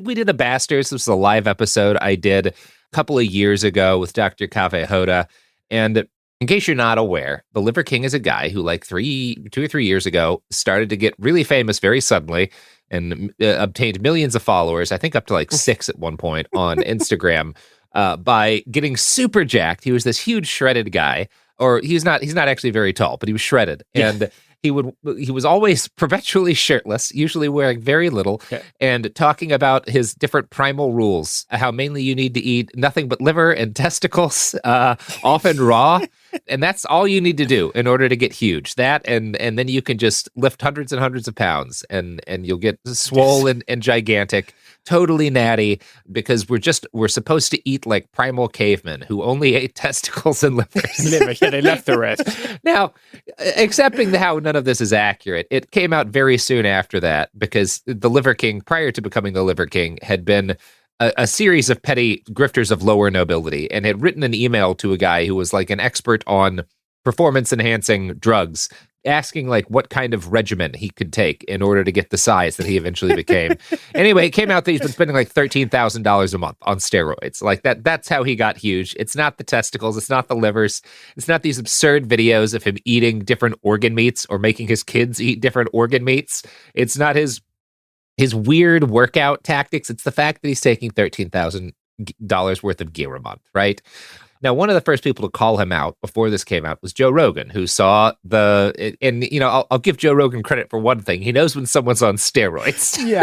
we did a Bastards. This was a live episode I did a couple of years ago with Dr. Kaveh Hoda. And in case you're not aware, the Liver King is a guy who, like 2 or 3 years ago, started to get really famous very suddenly and obtained millions of followers, I think up to like 6 at one point on Instagram, by getting super jacked. He was this huge shredded guy. Or he's not actually very tall, but he was shredded. And he was always perpetually shirtless, usually wearing very little, and talking about his different primal rules, how mainly you need to eat nothing but liver and testicles, often raw. And that's all you need to do in order to get huge. That and then you can just lift hundreds and hundreds of pounds and you'll get swollen and gigantic. Totally natty, because we're supposed to eat like primal cavemen who only ate testicles and livers. Yeah, they left the rest. Now, accepting how none of this is accurate, it came out very soon after that, because the Liver King, prior to becoming the Liver King, had been a series of petty grifters of lower nobility and had written an email to a guy who was like an expert on performance-enhancing drugs, asking like what kind of regimen he could take in order to get the size that he eventually became. Anyway, it came out that he's been spending like $13,000 a month on steroids. Like that's how he got huge. It's not the testicles, it's not the livers, it's not these absurd videos of him eating different organ meats or making his kids eat different organ meats. It's not his weird workout tactics. It's the fact that he's taking $13,000 worth of gear a month, right? Now, one of the first people to call him out before this came out was Joe Rogan, who saw and I'll give Joe Rogan credit for one thing. He knows when someone's on steroids. Yeah.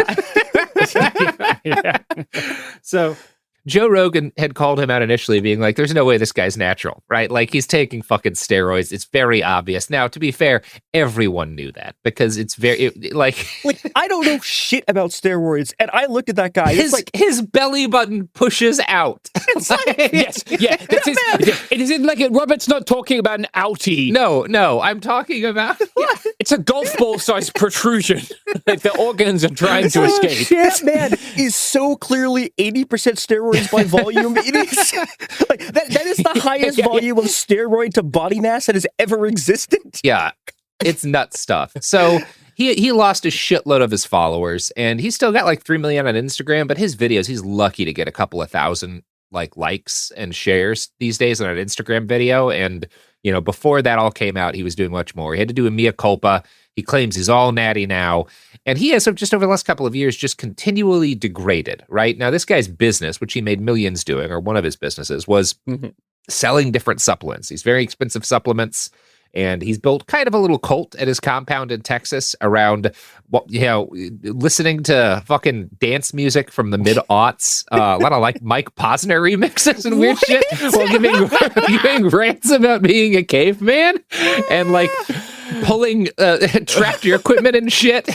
So Joe Rogan had called him out initially, being like, there's no way this guy's natural, right? Like, he's taking fucking steroids. It's very obvious. Now, to be fair, everyone knew that, because it's like I don't know shit about steroids, and I looked at that guy. His belly button pushes out. Yes, yeah. It isn't like Robert's not talking about an outie. No, I'm talking about it's a golf ball sized protrusion. Like the organs are trying to escape. This man is so clearly 80% steroids by volume. It is like that is the highest volume of steroid to body mass that has ever existed. Yeah, it's nuts stuff. So he lost a shitload of his followers, and he's still got like 3 million on Instagram, but his videos, he's lucky to get a couple of thousand likes and shares these days on an Instagram video. And before that all came out, he was doing much more. He had to do a mea culpa. He claims he's all natty now. And he has, just over the last couple of years, just continually degraded, right? Now, this guy's business, which he made millions doing, or one of his businesses, was selling different supplements. These very expensive supplements. And he's built kind of a little cult at his compound in Texas around, listening to fucking dance music from the mid-aughts. A lot of like Mike Posner remixes and weird shit while giving rants about being a caveman and like pulling tractor equipment and shit.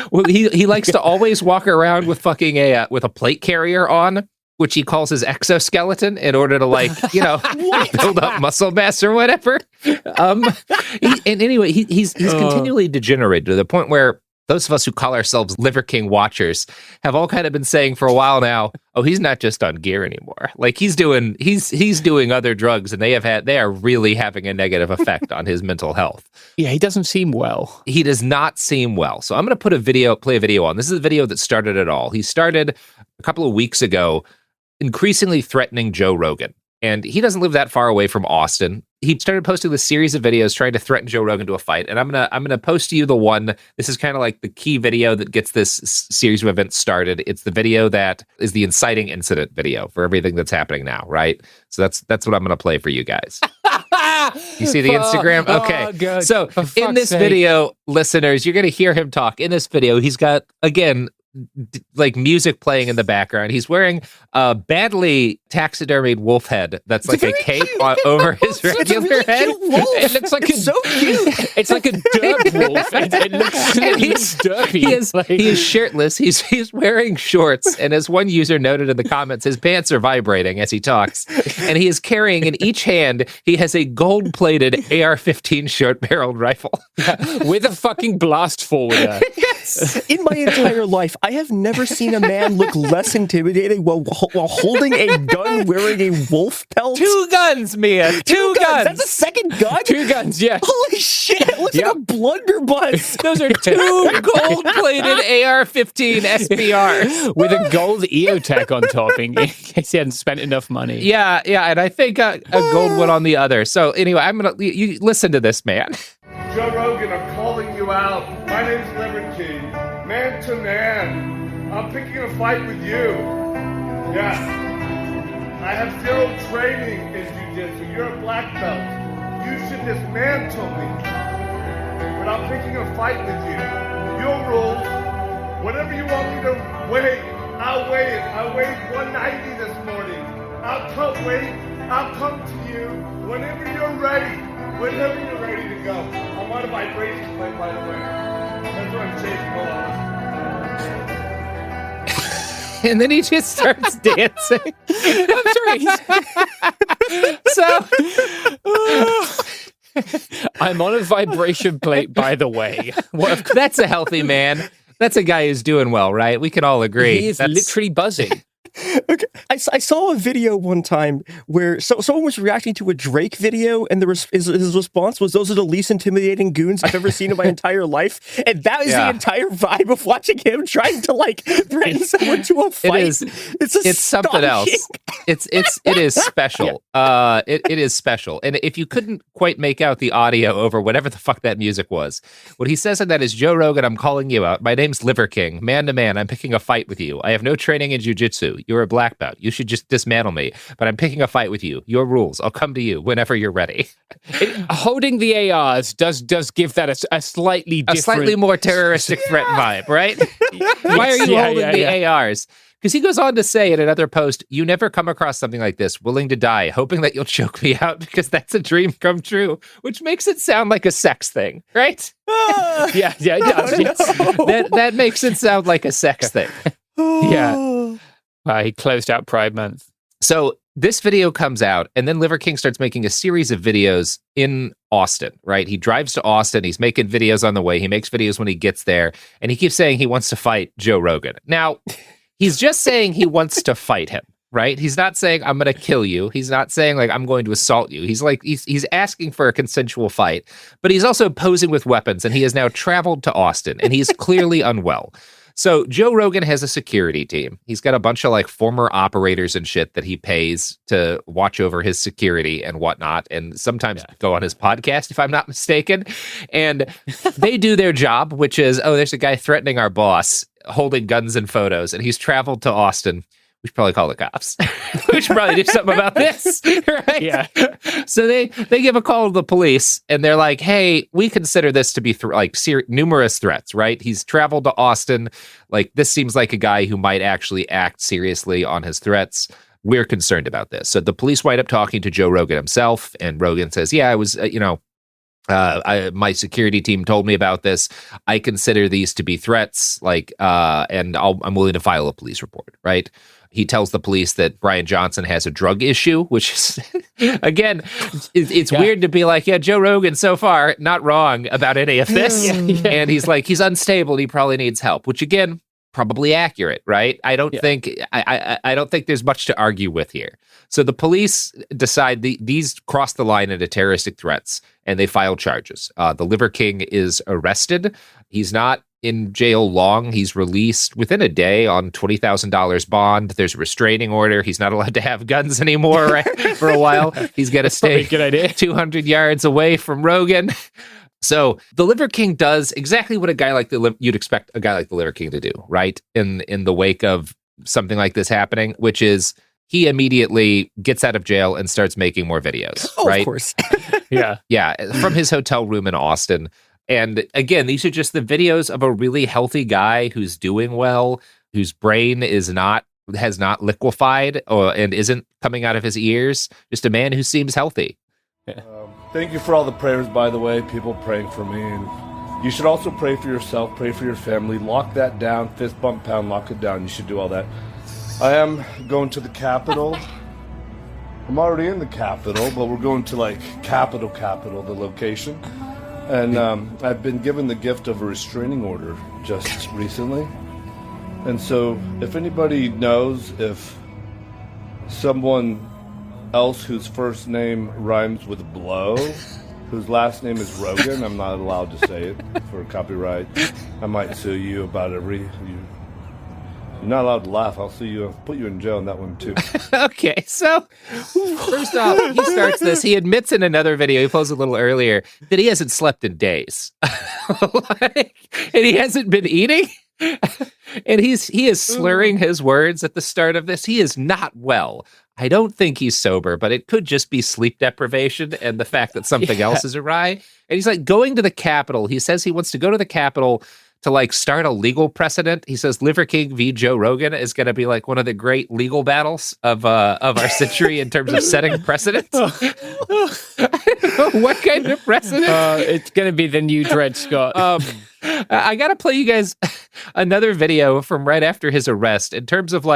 Well, he likes to always walk around with fucking with a plate carrier on, which he calls his exoskeleton in order to build up muscle mass or whatever. He's continually degenerated to the point where those of us who call ourselves Liver King watchers have all kind of been saying for a while now, oh, he's not just on gear anymore. Like he's doing other drugs, and they are really having a negative effect on his mental health. Yeah, he doesn't seem well. He does not seem well. So I'm going to play a video on. This is the video that started it all. He started a couple of weeks ago increasingly threatening Joe Rogan. And he doesn't live that far away from Austin. He started posting this series of videos trying to threaten Joe Rogan to a fight. And I'm gonna post to you the one. This is kind of like the key video that gets this series of events started. It's the video that is the inciting incident video for everything that's happening now, right? So that's what I'm gonna play for you guys. You see the Instagram? Okay. So in this video, listeners, you're gonna hear him talk. In this video, he's got, again, like music playing in the background. He's wearing a badly taxidermied wolf head that's like a cape over his regular head. It looks like so cute. It's like a derp wolf. It looks derpy. He is shirtless. He's wearing shorts, and as one user noted in the comments, his pants are vibrating as he talks. And he is carrying in each hand, he has a gold-plated AR-15 short-barreled rifle with a fucking blast forwarder. Yes. In my entire life, I have never seen a man look less intimidating while holding a gun, wearing a wolf pelt. 2 guns, Mia. 2 guns. That's a second gun? 2 guns, yeah. Holy shit. It looks like a blunderbuss. Those are 2 gold-plated AR-15 SBRs. With a gold EOTech on top in case he hadn't spent enough money. Yeah, and I think a gold one on the other. So anyway, you listen to this, man. Joe Rogan, I'm calling you out. My name's Liver King. Man to man. I'm picking a fight with you. Yes. I have 0 training in jiu-jitsu. You're a black belt. You should dismantle me. But I'm picking a fight with you. Your rules. Whatever you want me to weigh, I'll weigh it. I weighed 190 this morning. I'll come to you whenever you're ready. Whenever you're ready to go. I'm on a vibration plate, by the way. That's what I'm chasing. And then he just starts dancing. I'm sorry. I'm on a vibration plate, by the way. That's a healthy man. That's a guy who's doing well, right? We can all agree. He is literally buzzing. Okay. I saw a video one time where someone was reacting to a Drake video, and his response was, "Those are the least intimidating goons I've ever seen in my entire life." And that is the entire vibe of watching him trying to threaten someone to a fight. It's something else. It is special. It is special. And if you couldn't quite make out the audio over whatever the fuck that music was, what he says in that is, Joe Rogan, I'm calling you out. My name's Liver King. Man to man, I'm picking a fight with you. I have no training in jiu-jitsu. You're a black belt. You should just dismantle me. But I'm picking a fight with you. Your rules. I'll come to you whenever you're ready. Holding the ARs does give that a slightly different... A slightly more terroristic threat vibe, right? Why are you holding the ARs? Because he goes on to say in another post, you never come across something like this, willing to die, hoping that you'll choke me out because that's a dream come true, which makes it sound like a sex thing, right? Yeah, it does. Yes. That makes it sound like a sex thing. Yeah. Wow, he closed out Pride Month. So this video comes out, and then Liver King starts making a series of videos in Austin, right? He drives to Austin. He's making videos on the way. He makes videos when he gets there, and he keeps saying he wants to fight Joe Rogan. Now, he's just saying he wants to fight him, right? He's not saying, I'm going to kill you. He's not saying, I'm going to assault you. He's asking for a consensual fight, but he's also posing with weapons, and he has now traveled to Austin, and he's clearly unwell. So Joe Rogan has a security team. He's got a bunch of former operators and shit that he pays to watch over his security and whatnot, and sometimes go on his podcast, if I'm not mistaken. And they do their job, which is, there's a guy threatening our boss, holding guns and photos, and he's traveled to Austin. We should probably call the cops. We should probably do something about this, right? Yeah. So they give a call to the police, and they're like, "Hey, we consider this to be numerous threats, right? He's traveled to Austin. This seems like a guy who might actually act seriously on his threats. We're concerned about this." So the police wind up talking to Joe Rogan himself, and Rogan says, "Yeah, I was, my security team told me about this. I consider these to be threats, and I'm willing to file a police report," right? He tells the police that Brian Johnson has a drug issue, which is, again, it's weird to be like, yeah, Joe Rogan so far, not wrong about any of this. And he's like, he's unstable. He probably needs help, which again, probably accurate, right? I don't think I don't think there's much to argue with here. So the police decide these cross the line into terroristic threats, and they file charges. The Liver King is arrested. He's not in jail long. He's released within a day on $20,000 bond. There's a restraining order. He's not allowed to have guns anymore, right? For a while. He's got to stay 200 yards away from Rogan. So the Liver King does exactly what you'd expect a guy like the Liver King to do, right? In the wake of something like this happening, which is he immediately gets out of jail and starts making more videos, right? Of course. Yeah, from his hotel room in Austin. And again, these are just the videos of a really healthy guy who's doing well, whose brain has not liquefied and isn't coming out of his ears. Just a man who seems healthy. Thank you for all the prayers, by the way, people praying for me. And you should also pray for yourself, pray for your family. Lock that down, fist bump pound, lock it down. You should do all that. I am going to the Capitol. I'm already in the Capitol, but we're going to Capitol, the location. And I've been given the gift of a restraining order just recently. And so if anybody knows if someone else whose first name rhymes with blow, whose last name is Rogan, I'm not allowed to say it for copyright. I might sue you about you're not allowed to laugh. I'll sue you. I'll put you in jail on that one too. Okay, so first off, he starts this. He admits in another video he posted a little earlier that he hasn't slept in days, and he hasn't been eating, and he is slurring his words at the start of this. He is not well. I don't think he's sober, but it could just be sleep deprivation and the fact that something else is awry. And he's going to the Capitol. He says he wants to go to the Capitol to start a legal precedent. He says Liver King v. Joe Rogan is going to be one of the great legal battles of our century in terms of setting precedents. I don't know what kind of precedent. It's going to be the new Dred Scott. I got to play you guys another video from right after his arrest in terms of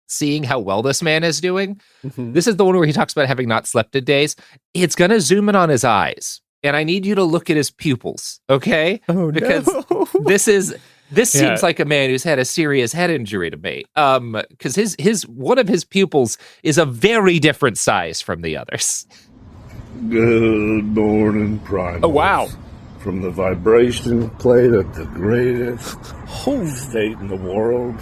seeing how well this man is doing. Mm-hmm. This is the one where he talks about having not slept in days. It's going to zoom in on his eyes. And I need you to look at his pupils, okay? Oh, because this seems like a man who's had a serious head injury to me. Because his one of his pupils is a very different size from the others. Good morning, Prime. Oh, wow. From the vibration plate of the greatest state in the world,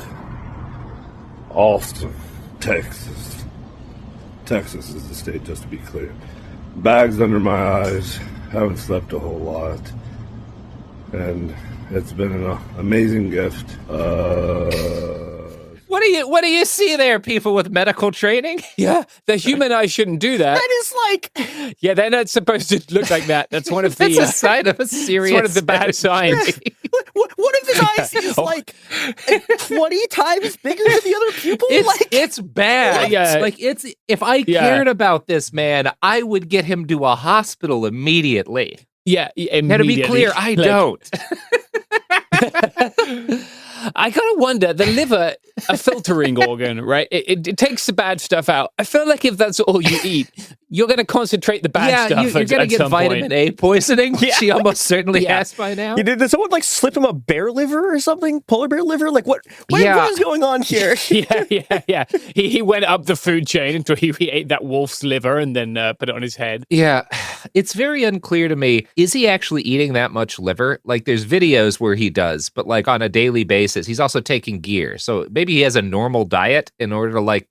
Austin, Texas. Texas is the state, just to be clear. Bags under my eyes. Haven't slept a whole lot, and it's been an amazing gift. What do you see there, people with medical training? Yeah, the human eye shouldn't do that. That is yeah, they're not supposed to look like that. That's one of the That's a sign of a serious. One of the bad signs. One of his eyes is 20 times bigger than the other pupil. It's bad. Yeah. If I cared about this man, I would get him to a hospital immediately. Yeah, immediately. Now, to be clear, I don't. I kind of wonder, the liver, a filtering organ, right? It takes the bad stuff out. I feel like if that's all you eat, you're going to concentrate the bad stuff. You're going to get vitamin A poisoning, which he almost certainly has by now. Did someone slip him a bear liver or something? Polar bear liver? What is going on here? Yeah. He went up the food chain until he ate that wolf's liver and then put it on his head. Yeah, it's very unclear to me. Is he actually eating that much liver? There's videos where he does, but on a daily basis, he's also taking gear. So maybe he has a normal diet in order to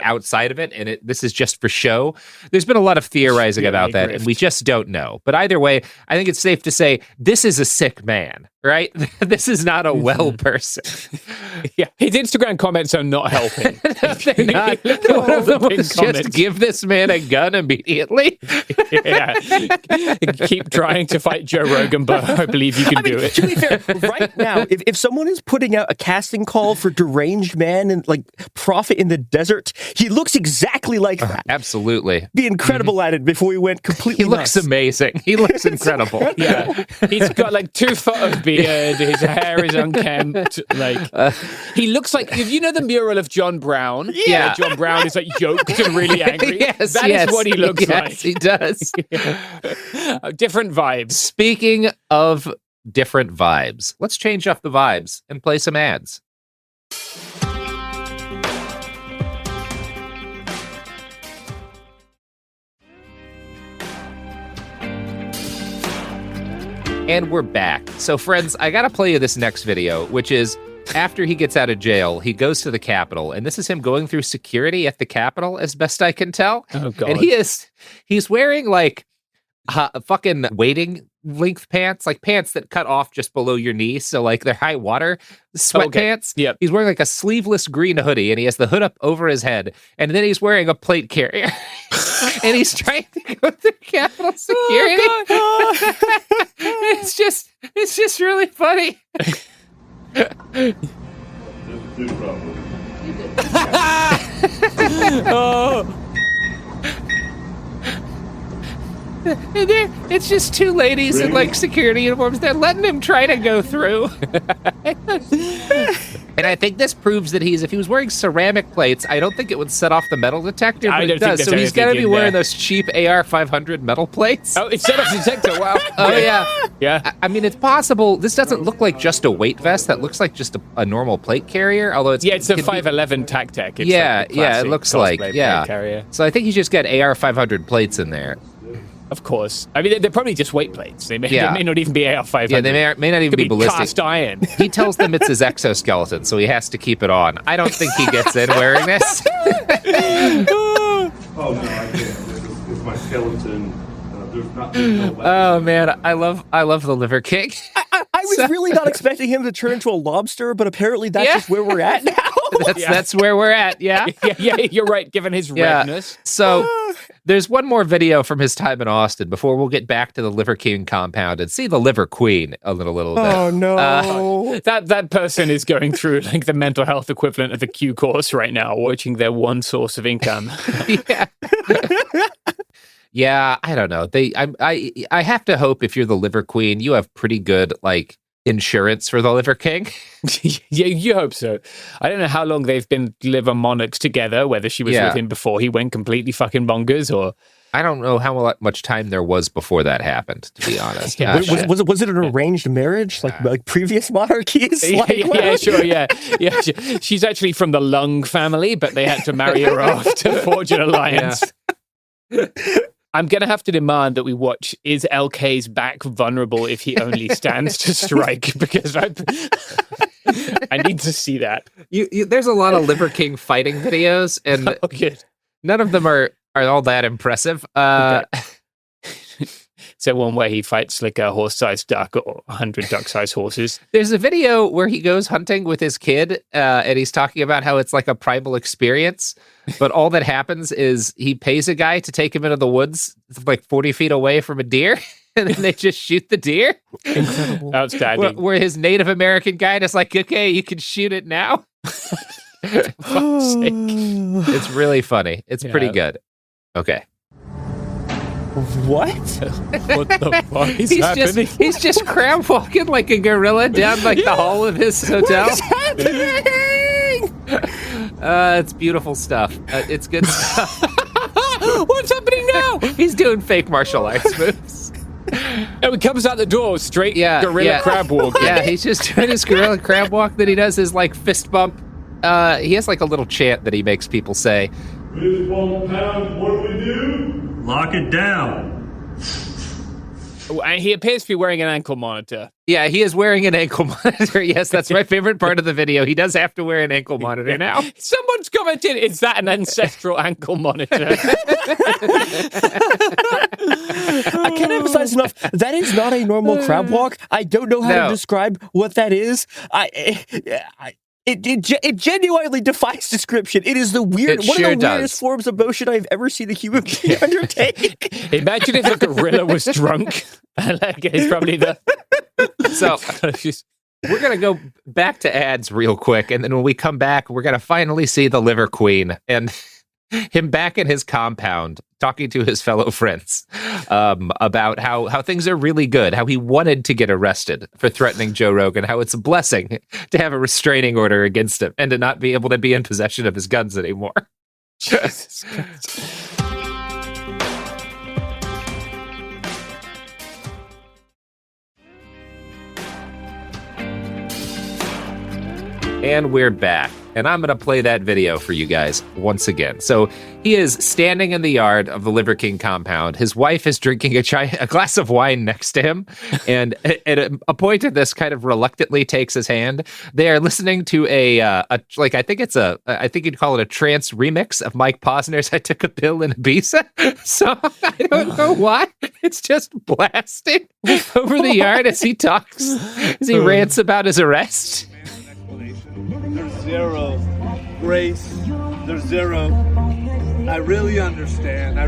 outside of it. And this is just for show. There's been a lot of theorizing about that, and we just don't know. But either way, I think it's safe to say this is a sick man, right? This is not a well person. Yeah, his Instagram comments are not helping. One of them was just give this man a gun immediately. Yeah, keep trying to fight Joe Rogan, but I believe you can do it. To be fair, right now, if someone is putting out a casting call for deranged man and prophet in the desert, he looks exactly like that. Absolutely, be incredible at it before we went completely. He looks amazing. He looks incredible. Yeah, he's got 2 foot of beard. His hair is unkempt. Like he looks like, if you know the mural of John Brown. Yeah. John Brown is like yoked and really angry. Yes, That is what he looks like. He does. Different vibes. Speaking of different vibes, let's change up the vibes and play some ads. And we're back. So, friends, I got to play you this next video, which is after he gets out of jail, he goes to the Capitol, and this is him going through security at the Capitol, as best I can tell. Oh, God. And he's wearing like fucking wading length pants, like pants that cut off just below your knee. So like they're high water sweatpants. Yep. He's wearing like a sleeveless green hoodie, and he has the hood up over his head. And then he's wearing a plate carrier. And he's trying to go through Capitol security. It's just really funny. Oh. It's just two ladies in like security uniforms. They're letting him try to go through. And I think this proves that if he was wearing ceramic plates, I don't think it would set off the metal detector, but I it don't think does. there's So he's got to anything be in wearing there. those cheap AR-500 metal plates. Oh, it's set off the detector. Wow. Oh, yeah. Yeah. I mean, it's possible. This doesn't look like just a weight vest. That looks like just a normal plate carrier, although it's... Yeah, it's a could be- 511 TacTech. It's Yeah, like the yeah, it classic looks like, cosplay yeah. plate carrier. So I think he's just got AR-500 plates in there. Of course. I mean, they're probably just weight plates. They may not even be AR-500. Yeah, they may not even Could be ballistic. Cast iron. He tells them it's his exoskeleton, so he has to keep it on. I don't think he gets in wearing this. Oh, no, I can't. It's my skeleton. There's no Oh man, I love the Liver King. I was really not expecting him to turn into a lobster, but apparently that's just where we're at now. That's where we're at. Yeah. yeah, you're right. Given his redness. So there's one more video from his time in Austin before we'll get back to the Liver King compound and see the Liver Queen a little bit. Oh no. That person is going through like the mental health equivalent of the Q course right now, watching their one source of income. Yeah. Yeah, I don't know. I have to hope if you're the Liver Queen, you have pretty good like insurance for the Liver King. Yeah, you hope so. I don't know how long they've been liver monarchs together, whether she was with him before he went completely fucking bonkers, or I don't know how much time there was before that happened, to be honest. Yeah, was it an arranged marriage like previous monarchies? Yeah, sure, yeah. She's actually from the Lung family, but they had to marry her off to forge an alliance. Yeah. I'm going to have to demand that we watch Is LK's Back Vulnerable If He Only Stands to Strike, because I need to see that. There's a lot of Liver King fighting videos, and none of them are all that impressive. So one where he fights like a horse-sized duck or 100 duck-sized horses. There's a video where he goes hunting with his kid, and he's talking about how it's like a primal experience, but all that happens is he pays a guy to take him into the woods like 40 feet away from a deer, and then they just shoot the deer. Incredible. Outstanding. Where his Native American guide is like, okay, you can shoot it now. For fuck's sake. It's really funny. It's pretty good. Okay. What? What the fuck is happening? He's just crab walking like a gorilla down like the hall of his hotel. What is happening? It's beautiful stuff. It's good stuff. What's happening now? He's doing fake martial arts moves. Oh, he comes out the door straight gorilla crab walk. Yeah, he's just doing his gorilla crab walk. Then he does his like fist bump. He has like a little chant that he makes people say. Fist bump pound, what do we do? Lock it down. Oh, and he appears to be wearing an ankle monitor. Yeah, he is wearing an ankle monitor. Yes, that's my favorite part of the video. He does have to wear an ankle monitor now. Someone's commented, is that an ancestral ankle monitor? I can't emphasize enough, that is not a normal crab walk. I don't know how to describe what that is. It genuinely defies description. It is one of the weirdest forms of motion I've ever seen a human being undertake. Imagine if a gorilla was drunk. Like, it's probably the... So, we're going to go back to ads real quick, and then when we come back, we're going to finally see the Liver Queen. And him back in his compound talking to his fellow friends about how things are really good, how he wanted to get arrested for threatening Joe Rogan, how it's a blessing to have a restraining order against him and to not be able to be in possession of his guns anymore. Jesus Christ. And we're back. And I'm going to play that video for you guys once again. So he is standing in the yard of the Liver King compound. His wife is drinking a glass of wine next to him. And at a point in this, kind of reluctantly takes his hand. They are listening to I think you'd call it a trance remix of Mike Posner's I Took a Pill in Ibiza. So I don't know why. It's just blasting over the yard as he talks, as he rants about his arrest. There's zero grace. There's zero. I really understand. I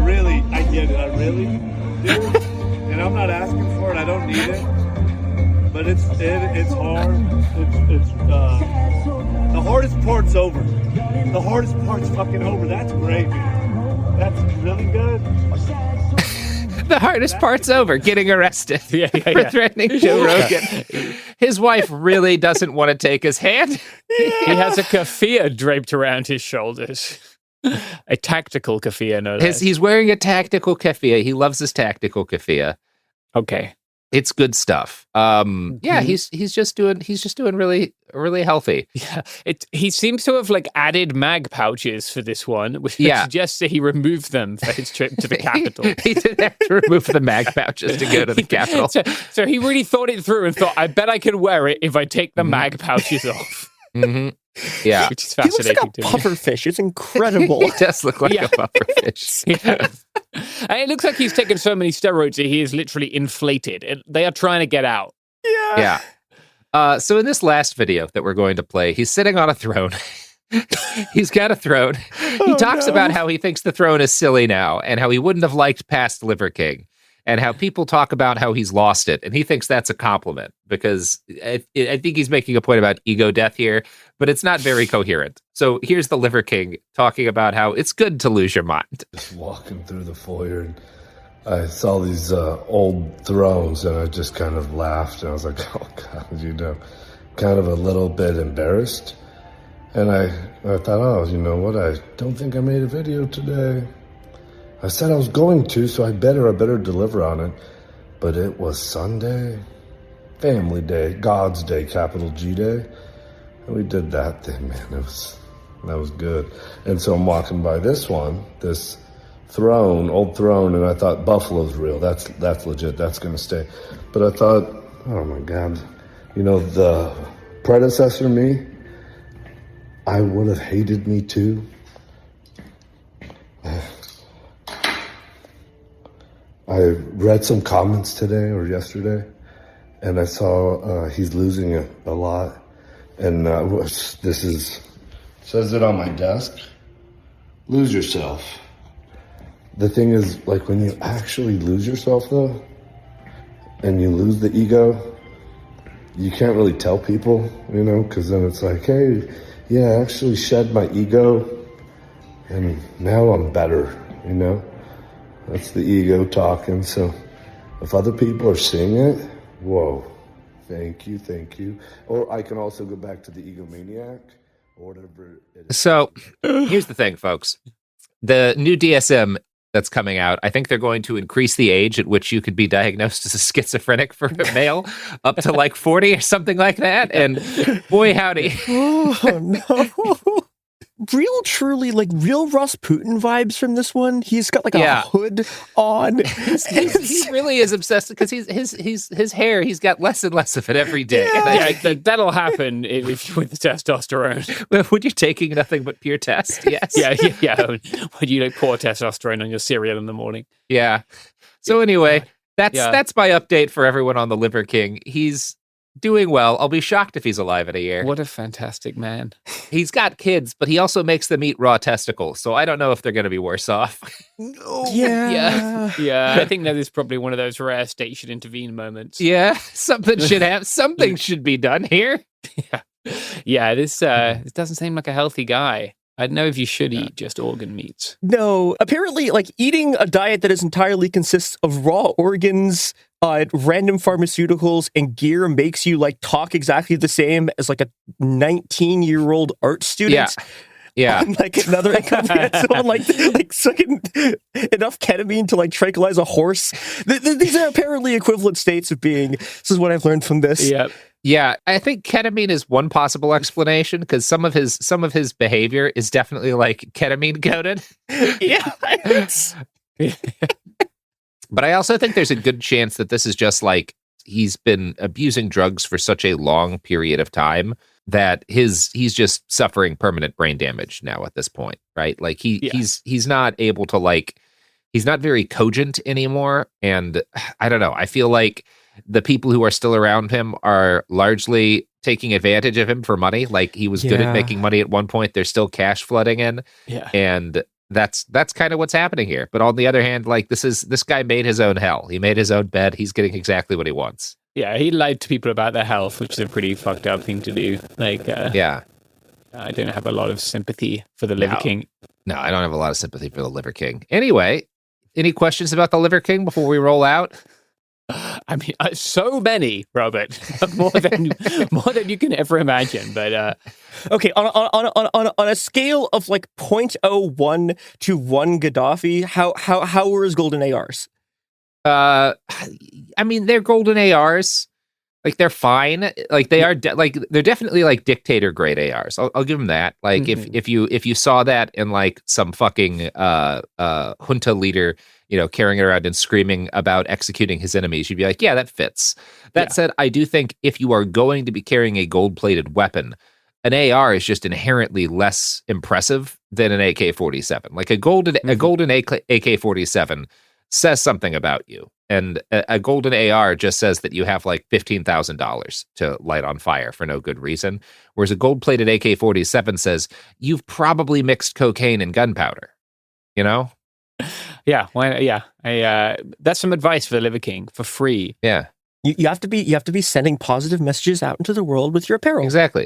get it. I really do. And I'm not asking for it. I don't need it. But it's hard. It's the hardest part's over. The hardest part's fucking over. That's great, man. That's really good. The hardest part's over, getting arrested for threatening Joe Rogan. His wife really doesn't want to take his hand. He has a keffiyeh draped around his shoulders. A tactical keffiyeh, no less. He's wearing a tactical keffiyeh. He loves his tactical keffiyeh. Okay. It's good stuff. Yeah, he's just doing really healthy. Yeah, he seems to have added mag pouches for this one, which suggests that he removed them for his trip to the Capitol. He did have to remove the mag pouches to go to the Capitol. So he really thought it through and thought, I bet I can wear it if I take the mag pouches off. Mm-hmm. Yeah, which is fascinating. He looks like a pufferfish. It's incredible. He does look like a pufferfish. And it looks like he's taken so many steroids that he is literally inflated. They are trying to get out. Yeah. So in this last video that we're going to play, he's sitting on a throne. He's got a throne. He talks about how he thinks the throne is silly now and how he wouldn't have liked past Liver King. And how people talk about how he's lost it. And he thinks that's a compliment because I think he's making a point about ego death here, but it's not very coherent. So here's the Liver King talking about how it's good to lose your mind. Just walking through the foyer, and I saw these old thrones, and I just kind of laughed. And I was like, oh, God, kind of a little bit embarrassed. And I thought, oh, you know what? I don't think I made a video today. I said I was going to, so I better deliver on it. But it was Sunday, family day, God's day, capital G day. And we did that thing, man. That was good. And so I'm walking by this throne, old throne, and I thought Buffalo's real. That's legit. That's going to stay. But I thought, oh my God, the predecessor me, I would have hated me too. I read some comments today or yesterday, and I saw he's losing a lot. And says it on my desk. Lose yourself. The thing is, when you actually lose yourself, though, and you lose the ego, you can't really tell people, because then it's like, hey, yeah, I actually shed my ego, and now I'm better, That's the ego talking. So if other people are seeing it, whoa, thank you. Or I can also go back to the egomaniac or whatever it is. So here's the thing, folks. The new DSM that's coming out, I think they're going to increase the age at which you could be diagnosed as a schizophrenic for a male up to 40 or something like that. And boy, howdy. Oh, no. Truly, real Rasputin vibes from this one. He's got a hood on. He really is obsessed because his hair. He's got less and less of it every day. Yeah, that'll happen if you're with the testosterone. When you're taking nothing but pure test, yes. Yeah. When you pour testosterone on your cereal in the morning. Yeah. So anyway, that's my update for everyone on the Liver King. He's doing well. I'll be shocked if he's alive in a year. What a fantastic man. He's got kids, but he also makes them eat raw testicles. So I don't know if they're going to be worse off. Yeah. Yeah. I think that is probably one of those rare state should intervene moments. Yeah. Something should be done here. Yeah. This doesn't seem like a healthy guy. I don't know if you should eat just organ meats. No, apparently, like eating a diet that is entirely consists of raw organs, random pharmaceuticals, and gear makes you like talk exactly the same as like a 19-year-old art student. Yeah. On, like another incomprehensible, like sucking enough ketamine to like tranquilize a horse. These are apparently equivalent states of being. This is what I've learned from this. Yep. Yeah, I think ketamine is one possible explanation because some of his behavior is definitely like ketamine coded. Yeah. But I also think there's a good chance that this is just like he's been abusing drugs for such a long period of time that he's just suffering permanent brain damage now at this point, right? Like he's not able to he's not very cogent anymore, and I don't know. I feel like the people who are still around him are largely taking advantage of him for money. Like he was good at making money at one point. There's still cash flooding in. Yeah. And that's kind of what's happening here. But on the other hand, like this guy made his own hell. He made his own bed. He's getting exactly what he wants. Yeah, he lied to people about their health, which is a pretty fucked up thing to do. Like, yeah. I don't have a lot of sympathy for the Liver King. No, I don't have a lot of sympathy for the Liver King. Anyway, any questions about the Liver King before we roll out? I mean, so many, Robert, more than you can ever imagine. But okay, on a scale of like 0.01 to 1 Gaddafi, how were his golden ARs? I mean, they're golden ARs. Like they're fine. Like they are they're definitely like dictator grade ARs. I'll give them that. Like if you saw that in like some fucking junta leader, carrying it around and screaming about executing his enemies, you'd be like, yeah, that fits. That said, I do think if you are going to be carrying a gold-plated weapon, an AR is just inherently less impressive than an AK-47. Like a golden AK-47 says something about you. And a golden AR just says that you have like $15,000 to light on fire for no good reason. Whereas a gold-plated AK-47 says you've probably mixed cocaine and gunpowder, Yeah, that's some advice for the Liver King for free. Yeah. You have to be sending positive messages out into the world with your apparel. Exactly.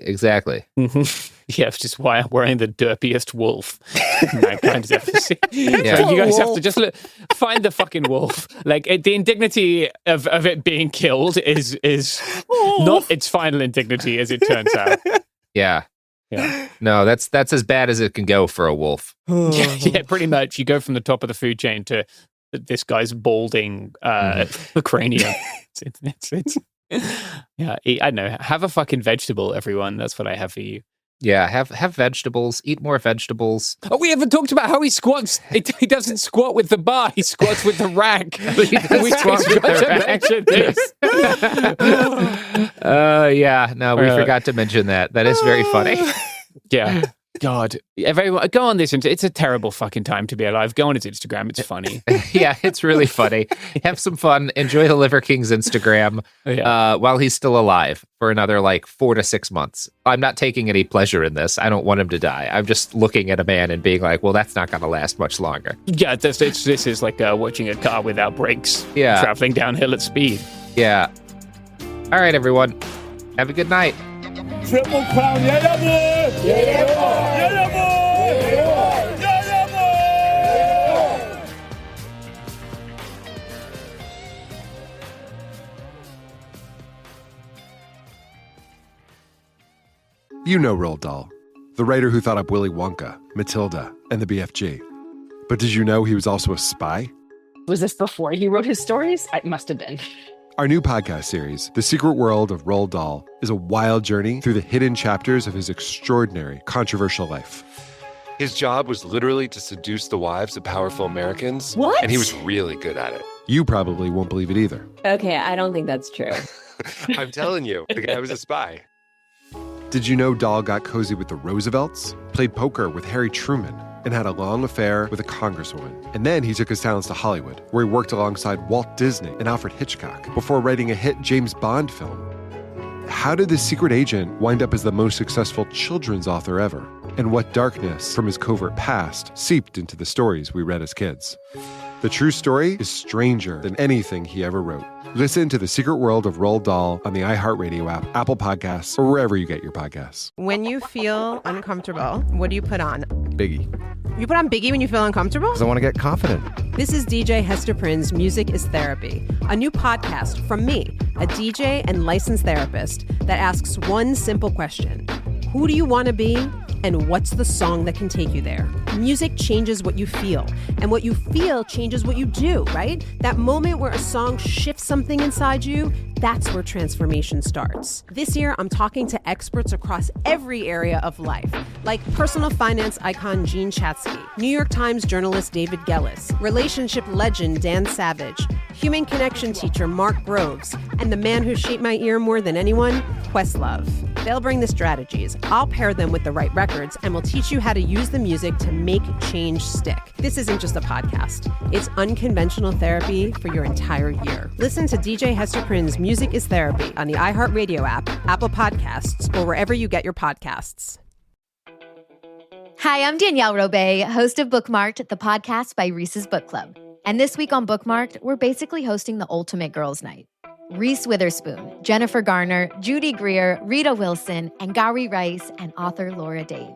Yeah, it's just why I'm wearing the derpiest wolf mankind's ever seen. Yeah. So you guys have to just find the fucking wolf. Like the indignity of it being killed is not its final indignity, as it turns out. Yeah. Yeah. No, that's as bad as it can go for a wolf. Yeah, pretty much. You go from the top of the food chain to this guy's balding cranium. It's yeah. I don't know. Have a fucking vegetable, everyone. That's what I have for you. Yeah, have vegetables. Eat more vegetables. Oh, we haven't talked about how he squats. He doesn't squat with the bar. He squats with the rack. We forgot to mention that. That is very funny. Yeah. God, everyone, go on this. It's a terrible fucking time to be alive. Go on his Instagram. It's funny. Yeah, it's really funny. Have some fun. Enjoy the Liver King's Instagram while he's still alive for another 4 to 6 months. I'm not taking any pleasure in this. I don't want him to die. I'm just looking at a man and being like, well, that's not going to last much longer. Yeah, this is like watching a car without brakes. Yeah. Traveling downhill at speed. Yeah. All right, everyone. Have a good night. Triple Crown, yeah, boy! Yeah, boy! Yeah, boy! Yeah, boy! You know Roald Dahl, the writer who thought up Willy Wonka, Matilda, and the BFG. But did you know he was also a spy? Was this before he wrote his stories? It must have been. Our new podcast series, The Secret World of Roald Dahl, is a wild journey through the hidden chapters of his extraordinary, controversial life. His job was literally to seduce the wives of powerful Americans. What? And he was really good at it. You probably won't believe it either. Okay, I don't think that's true. I'm telling you, the guy was a spy. Did you know Dahl got cozy with the Roosevelts, played poker with Harry Truman, and had a long affair with a congresswoman? And then he took his talents to Hollywood, where he worked alongside Walt Disney and Alfred Hitchcock before writing a hit James Bond film. How did this secret agent wind up as the most successful children's author ever? And what darkness from his covert past seeped into the stories we read as kids? The true story is stranger than anything he ever wrote. Listen to The Secret World of Roald Dahl on the iHeartRadio app, Apple Podcasts, or wherever you get your podcasts. When you feel uncomfortable, what do you put on? Biggie. You put on Biggie when you feel uncomfortable? Because I want to get confident. This is DJ Hester Prynne's Music is Therapy, a new podcast from me, a DJ and licensed therapist that asks one simple question. Who do you want to be? And what's the song that can take you there? Music changes what you feel, and what you feel changes what you do, right? That moment where a song shifts something inside you, that's where transformation starts. This year, I'm talking to experts across every area of life, like personal finance icon Jean Chatzky, New York Times journalist David Gellis, relationship legend Dan Savage, human connection teacher Mark Groves, and the man who shaped my ear more than anyone, Questlove. They'll bring the strategies, I'll pair them with the right records, and we'll teach you how to use the music to make change stick. This isn't just a podcast. It's unconventional therapy for your entire year. Listen to DJ Hester Prynne's Music is Therapy on the iHeartRadio app, Apple Podcasts, or wherever you get your podcasts. Hi, I'm Danielle Robay, host of Bookmarked, the podcast by Reese's Book Club. And this week on Bookmarked, we're basically hosting the ultimate girls' night. Reese Witherspoon, Jennifer Garner, Judy Greer, Rita Wilson, and Gary Rice, and author Laura Dave.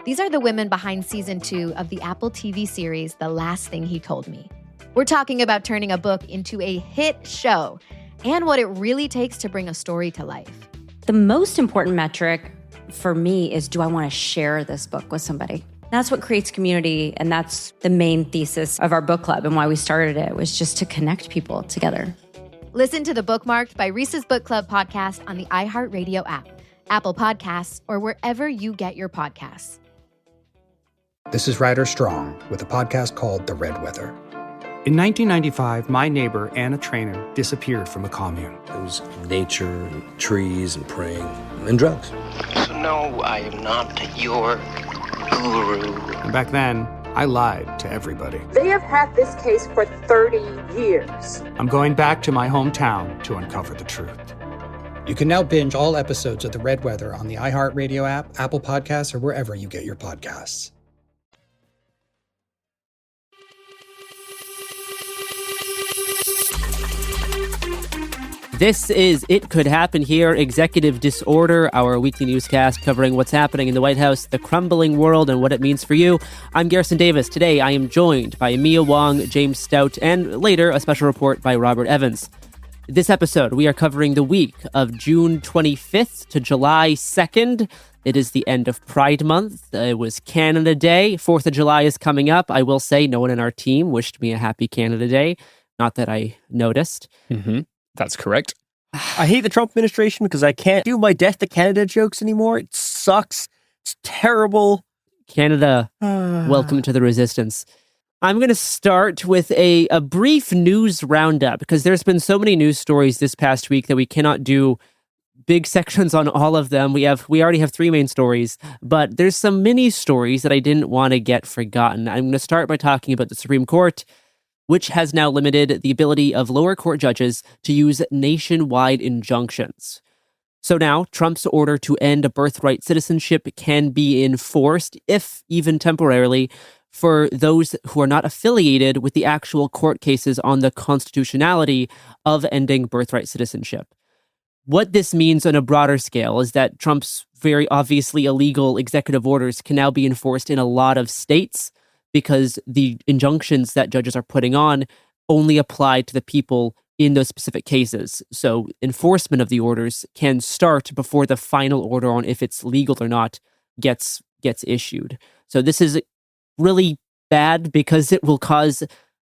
These are the women behind season 2 of the Apple TV series, The Last Thing He Told Me. We're talking about turning a book into a hit show and what it really takes to bring a story to life. The most important metric for me is, do I want to share this book with somebody? That's what creates community, and that's the main thesis of our book club and why we started it, was just to connect people together. Listen to the Bookmarked by Reese's Book Club podcast on the iHeartRadio app, Apple Podcasts, or wherever you get your podcasts. This is Ryder Strong with a podcast called The Red Weather. In 1995, my neighbor, Anna Trainer, disappeared from a commune. It was nature and trees and praying and drugs. So no, I am not your guru. And back then, I lied to everybody. They have had this case for 30 years. I'm going back to my hometown to uncover the truth. You can now binge all episodes of The Red Weather on the iHeartRadio app, Apple Podcasts, or wherever you get your podcasts. This is It Could Happen Here, Executive Disorder, our weekly newscast covering what's happening in the White House, the crumbling world, and what it means for you. I'm Garrison Davis. Today, I am joined by Mia Wong, James Stout, and later, a special report by Robert Evans. This episode, we are covering the week of June 25th to July 2nd. It is the end of Pride Month. It was Canada Day. 4th of July is coming up. I will say no one in our team wished me a happy Canada Day. Not that I noticed. Mm-hmm. That's correct. I hate the Trump administration because I can't do my Death to Canada jokes anymore. It sucks. It's terrible. Canada, welcome to the resistance. I'm going to start with a brief news roundup because there's been so many news stories this past week that we cannot do big sections on all of them. We already have 3 main stories, but there's some mini stories that I didn't want to get forgotten. I'm going to start by talking about the Supreme Court, which has now limited the ability of lower court judges to use nationwide injunctions. So now, Trump's order to end birthright citizenship can be enforced, if even temporarily, for those who are not affiliated with the actual court cases on the constitutionality of ending birthright citizenship. What this means on a broader scale is that Trump's very obviously illegal executive orders can now be enforced in a lot of states, because the injunctions that judges are putting on only apply to the people in those specific cases. So enforcement of the orders can start before the final order on if it's legal or not gets issued. So this is really bad because it will cause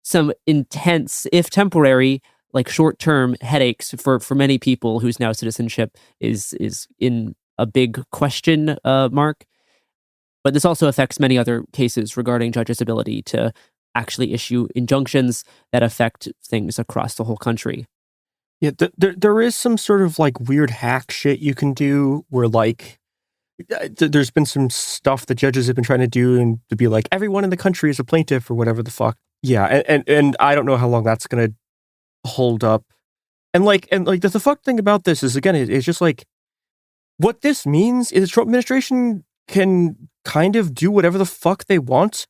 some intense, if temporary, like short-term headaches for many people whose now citizenship is in a big question mark. But this also affects many other cases regarding judges' ability to actually issue injunctions that affect things across the whole country. Yeah, there is some sort of like weird hack shit you can do where like there's been some stuff that judges have been trying to do and to be like everyone in the country is a plaintiff or whatever the fuck. Yeah, and I don't know how long that's gonna hold up. And the fuck thing about this is again it's just like what this means is the Trump administration can kind of do whatever the fuck they want,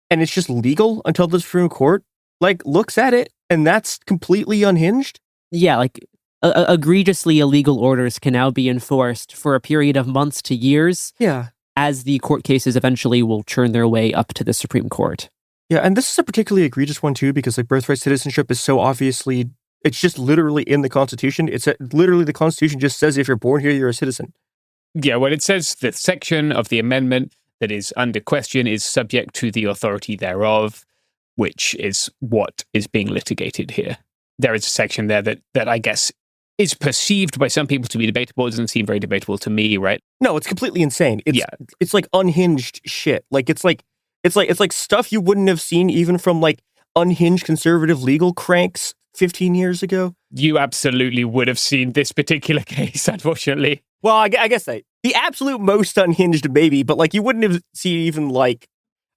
and it's just legal until the Supreme Court like looks at it and that's completely unhinged? Yeah, like egregiously illegal orders can now be enforced for a period of months to years. Yeah. As the court cases eventually will churn their way up to the Supreme Court. Yeah, and this is a particularly egregious one too, because like birthright citizenship is so obviously, it's just literally in the Constitution. Literally the Constitution just says if you're born here, you're a citizen. Yeah, well, it says the section of the amendment that is under question is subject to the authority thereof, which is what is being litigated here. There is a section there that I guess is perceived by some people to be debatable. It doesn't seem very debatable to me, right? No, it's completely insane. It's like unhinged shit. Like it's like stuff you wouldn't have seen even from like unhinged conservative legal cranks 15 years ago. You absolutely would have seen this particular case, unfortunately. Well, I guess the absolute most unhinged maybe, but like you wouldn't have seen even like,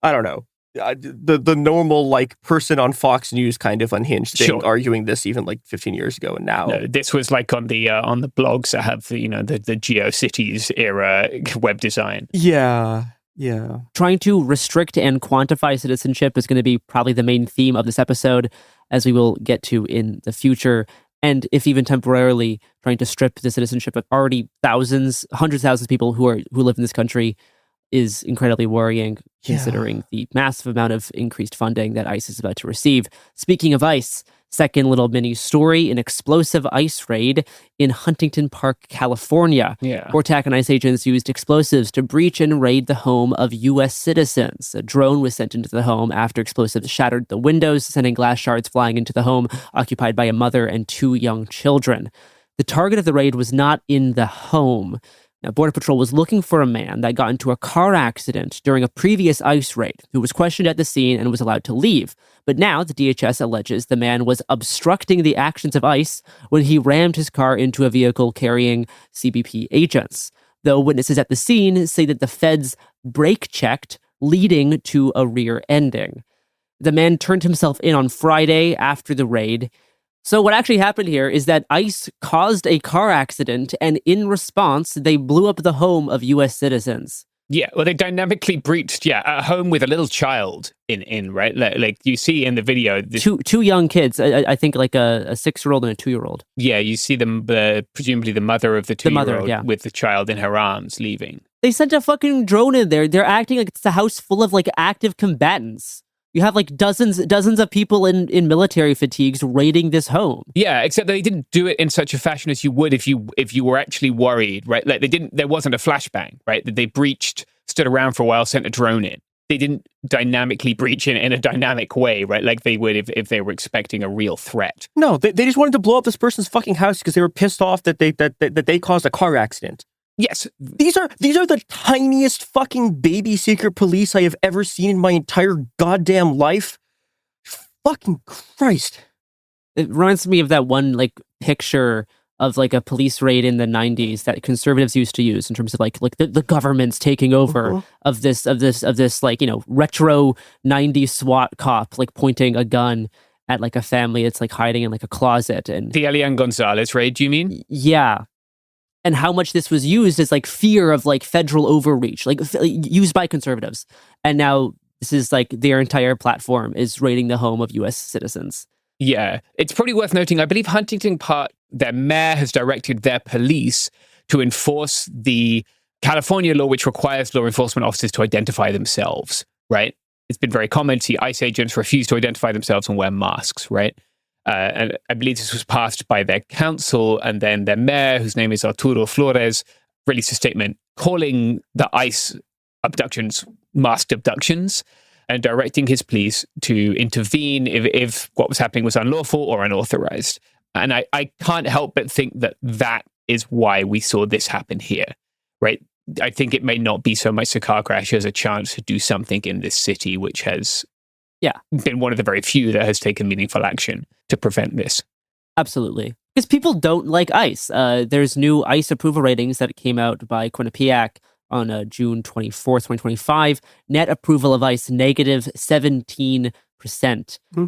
I don't know, the normal like person on Fox News kind of unhinged thing arguing this even like 15 years ago, and now this was like on the blogs that have the GeoCities era web design. Yeah. Trying to restrict and quantify citizenship is going to be probably the main theme of this episode, as we will get to in the future. And if even temporarily trying to strip the citizenship of already hundreds of thousands of people who live in this country is incredibly worrying, considering the massive amount of increased funding that ICE is about to receive. Speaking of ICE, second little mini story, an explosive ICE raid in Huntington Park, California. Yeah. Portac and ICE agents used explosives to breach and raid the home of U.S. citizens. A drone was sent into the home after explosives shattered the windows, sending glass shards flying into the home occupied by a mother and 2 young children. The target of the raid was not in the home. Now, Border Patrol was looking for a man that got into a car accident during a previous ICE raid, who was questioned at the scene and was allowed to leave. But now the DHS alleges the man was obstructing the actions of ICE when he rammed his car into a vehicle carrying CBP agents. Though witnesses at the scene say that the feds brake-checked, leading to a rear ending. The man turned himself in on Friday after the raid. So what actually happened here is that ICE caused a car accident, and in response, they blew up the home of U.S. citizens. Yeah, well, they dynamically breached, a home with a little child in right? Like you see in the video. Two young kids, I think like a 6-year-old and a 2-year-old. Yeah, you see them, presumably the mother of the 2-year-old with the child in her arms leaving. They sent a fucking drone in there. They're acting like it's a house full of like active combatants. You have like dozens of people in military fatigues raiding this home. Yeah, except they didn't do it in such a fashion as you would if you were actually worried, right? Like there wasn't a flashbang, right? That they breached, stood around for a while, sent a drone in. They didn't dynamically breach in a dynamic way, right? Like they would if they were expecting a real threat. No, they just wanted to blow up this person's fucking house because they were pissed off that they caused a car accident. Yes. These are the tiniest fucking baby secret police I have ever seen in my entire goddamn life. Fucking Christ. It reminds me of that one like picture of like a police raid in the 90s that conservatives used to use in terms of like the government's taking over of this like, retro 90s SWAT cop like pointing a gun at like a family that's like hiding in like a closet. And the Elian Gonzalez raid, do you mean? Yeah. And how much this was used as like fear of like federal overreach, like used by conservatives. And now this is like their entire platform is raiding the home of U.S. citizens. Yeah, it's probably worth noting, I believe Huntington Park, their mayor has directed their police to enforce the California law, which requires law enforcement officers to identify themselves, right? It's been very common to see ICE agents refuse to identify themselves and wear masks, right? And I believe this was passed by their council, and then their mayor, whose name is Arturo Flores, released a statement calling the ICE abductions masked abductions and directing his police to intervene if what was happening was unlawful or unauthorized. And I can't help but think that is why we saw this happen here, right? I think it may not be so much a car crash as a chance to do something in this city, which has been one of the very few that has taken meaningful action to prevent this. Absolutely. Because people don't like ICE. There's new ICE approval ratings that came out by Quinnipiac on June 24th, 2025. Net approval of ICE, negative 17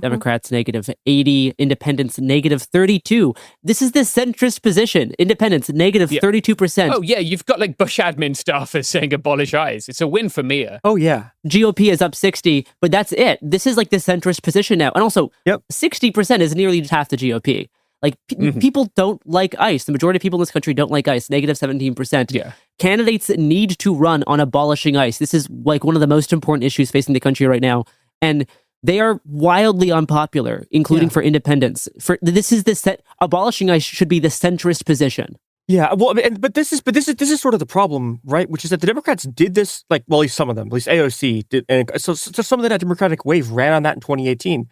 Democrats -80, independents -32. This is the centrist position. Independents -32%. Oh, yeah, you've got like Bush admin staffers saying abolish ICE. It's a win for Mia. Oh, yeah. GOP is up 60, but that's it. This is like the centrist position now. And also, 60% is nearly just half the GOP. Like, people don't like ICE. The majority of people in this country don't like ICE, -17%. Yeah. Candidates need to run on abolishing ICE. This is like one of the most important issues facing the country right now. And they are wildly unpopular, including for independents. Abolishing ICE should be the centrist position. Yeah, well, but this is sort of the problem, right? Which is that the Democrats did this, like, well, at least some of them, at least AOC did, and so some of that Democratic wave ran on that in 2018.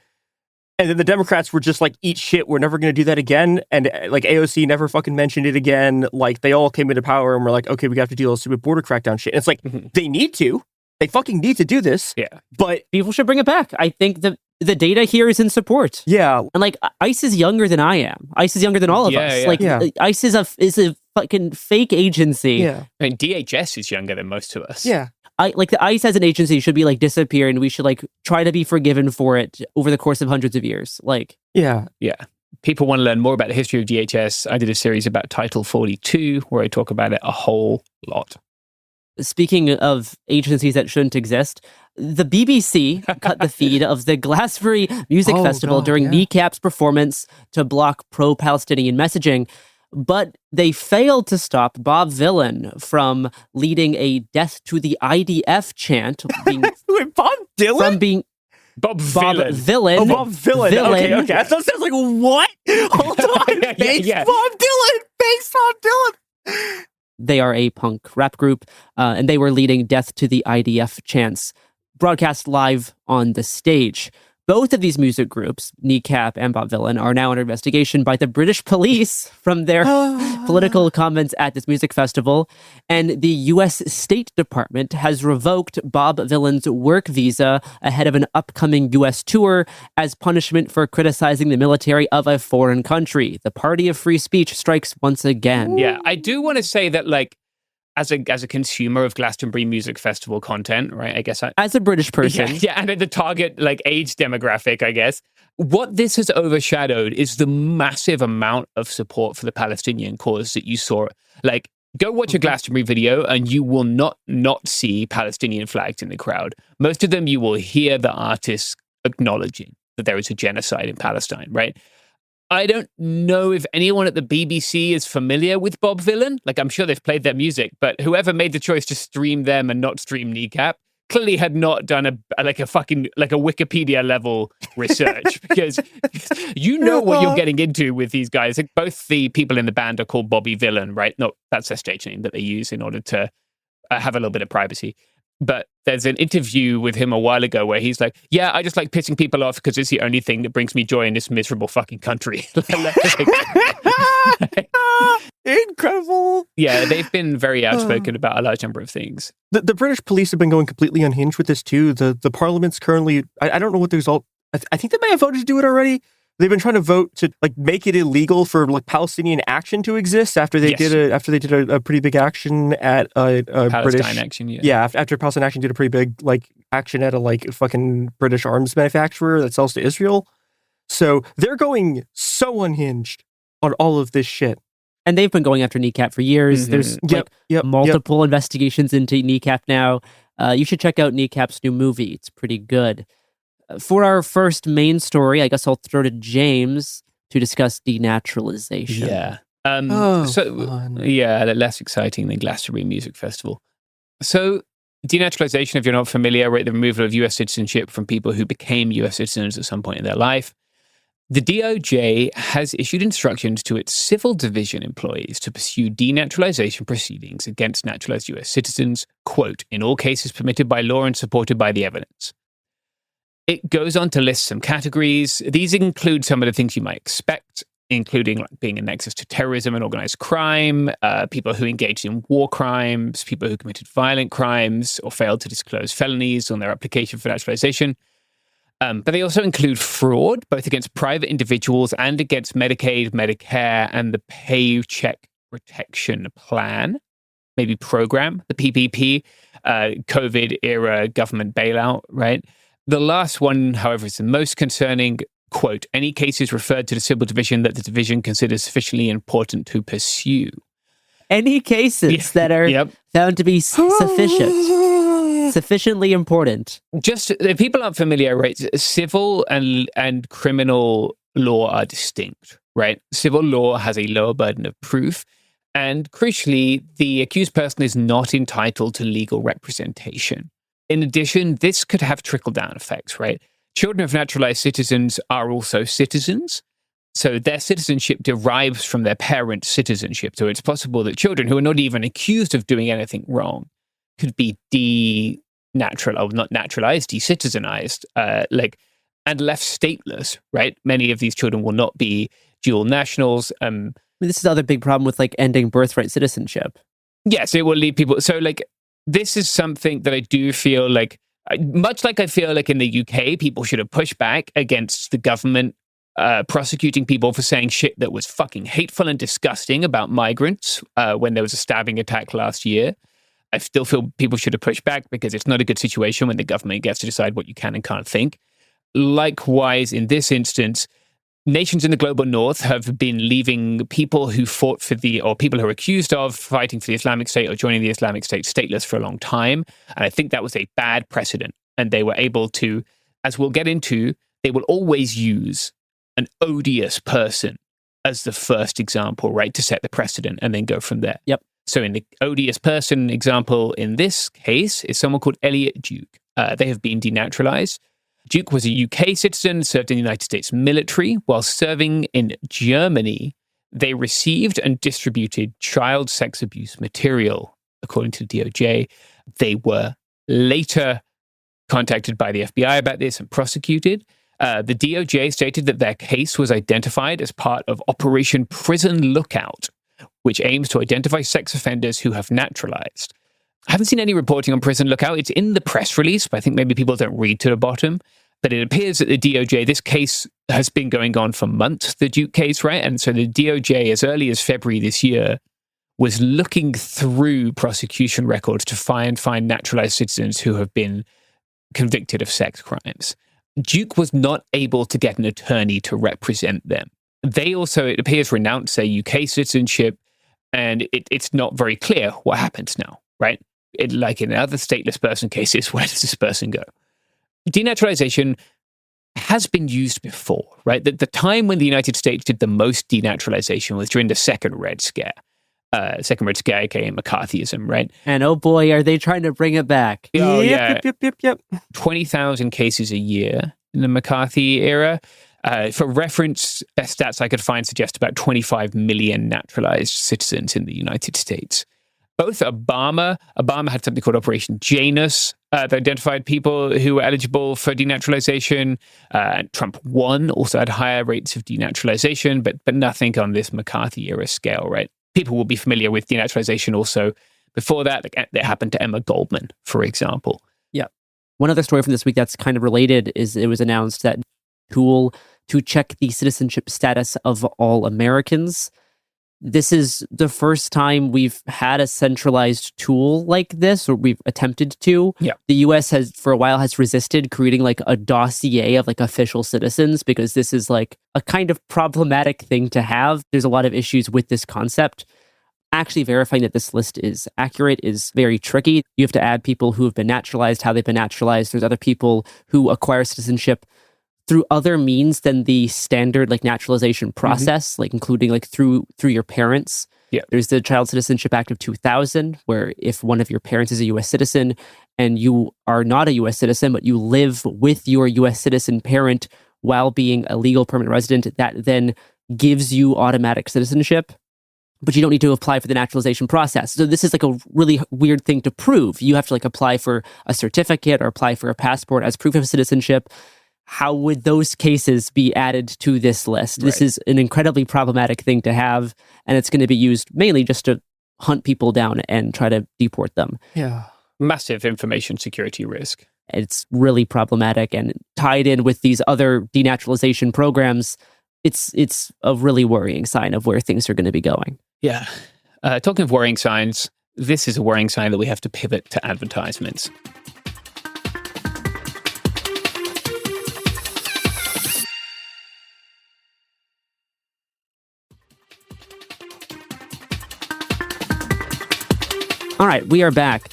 And then the Democrats were just like, eat shit, we're never going to do that again. And like AOC never fucking mentioned it again. Like they all came into power and were like, okay, we have to deal with stupid border crackdown shit. And it's like, they need to. They fucking need to do this. Yeah. But people should bring it back. I think the data here is in support. Yeah. And like ICE is younger than I am. ICE is younger than all of us. Yeah. Like ICE is a fucking fake agency. Yeah. I mean, DHS is younger than most of us. Yeah. Like the ICE as an agency should be like disappear, and we should like try to be forgiven for it over the course of hundreds of years. Like, yeah. People want to learn more about the history of DHS. I did a series about Title 42 where I talk about it a whole lot. Speaking of agencies that shouldn't exist, the BBC cut the feed of the Glastonbury Music Festival during Kneecap's performance to block pro-Palestinian messaging. But they failed to stop Bob Vylan from leading a death to the IDF chant. Wait, Bob Dylan? From being Bob Vylan. Oh, Bob Vylan. Okay. That sounds like, what? Hold on. Thanks, Bob Dylan. Thanks, Bob Dylan. They are a punk rap group, and they were leading death to the IDF chants, broadcast live on the stage. Both of these music groups, Kneecap and Bob Vylan, are now under investigation by the British police from their political comments at this music festival. And the U.S. State Department has revoked Bob Vylan's work visa ahead of an upcoming U.S. tour as punishment for criticizing the military of a foreign country. The party of free speech strikes once again. Yeah, I do want to say that, like, as a consumer of Glastonbury Music Festival content, right? I guess as a British person, and the target like age demographic, I guess what this has overshadowed is the massive amount of support for the Palestinian cause that you saw. Like, go watch a Glastonbury video, and you will not see Palestinian flags in the crowd. Most of them, you will hear the artists acknowledging that there is a genocide in Palestine, right? I don't know if anyone at the BBC is familiar with Bob Vylan. Like, I'm sure they've played their music, but whoever made the choice to stream them and not stream Kneecap clearly had not done a Wikipedia level research, because you know what you're getting into with these guys. Like, both the people in the band are called Bobby Vylan, right? No, that's their stage name that they use in order to have a little bit of privacy. But there's an interview with him a while ago where he's like, yeah, I just like pissing people off because it's the only thing that brings me joy in this miserable fucking country. Incredible. Yeah, they've been very outspoken about a large number of things. The British police have been going completely unhinged with this too. The Parliament's currently, I don't know what the result, I think they may have voted to do it already. They've been trying to vote to like make it illegal for like Palestinian action to exist after they did a pretty big action at Palestine British action. After Palestine action did a pretty big like action at a like fucking British arms manufacturer that sells to Israel. So they're going so unhinged on all of this shit. And they've been going after Kneecap for years. There's multiple investigations into Kneecap now. You should check out Kneecap's new movie. It's pretty good. For our first main story, I guess I'll throw to James to discuss denaturalization. Yeah. Fun. Less exciting than Glastonbury Music Festival. So, denaturalization, if you're not familiar, right, the removal of U.S. citizenship from people who became U.S. citizens at some point in their life. The DOJ has issued instructions to its civil division employees to pursue denaturalization proceedings against naturalized U.S. citizens, quote, in all cases permitted by law and supported by the evidence. It goes on to list some categories. These include some of the things you might expect, including like being a nexus to terrorism and organized crime, people who engaged in war crimes, people who committed violent crimes or failed to disclose felonies on their application for naturalization. But they also include fraud, both against private individuals and against Medicaid, Medicare, and the Paycheck Protection Plan, maybe program, the PPP, COVID-era government bailout, right? The last one, however, is the most concerning. Quote, any cases referred to the civil division that the division considers sufficiently important to pursue. Any cases that are found to be sufficiently important. Just if people aren't familiar, right? Civil and criminal law are distinct, right? Civil law has a lower burden of proof. And crucially, the accused person is not entitled to legal representation. In addition, this could have trickle-down effects, right? Children of naturalized citizens are also citizens. So their citizenship derives from their parents' citizenship. So it's possible that children who are not even accused of doing anything wrong could be decitizenized, and left stateless, right? Many of these children will not be dual nationals. This is the other big problem with ending birthright citizenship. Yes, it will leave people. So this is something that I do feel much like I feel like in the UK, people should have pushed back against the government prosecuting people for saying shit that was fucking hateful and disgusting about migrants when there was a stabbing attack last year. I still feel people should have pushed back because it's not a good situation when the government gets to decide what you can and can't think. Likewise, in this instance, nations in the global north have been leaving people who fought for or people who are accused of fighting for the Islamic State or joining the Islamic State stateless for a long time. And I think that was a bad precedent. And they were able to, as we'll get into, they will always use an odious person as the first example, right, to set the precedent and then go from there. Yep. So in the odious person example in this case is someone called Elliot Duke. They have been denaturalized. Duke was a UK citizen, served in the United States military. While serving in Germany, they received and distributed child sex abuse material, according to the DOJ. They were later contacted by the FBI about this and prosecuted. The DOJ stated that their case was identified as part of Operation Prison Lookout, which aims to identify sex offenders who have naturalized. I haven't seen any reporting on Prison Lookout. It's in the press release, but I think maybe people don't read to the bottom. But it appears that the DOJ, this case has been going on for months, the Duke case, right? And so the DOJ, as early as February this year, was looking through prosecution records to find naturalized citizens who have been convicted of sex crimes. Duke was not able to get an attorney to represent them. They also, it appears, renounced their UK citizenship, and it's not very clear what happens now, right? Like in other stateless person cases, where does this person go? Denaturalization has been used before, right? The time when the United States did the most denaturalization was during the Second Red Scare. Second Red Scare, aka McCarthyism, right? And oh boy, are they trying to bring it back. Oh, Yep. 20,000 cases a year in the McCarthy era. For reference, best stats I could find suggest about 25 million naturalized citizens in the United States. Both Obama had something called Operation Janus that identified people who were eligible for denaturalization. Trump 1 also had higher rates of denaturalization, but nothing on this McCarthy era scale, right? People will be familiar with denaturalization also. Before that, it happened to Emma Goldman, for example. Yeah. One other story from this week that's kind of related is it was announced that tool to check the citizenship status of all Americans. This is the first time we've had a centralized tool like this, or we've attempted to. Yeah. The U.S. has, for a while, has resisted creating a dossier of official citizens because this is a kind of problematic thing to have. There's a lot of issues with this concept. Actually verifying that this list is accurate is very tricky. You have to add people who have been naturalized, how they've been naturalized. There's other people who acquire citizenship through other means than the standard naturalization process, including through your parents. Yeah. There's the Child Citizenship Act of 2000, where if one of your parents is a U.S. citizen and you are not a U.S. citizen, but you live with your U.S. citizen parent while being a legal permanent resident, that then gives you automatic citizenship, but you don't need to apply for the naturalization process. So this is a really weird thing to prove. You have to apply for a certificate or apply for a passport as proof of citizenship. How would those cases be added to this list? Right. This is an incredibly problematic thing to have, and it's going to be used mainly just to hunt people down and try to deport them. Yeah. Massive information security risk. It's really problematic, and tied in with these other denaturalization programs, it's a really worrying sign of where things are going to be going. Yeah. Talking of worrying signs, this is a worrying sign that we have to pivot to advertisements. All right, we are back.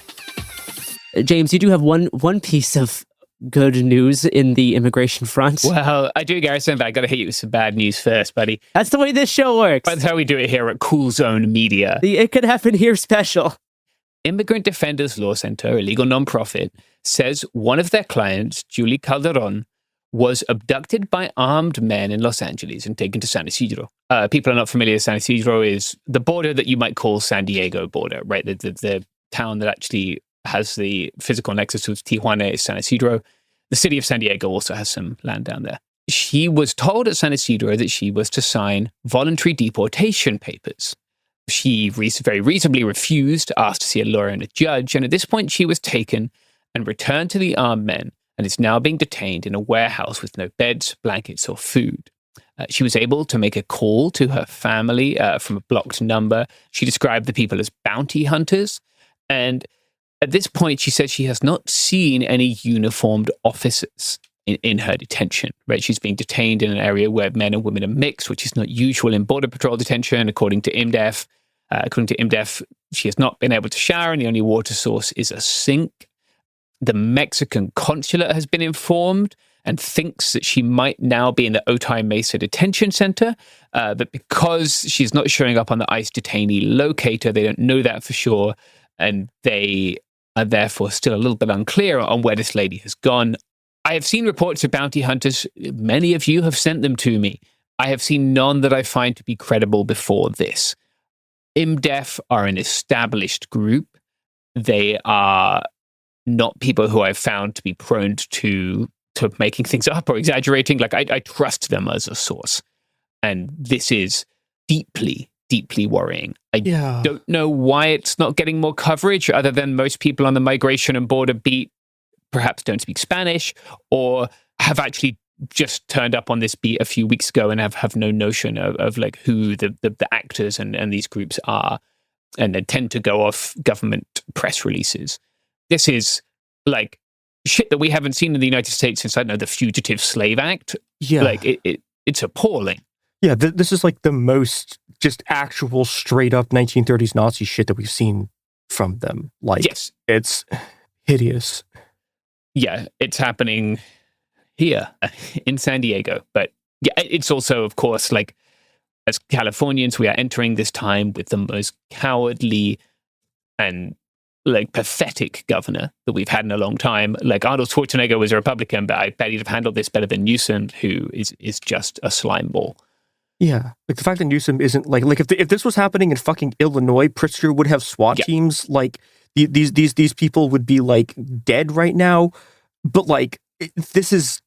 James, you do have one piece of good news in the immigration front. Well, I do, Garrison, but I got to hit you with some bad news first, buddy. That's the way this show works. That's how we do it here at Cool Zone Media. The It Could Happen Here special. Immigrant Defenders Law Center, a legal nonprofit, says one of their clients, Julie Calderon, was abducted by armed men in Los Angeles and taken to San Isidro. People are not familiar. San Isidro is the border that you might call San Diego border, right? The town that actually has the physical nexus with Tijuana is San Isidro. The city of San Diego also has some land down there. She was told at San Isidro that she was to sign voluntary deportation papers. She very reasonably refused, asked to see a lawyer and a judge, and at this point she was taken and returned to the armed men and is now being detained in a warehouse with no beds, blankets, or food. She was able to make a call to her family from a blocked number. She described the people as bounty hunters, and at this point, she said she has not seen any uniformed officers in her detention. Right? She's being detained in an area where men and women are mixed, which is not usual in Border Patrol detention, according to IMDEF. According to IMDEF, she has not been able to shower, and the only water source is a sink. The Mexican consulate has been informed and thinks that she might now be in the Otay Mesa detention center, but because she's not showing up on the ICE detainee locator, they don't know that for sure, and they are therefore still a little bit unclear on where this lady has gone. I have seen reports of bounty hunters. Many of you have sent them to me. I have seen none that I find to be credible before this. IMDEF are an established group. They are not people who I've found to be prone to making things up or exaggerating. Like, I trust them as a source. And this is deeply, deeply worrying. I don't know why it's not getting more coverage, other than most people on the migration and border beat perhaps don't speak Spanish or have actually just turned up on this beat a few weeks ago and have no notion of like who the actors and these groups are, and they tend to go off government press releases. This is like shit that we haven't seen in the United States since, I don't know, the Fugitive Slave Act. Yeah. Like it's appalling. Yeah, this is like the most just actual straight up 1930s Nazi shit that we've seen from them. Like, yes, it's hideous. Yeah, it's happening here in San Diego. But yeah, it's also, of course, like, as Californians, we are entering this time with the most cowardly and like pathetic governor that we've had in a long time. Like, Arnold Schwarzenegger was a Republican, but I bet he'd have handled this better than Newsom, who is just a slime ball. Yeah, like the fact that Newsom isn't like if this was happening in fucking Illinois, Pritzker would have SWAT teams. Like these people would be like dead right now. But like this is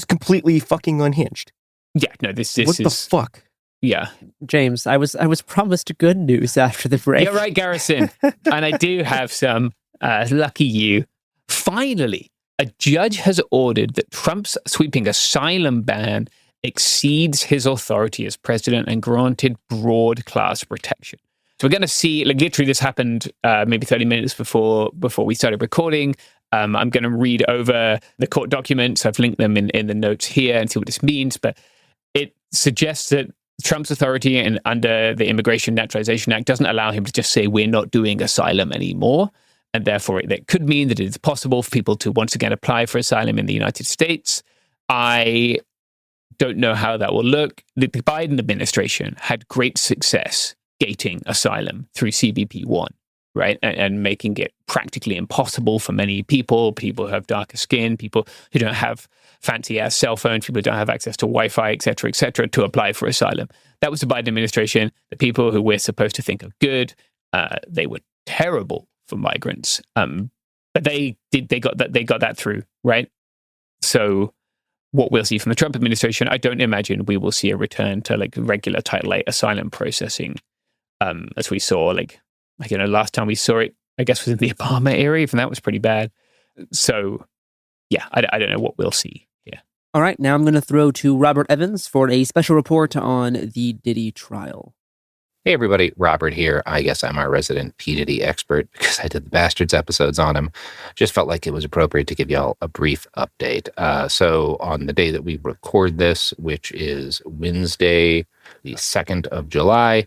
completely fucking unhinged. Yeah, no, this what is the fuck. Yeah, James, I was promised good news after the break. You're right, Garrison, and I do have some. Lucky you. Finally, a judge has ordered that Trump's sweeping asylum ban exceeds his authority as president and granted broad class protection. So we're going to see, like, literally this happened maybe 30 minutes before we started recording. I'm going to read over the court documents. I've linked them in the notes here and see what this means. But it suggests that Trump's authority and under the Immigration Naturalization Act doesn't allow him to just say we're not doing asylum anymore. And therefore, that could mean that it is possible for people to once again apply for asylum in the United States. I don't know how that will look. The Biden administration had great success gating asylum through CBP-1, right? And making it practically impossible for many people who have darker skin, people who don't have fancy-ass cell phones, people who don't have access to Wi-Fi, et cetera, to apply for asylum. That was the Biden administration. The people who we're supposed to think are good, they were terrible for migrants. But they got that through, right? So what we'll see from the Trump administration, I don't imagine we will see a return to like regular Title 8 asylum processing, as we saw last time we saw it, I guess, was in the Obama era, even that was pretty bad. So yeah, I don't know what we'll see here. All right, now I'm going to throw to Robert Evans for a special report on the Diddy trial. Hey everybody, Robert here. I guess I'm our resident P. Diddy expert because I did the Bastards episodes on him. Just felt like it was appropriate to give y'all a brief update. So on the day that we record this, which is Wednesday, the 2nd of July,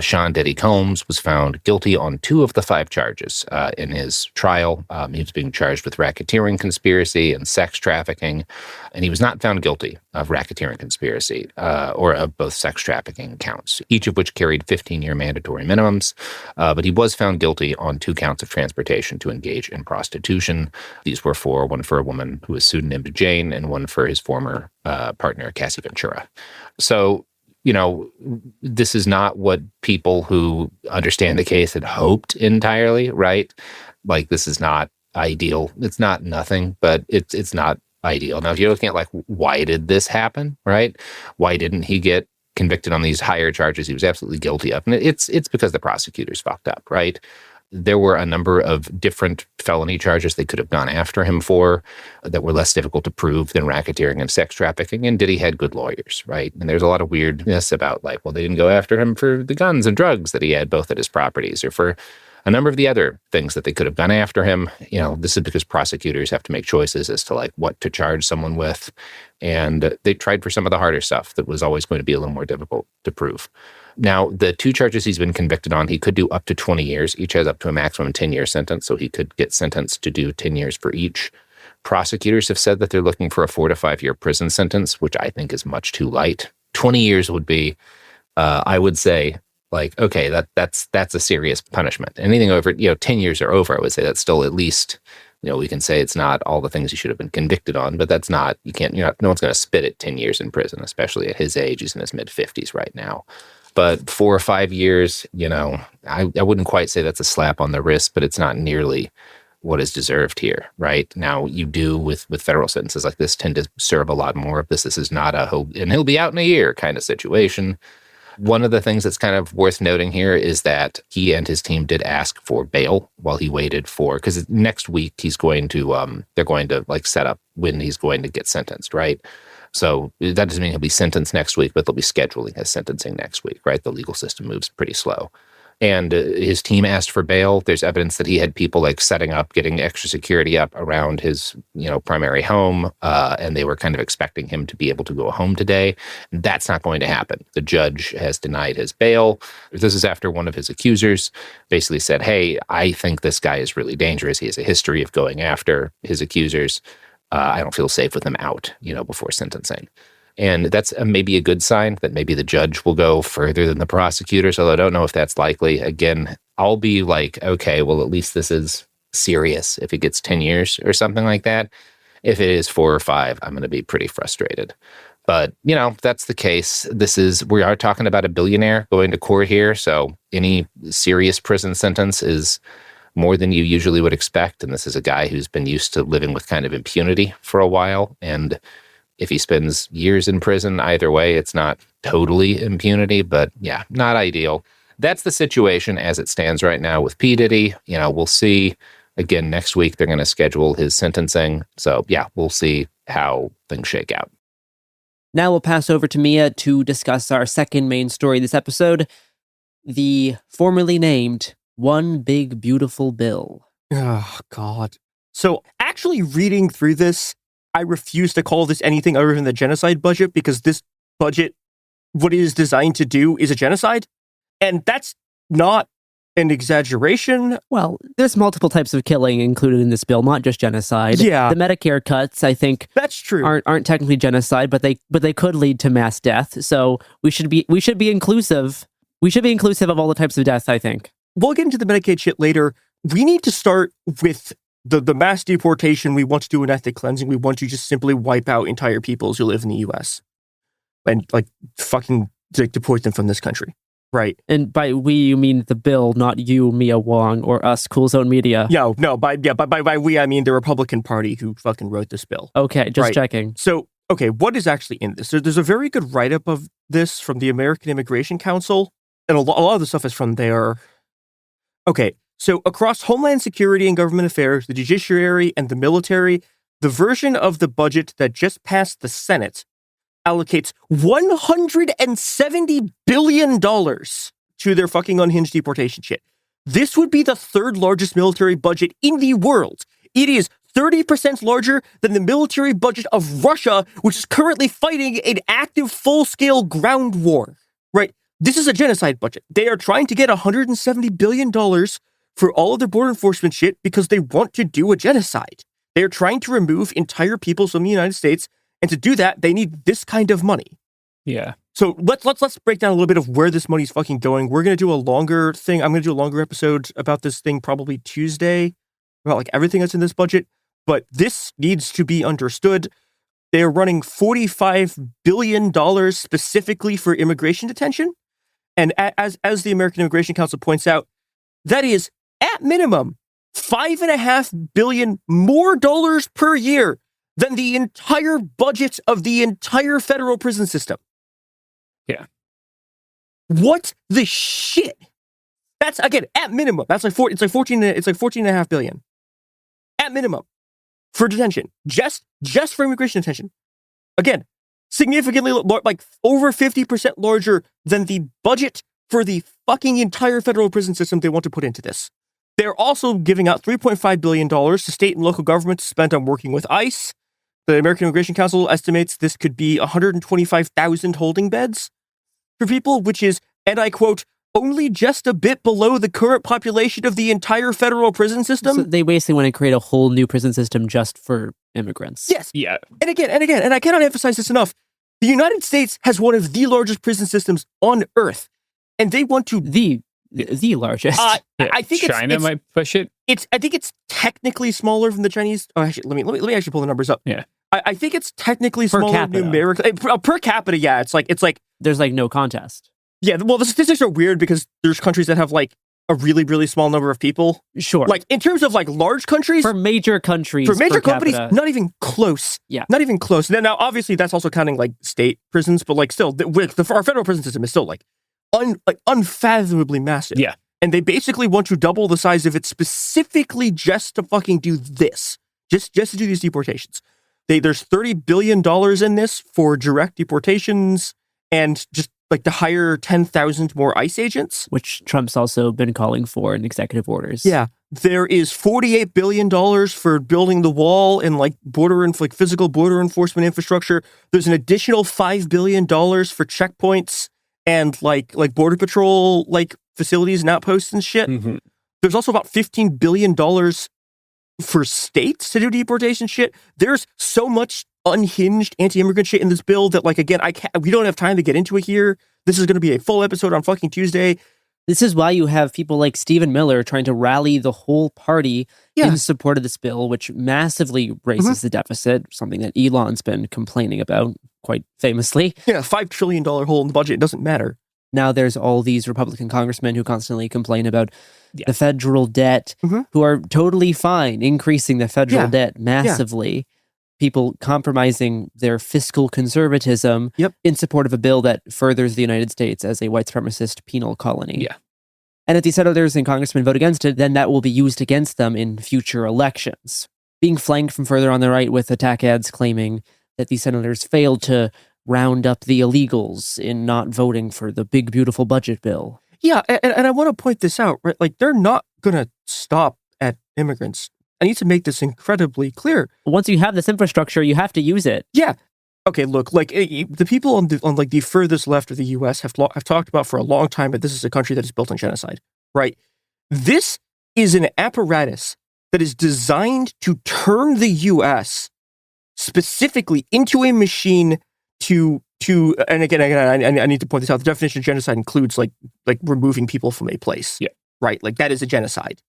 Sean Diddy Combs was found guilty on 2 of the 5 charges in his trial. He was being charged with racketeering conspiracy and sex trafficking, and he was not found guilty of racketeering conspiracy or of both sex trafficking counts, each of which carried 15-year mandatory minimums. But he was found guilty on 2 counts of transportation to engage in prostitution. These were one for a woman who was pseudonymed Jane and one for his former partner, Cassie Ventura. So, this is not what people who understand the case had hoped entirely, right? Like, this is not ideal. It's not nothing, but it's not ideal. Now, if you're looking at why did this happen, right? Why didn't he get convicted on these higher charges he was absolutely guilty of? And it's because the prosecutors fucked up, right? There were a number of different felony charges they could have gone after him for that were less difficult to prove than racketeering and sex trafficking. And Diddy had good lawyers, right? And there's a lot of weirdness about they didn't go after him for the guns and drugs that he had both at his properties or for a number of the other things that they could have gone after him. This is because prosecutors have to make choices as to what to charge someone with. And they tried for some of the harder stuff that was always going to be a little more difficult to prove. Now, the 2 charges he's been convicted on, he could do up to 20 years. Each has up to a maximum 10-year sentence, so he could get sentenced to do 10 years for each. Prosecutors have said that they're looking for a 4 to 5 year prison sentence, which I think is much too light. 20 years would be, I would say, okay, that's a serious punishment. Anything over, 10 years or over, I would say that's still at least, we can say it's not all the things he should have been convicted on, but that's not, no one's going to spit at 10 years in prison, especially at his age. He's in his mid-50s right now. But 4 or 5 years, I wouldn't quite say that's a slap on the wrist, but it's not nearly what is deserved here, right? Now, you do with federal sentences like this tend to serve a lot more of this. This is not he'll be out in a year kind of situation. One of the things that's kind of worth noting here is that he and his team did ask for bail while he waited because next week they're going to set up when he's going to get sentenced, right? So that doesn't mean he'll be sentenced next week, but they'll be scheduling his sentencing next week, right? The legal system moves pretty slow. And his team asked for bail. There's evidence that he had people setting up, getting extra security up around his, primary home. And they were kind of expecting him to be able to go home today. That's not going to happen. The judge has denied his bail. This is after one of his accusers basically said, hey, I think this guy is really dangerous. He has a history of going after his accusers. I don't feel safe with him out, before sentencing. And that's maybe a good sign that maybe the judge will go further than the prosecutors, although I don't know if that's likely. Again, I'll be okay, well, at least this is serious if it gets 10 years or something like that. If it is 4 or 5, I'm going to be pretty frustrated. But, that's the case. We are talking about a billionaire going to court here. So any serious prison sentence is more than you usually would expect. And this is a guy who's been used to living with kind of impunity for a while. And if he spends years in prison, either way, it's not totally impunity, but yeah, not ideal. That's the situation as it stands right now with P. Diddy. We'll see. Again, next week, they're going to schedule his sentencing. So yeah, we'll see how things shake out. Now we'll pass over to Mia to discuss our second main story this episode, the formerly named One Big Beautiful Bill. Oh, God. So actually reading through this, I refuse to call this anything other than the genocide budget because this budget, what it is designed to do is a genocide. And that's not an exaggeration. Well, there's multiple types of killing included in this bill, not just genocide. Yeah. The Medicare cuts, I think, that's true. Aren't technically genocide, but they could lead to mass death. So we should be inclusive. We should be inclusive of all the types of death, I think. We'll get into the Medicaid shit later. We need to start with the mass deportation. We want to do an ethnic cleansing. We want to just simply wipe out entire peoples who live in the U.S. and fucking deport them from this country, right? And by we, you mean the bill, not you, Mia Wong, or us, Cool Zone Media. No. By we, I mean the Republican Party who fucking wrote this bill. Okay, just checking. So, okay, what is actually in this? There's a very good write-up of this from the American Immigration Council, and a lot of the stuff is from there. Okay. So across Homeland Security and Government Affairs, the judiciary, and the military, the version of the budget that just passed the Senate allocates $170 billion to their fucking unhinged deportation shit. This would be the 3rd largest military budget in the world. It is 30% larger than the military budget of Russia, which is currently fighting an active full-scale ground war. right? This is a genocide budget. They are trying to get $170 billion for all of their border enforcement shit because they want to do a genocide. They are trying to remove entire peoples from the United States, and to do that, they need this kind of money. Yeah. So let's break down a little bit of where this money's fucking going. We're gonna do a longer thing. I'm gonna do a longer episode about this thing probably Tuesday, about like everything that's in this budget. But this needs to be understood. They are running $45 billion specifically for immigration detention. And as the American Immigration Council points out, that is at minimum $5.5 billion more dollars per year than the entire budget of the entire federal prison system. Yeah. What the shit? That's again at minimum. That's like 14.5 billion. At minimum for detention. Just for immigration detention. Again, significantly like over 50% larger than the budget for the fucking entire federal prison system they want to put into this. They're also giving out $3.5 billion to state and local governments spent on working with ICE. The American Immigration Council estimates this could be 125,000 holding beds for people, which is, and I quote, only just a bit below the current population of the entire federal prison system. So they basically want to create a whole new prison system just for immigrants. Yes. Yeah. And again, and I cannot emphasize this enough. The United States has one of the largest prison systems on Earth, and they want to the largest. I think China might push it. I think it's technically smaller than the Chinese. Oh, actually, let me actually pull the numbers up. Yeah. I think it's technically Per smaller capita. numerically. Per capita, yeah. It's like there's like no contest. Yeah, well, the statistics are weird because there's countries that have like a really, really small number of people. Sure. Like in terms of like large countries. For major countries. For major per companies, capita, not even close. Yeah. Not even close. Now, obviously, that's also counting like state prisons, but like still, our federal prison system is still like unfathomably massive. Yeah. And they basically want to double the size of it specifically just to fucking do this. Just to do these deportations. There's $30 billion in this for direct deportations and just like to hire 10,000 more ICE agents. which Trump's also been calling for in executive orders. Yeah. There is $48 billion for building the wall and like physical border enforcement infrastructure. There's an additional $5 billion for checkpoints and like border patrol like facilities and outposts and shit. Mm-hmm. There's also about $15 billion for states to do deportation shit. There's so much unhinged anti-immigrant shit in this bill that, like, again, we don't have time to get into it here. This is going to be a full episode on fucking Tuesday. This is why you have people like Stephen Miller trying to rally the whole party in support of this bill, which massively raises the deficit, something that Elon's been complaining about quite famously. Yeah, $5 trillion hole in the budget. It doesn't matter. Now there's all these Republican congressmen who constantly complain about the federal debt, who are totally fine increasing the federal debt massively. People compromising their fiscal conservatism in support of a bill that furthers the United States as a white supremacist penal colony. Yeah. And if these senators and congressmen vote against it, then that will be used against them in future elections. Being flanked from further on the right with attack ads claiming that these senators failed to round up the illegals in not voting for the big, beautiful budget bill. Yeah, and I want to point this out, right? Like, they're not going to stop at immigrants. I need to make this incredibly clear. Once you have this infrastructure, you have to use it. Yeah. Okay, look, like the people on like the furthest left of the U.S. have talked about for a long time that this is a country that is built on genocide, right? This is an apparatus that is designed to turn the U.S. specifically into a machine to and again I need to point this out. The definition of genocide includes like removing people from a place. Yeah. Right. Like that is a genocide.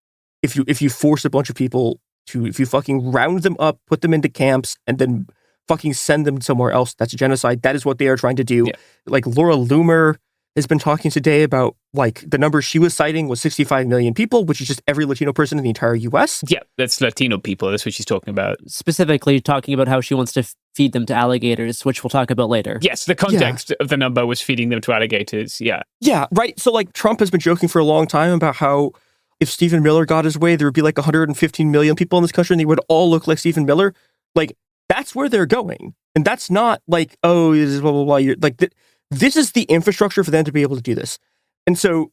If you force a bunch of people if you fucking round them up, put them into camps, and then fucking send them somewhere else, that's a genocide. That is what they are trying to do. Yeah. Like Laura Loomer has been talking today about like the number she was citing was 65 million people, which is just every Latino person in the entire U.S. Yeah, that's Latino people. That's what she's talking about. Specifically talking about how she wants to feed them to alligators, which we'll talk about later. Yes, the context of the number was feeding them to alligators. Yeah. Yeah, right. So like Trump has been joking for a long time about how if Stephen Miller got his way, there would be like 115 million people in this country and they would all look like Stephen Miller. Like that's where they're going. And that's not like, oh, this is blah, blah, blah. You're like, this is the infrastructure for them to be able to do this. And so,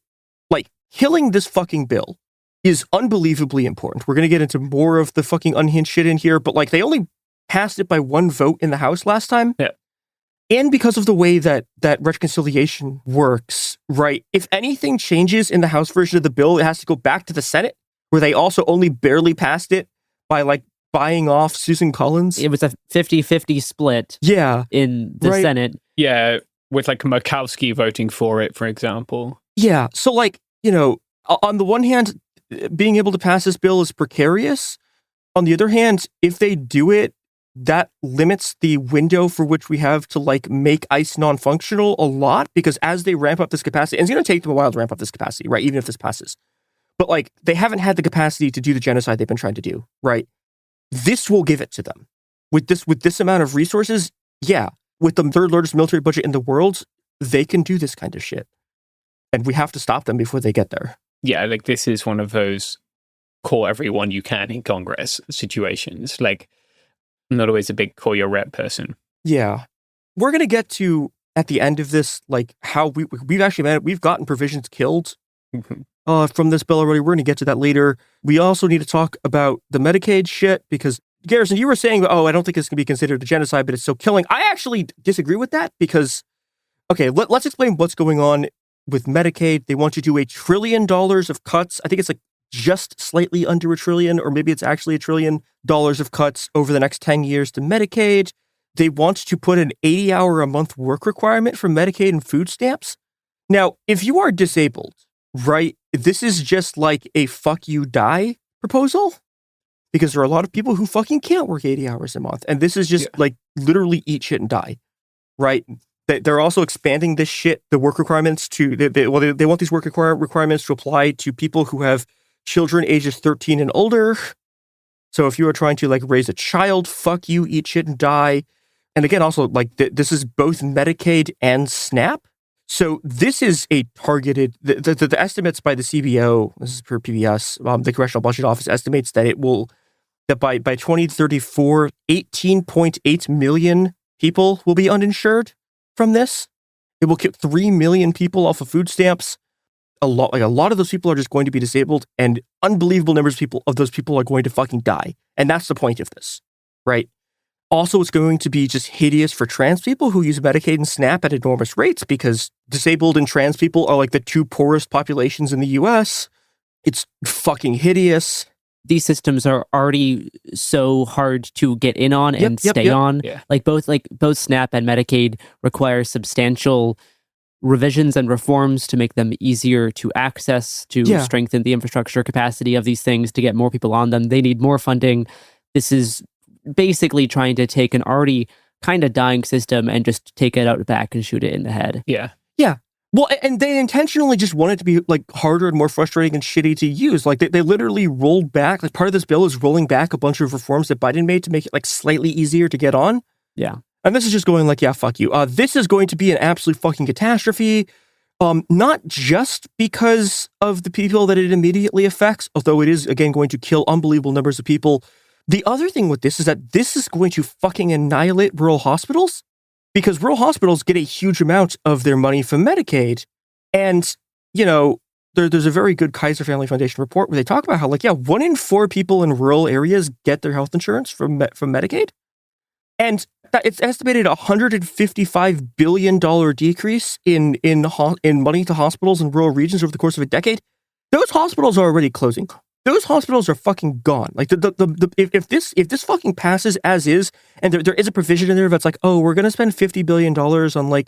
like, killing this fucking bill is unbelievably important. We're going to get into more of the fucking unhinged shit in here, but, like, they only passed it by one vote in the House last time. Yeah. and because of the way that reconciliation works, right? If anything changes in the House version of the bill, it has to go back to the Senate, where they also only barely passed it by like buying off Susan Collins. It was a 50-50 split. Yeah. In the Senate. Yeah, with like Murkowski voting for it, for example. Yeah. So like, on the one hand, being able to pass this bill is precarious. On the other hand, if they do it, that limits the window for which we have to like make ICE non-functional a lot, because as they ramp up this capacity, and it's going to take them a while to ramp up this capacity, right? Even if this passes. But like, they haven't had the capacity to do the genocide they've been trying to do, right? This will give it to them. With this amount of resources, yeah, with the third largest military budget in the world, they can do this kind of shit. And we have to stop them before they get there. Yeah, like this is one of those call everyone you can in Congress situations. Like, I'm not always a big call your rep person. Yeah. We're going to get to, at the end of this, like how we've gotten provisions killed from this bill already. We're going to get to that later. We also need to talk about the Medicaid shit, because Garrison, you were saying, I don't think this can be considered a genocide, but it's so killing. I actually disagree with that because, okay, let's explain what's going on with Medicaid. They want to do $1 trillion of cuts. I think it's like just slightly under $1 trillion, or maybe it's actually $1 trillion of cuts over the next 10 years to Medicaid. They want to put an 80-hour-a-month work requirement for Medicaid and food stamps. Now, if you are disabled, right, this is just like a fuck you die proposal, because there are a lot of people who fucking can't work 80 hours a month. And this is just like literally eat shit and die, right? They're also expanding this shit, the work requirements to, they want these work requirements to apply to people who have children ages 13 and older. So if you are trying to like raise a child, fuck you, eat shit and die. And again, also like this is both Medicaid and SNAP. So this is a targeted, the estimates by the CBO, this is per PBS, the Congressional Budget Office estimates that by 2034, 18.8 million people will be uninsured from this. It will kick 3 million people off of food stamps. A lot of those people are just going to be disabled, and unbelievable numbers of those people are going to fucking die. And that's the point of this, right? Also, it's going to be just hideous for trans people who use Medicaid and SNAP at enormous rates, because disabled and trans people are like the two poorest populations in the US. It's fucking hideous. These systems are already so hard to get in on and stay on. Yeah. Like both SNAP and Medicaid require substantial revisions and reforms to make them easier to access, to strengthen the infrastructure capacity of these things, to get more people on them. They need more funding. This is basically trying to take an already kind of dying system and just take it out back and shoot it in the head. Yeah. Yeah. Well, and they intentionally just want it to be like harder and more frustrating and shitty to use. Like they literally rolled back, like part of this bill is rolling back a bunch of reforms that Biden made to make it like slightly easier to get on. Yeah. And this is just going like, yeah, fuck you. This is going to be an absolute fucking catastrophe. Not just because of the people that it immediately affects, although it is, again, going to kill unbelievable numbers of people. The other thing with this is that this is going to fucking annihilate rural hospitals, because rural hospitals get a huge amount of their money from Medicaid. And, there's a very good Kaiser Family Foundation report where they talk about how, 1 in 4 people in rural areas get their health insurance from Medicaid. And it's estimated $155 billion decrease in money to hospitals in rural regions over the course of a decade. Those hospitals are already closing. Those hospitals are fucking gone. Like if this fucking passes as is, and there is a provision in there that's like, oh, we're gonna spend $50 billion on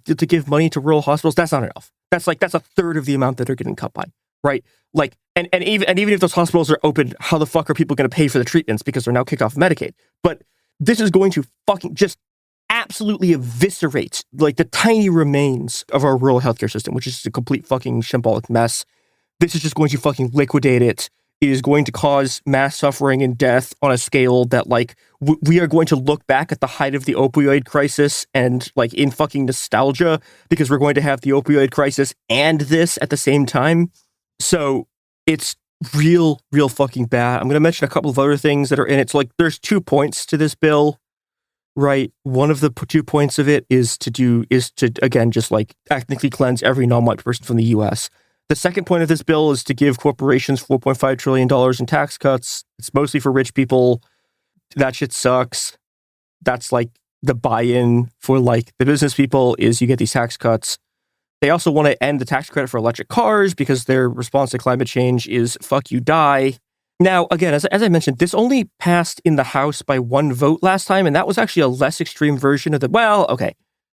to give money to rural hospitals. That's not enough. That's a third of the amount that they're getting cut by, right? Like, and even if those hospitals are open, how the fuck are people gonna pay for the treatments because they're now kicked off Medicaid? But this is going to fucking just absolutely eviscerate the tiny remains of our rural healthcare system, which is a complete fucking shambolic mess. This is just going to fucking liquidate it. It is going to cause mass suffering and death on a scale that we are going to look back at the height of the opioid crisis and in fucking nostalgia, because we're going to have the opioid crisis and this at the same time. So it's real fucking bad. I'm going to mention a couple of other things that are in it. So there's 2 points to this bill, right? One of the 2 points of it is to again, just ethnically cleanse every non-white person from the US. The second point of this bill is to give corporations $4.5 trillion in tax cuts. It's mostly for rich people. That shit sucks. That's the buy-in for like the business people is you get these tax cuts. They also want to end the tax credit for electric cars because their response to climate change is fuck you, die. Now, again, as I mentioned, this only passed in the House by 1 vote last time, and that was actually a less extreme version of the, well, okay.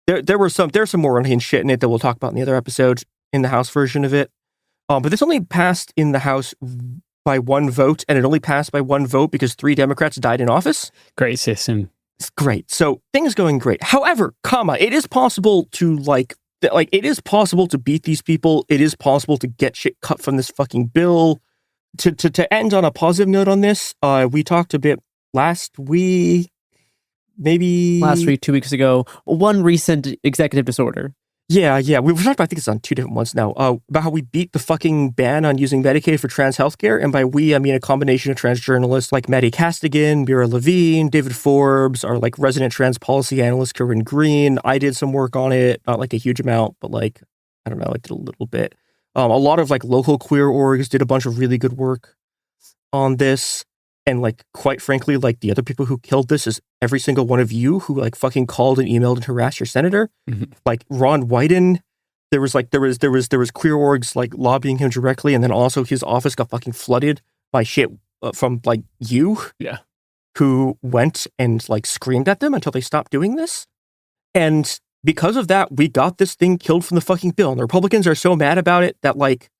There's some more unhinged shit in it that we'll talk about in the other episode in the House version of it. But this only passed in the House by 1 vote, and it only passed by 1 vote because 3 Democrats died in office. Great system. It's great. So things going great. However, it is possible to it is possible to beat these people. It is possible to get shit cut from this fucking bill. To end on a positive note on this, we talked a bit last week, maybe... Last week, 2 weeks ago, one recent executive disorder. Yeah. We've talked about, I think it's on 2 different ones now, about how we beat the fucking ban on using Medicaid for trans healthcare. And by we, I mean a combination of trans journalists like Maddie Castigan, Vera Levine, David Forbes, our like resident trans policy analyst, Corinne Green. I did some work on it, not like a huge amount, but like, I don't know, I did a little bit. A lot of like local queer orgs did a bunch of really good work on this. And like, quite frankly, like the other people who killed this is every single one of you who like fucking called and emailed and harassed your senator. Mm-hmm. Like Ron Wyden, there was queer orgs like lobbying him directly. And then also his office got fucking flooded by shit from like you. Yeah. Who went and like screamed at them until they stopped doing this. And because of that, we got this thing killed from the fucking bill. And the Republicans are so mad about it that like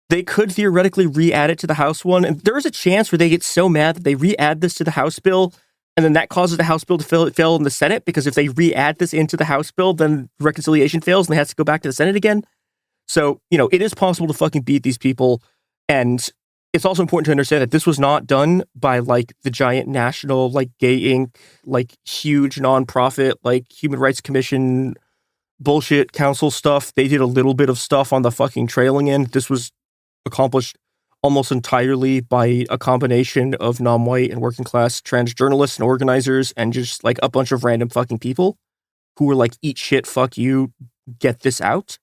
they could theoretically re-add it to the House one. And there is a chance where they get so mad that they re-add this to the House bill. And then that causes the House bill to fail in the Senate. Because if they re-add this into the House bill, then reconciliation fails and they have to go back to the Senate again. So, it is possible to fucking beat these people. And it's also important to understand that this was not done by like the giant national, like Gay Inc., like huge nonprofit, like Human Rights Commission bullshit council stuff. They did a little bit of stuff on the fucking trailing end. This was accomplished almost entirely by a combination of non-white and working class trans journalists and organizers and just like a bunch of random fucking people who were like, eat shit, fuck you, get this out.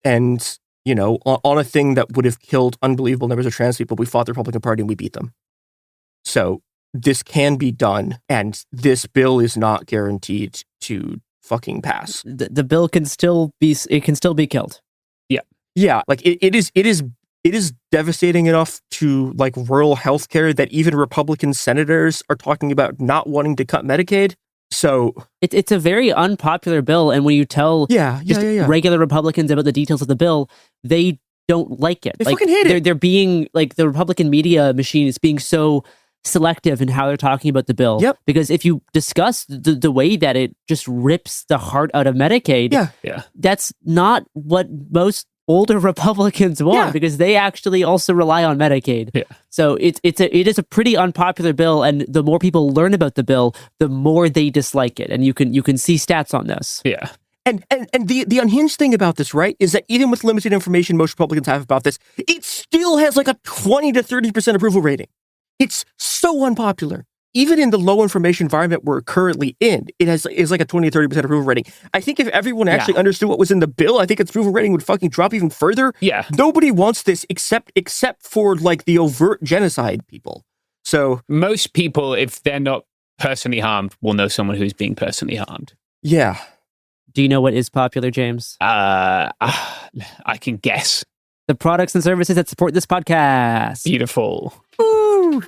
And on a thing that would have killed unbelievable numbers of trans people, we fought the Republican Party and we beat them. So this can be done, and this bill is not guaranteed to fucking pass. The bill can still be killed. Yeah. Like it is devastating enough to like rural healthcare that even Republican senators are talking about not wanting to cut Medicaid. So it's a very unpopular bill, and when you tell regular Republicans about the details of the bill, they don't like it. They fucking hate it. They're being like, the Republican media machine is being so selective in how they're talking about the bill. Yep. Because if you discuss the way that it just rips the heart out of Medicaid, that's not what most older Republicans want, because they actually also rely on Medicaid. Yeah. So it is a pretty unpopular bill, and the more people learn about the bill, the more they dislike it. And you can see stats on this. Yeah. And the unhinged thing about this, right, is that even with limited information most Republicans have about this, it still has like a 20 to 30% approval rating. It's so unpopular. Even in the low information environment we're currently in, is like a 20 to 30% approval rating. I think if everyone actually understood what was in the bill, I think its approval rating would fucking drop even further. Yeah. Nobody wants this except for like the overt genocide people. So most people, if they're not personally harmed, will know someone who's being personally harmed. Yeah. Do you know what is popular, James? I can guess. The products and services that support this podcast. Beautiful. Woo!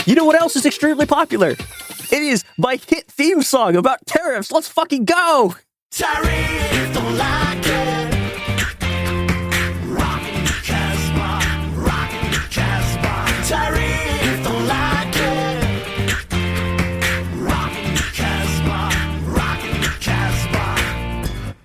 You know what else is extremely popular? It is my hit theme song about tariffs. Let's fucking go! Tariffs don't like it. Rockin' the Casbah, rockin' the Casbah. Tariffs don't like it. Rockin' the Casbah, rockin' the Casbah.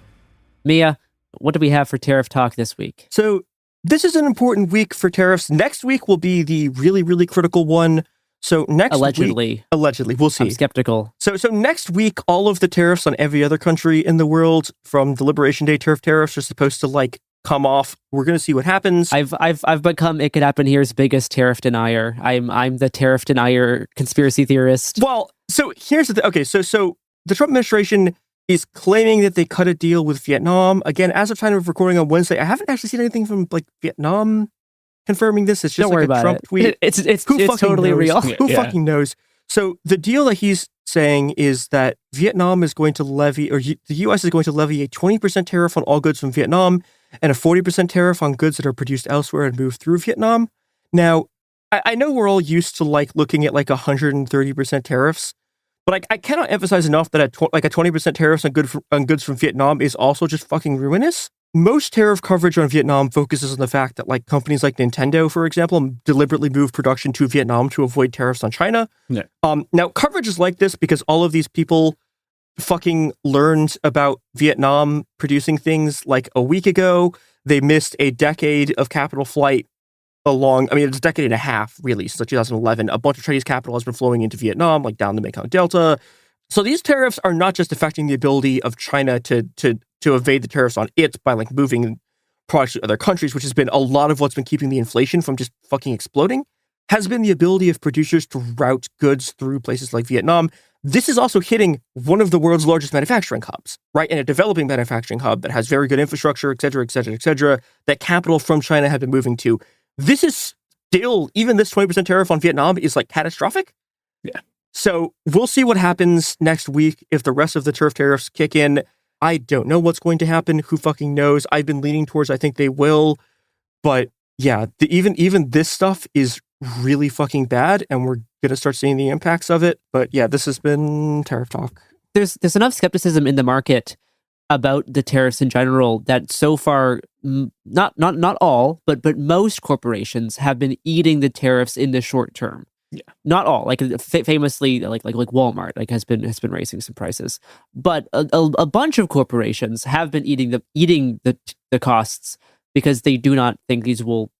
Mia, what do we have for tariff talk this week? So this is an important week for tariffs. Next week will be the really, really critical one. So next week, allegedly, we'll see. I'm skeptical. So next week, all of the tariffs on every other country in the world from the Liberation Day tariffs are supposed to like come off. We're going to see what happens. I've become It Could Happen Here's biggest tariff denier. I'm the tariff denier conspiracy theorist. Well, so here's the thing. Okay, so the Trump administration is claiming that they cut a deal with Vietnam. Again, as of time of recording on Wednesday, I haven't actually seen anything from like Vietnam confirming this. It's just Don't worry like a about Trump it. tweet. It's Who fucking totally knows? real. Who fucking knows? So the deal that he's saying is that Vietnam is going to levy, or the U.S. is going to levy a 20% tariff on all goods from Vietnam and a 40% tariff on goods that are produced elsewhere and moved through Vietnam. Now, I know we're all used to like looking at like 130% tariffs, but I cannot emphasize enough that a 20% tariffs on goods from Vietnam is also just fucking ruinous. Most tariff coverage on Vietnam focuses on the fact that like companies like Nintendo, for example, deliberately move production to Vietnam to avoid tariffs on China. Yeah. Now, coverage is like this because all of these people fucking learned about Vietnam producing things like a week ago. They missed a decade of capital flight it's a decade and a half, really, since 2011. A bunch of Chinese capital has been flowing into Vietnam, like down the Mekong Delta. So these tariffs are not just affecting the ability of China to evade the tariffs on it by like moving products to other countries, which has been a lot of what's been keeping the inflation from just fucking exploding, has been the ability of producers to route goods through places like Vietnam. This is also hitting one of the world's largest manufacturing hubs, right? And a developing manufacturing hub that has very good infrastructure, et cetera, et cetera, et cetera, that capital from China have been moving to. This is still, even this 20% tariff on Vietnam is like catastrophic. Yeah. So we'll see what happens next week if the rest of the turf tariffs kick in. I don't know what's going to happen. Who fucking knows? I've been leaning towards I think they will. But yeah, even this stuff is really fucking bad, and we're going to start seeing the impacts of it. But yeah, this has been tariff talk. There's enough skepticism in the market about the tariffs in general that so far, not all, but most corporations have been eating the tariffs in the short term. Yeah, not all. Like famously, like Walmart, like has been raising some prices, but a bunch of corporations have been eating the costs because they do not think these will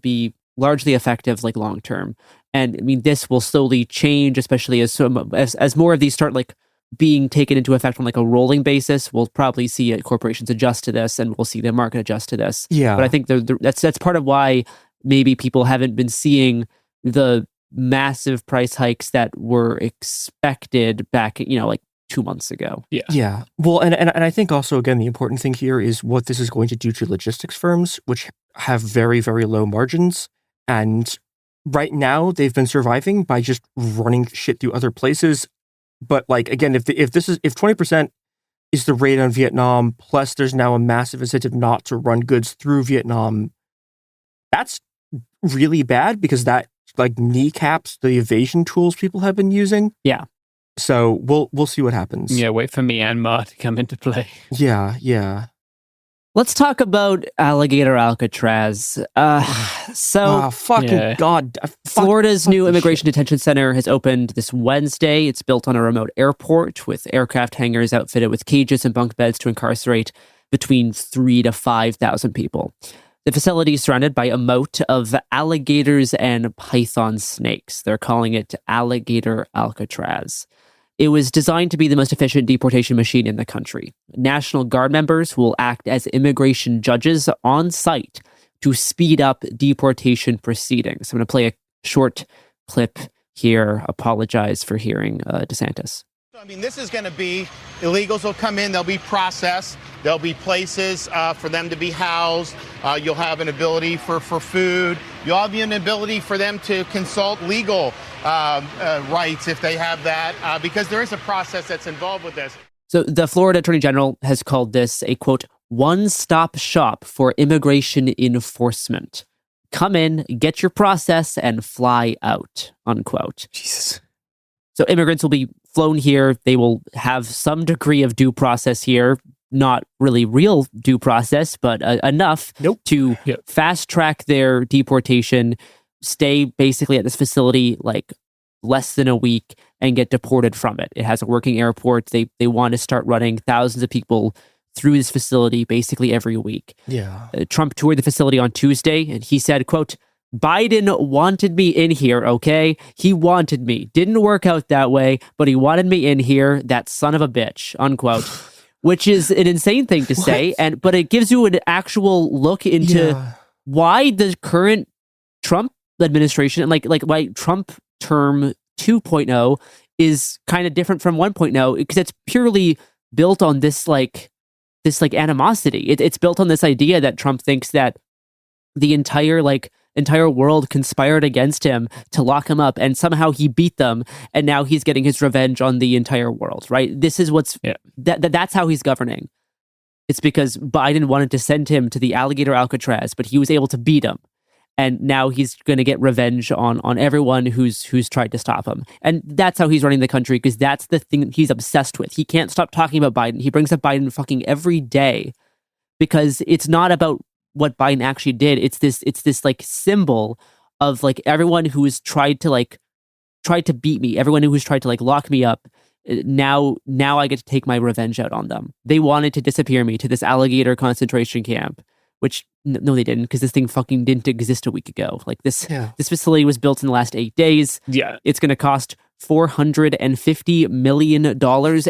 be largely effective like long term. And I mean, this will slowly change, especially as more of these start like being taken into effect on like a rolling basis. We'll probably see corporations adjust to this, and we'll see the market adjust to this. Yeah, but I think that's part of why maybe people haven't been seeing the massive price hikes that were expected back, like 2 months ago. Yeah. Well, and I think also, again, the important thing here is what this is going to do to logistics firms, which have very, very low margins. And right now they've been surviving by just running shit through other places. But like, again, if 20% is the rate on Vietnam, plus there's now a massive incentive not to run goods through Vietnam, that's really bad because that like kneecaps the evasion tools people have been using. Yeah. So we'll see what happens. Yeah, wait for Myanmar to come into play. Yeah. Let's talk about Alligator Alcatraz. Florida's new immigration detention center has opened this Wednesday. It's built on a remote airport with aircraft hangars outfitted with cages and bunk beds to incarcerate between 3,000 to 5,000 people. The facility is surrounded by a moat of alligators and python snakes. They're calling it Alligator Alcatraz. It was designed to be the most efficient deportation machine in the country. National Guard members will act as immigration judges on site to speed up deportation proceedings. I'm going to play a short clip here. Apologize for hearing DeSantis. I mean, this is going to be, illegals will come in, they'll be processed, there'll be places for them to be housed, you'll have an ability for food, you'll have an ability for them to consult legal rights if they have that, because there is a process that's involved with this. So the Florida Attorney General has called this a, quote, one-stop shop for immigration enforcement. Come in, get your process, and fly out, unquote. Jesus. So immigrants will be flown here. They will have some degree of due process here. Not really real due process, but enough to fast track their deportation, stay basically at this facility like less than a week, and get deported from it. It has a working airport. They want to start running thousands of people through this facility basically every week. Yeah. Trump toured the facility on Tuesday, and he said, quote, Biden wanted me in here, okay? He wanted me. Didn't work out that way, but he wanted me in here, that son of a bitch, unquote. Which is an insane thing to say, but it gives you an actual look into why the current Trump administration, and like why Trump term 2.0 is kind of different from 1.0, because it's purely built on this animosity. It's built on this idea that Trump thinks that the entire world conspired against him to lock him up, and somehow he beat them, and now he's getting his revenge on the entire world, right? This is that's how he's governing. It's because Biden wanted to send him to the alligator Alcatraz, but he was able to beat him. And now he's going to get revenge on everyone who's tried to stop him. And that's how he's running the country, because that's the thing that he's obsessed with. He can't stop talking about Biden. He brings up Biden fucking every day, because it's not about what Biden actually did. It's this like symbol of like everyone who's tried to beat me, everyone who's tried to like lock me up. Now I get to take my revenge out on them. They wanted to disappear me to this alligator concentration camp, which no, they didn't, because this thing fucking didn't exist a week ago. Like this facility was built in the last 8 days. Yeah. It's going to cost $450 million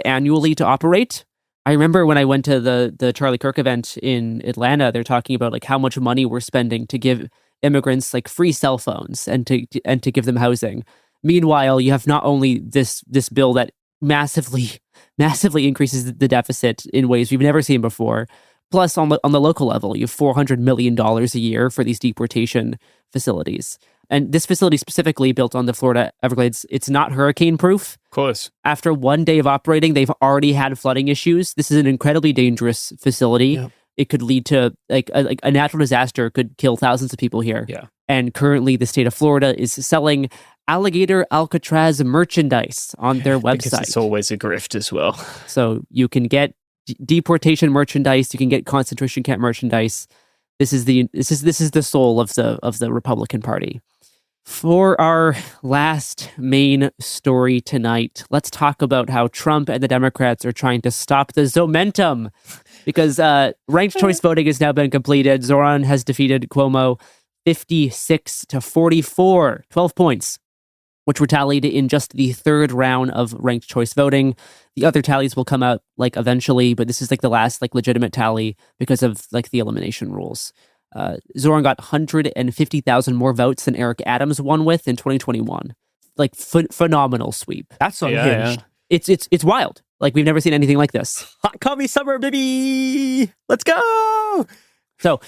annually to operate. I remember when I went to the Charlie Kirk event in Atlanta, they're talking about like how much money we're spending to give immigrants like free cell phones and to give them housing. Meanwhile, you have not only this bill that massively increases the deficit in ways we've never seen before. Plus, on the local level, you have $400 million a year for these deportation facilities. And this facility specifically built on the Florida Everglades, it's not hurricane proof. Of course. After 1 day of operating, they've already had flooding issues. This is an incredibly dangerous facility. Yep. It could lead to like a natural disaster could kill thousands of people here. Yeah. And currently the state of Florida is selling alligator Alcatraz merchandise on their website. Because it's always a grift as well. So you can get deportation merchandise, you can get concentration camp merchandise. This is the soul of the Republican Party. For our last main story tonight, let's talk about how Trump and the Democrats are trying to stop the Zomentum, because ranked choice voting has now been completed. Zoran has defeated Cuomo 56-44, 12 points, which were tallied in just the third round of ranked choice voting. The other tallies will come out like eventually, but this is like the last like legitimate tally because of like the elimination rules. Zoran got 150,000 more votes than Eric Adams won with in 2021. Like phenomenal sweep. That's unhinged. Yeah. It's wild. Like we've never seen anything like this. Hot coffee summer, baby. Let's go. So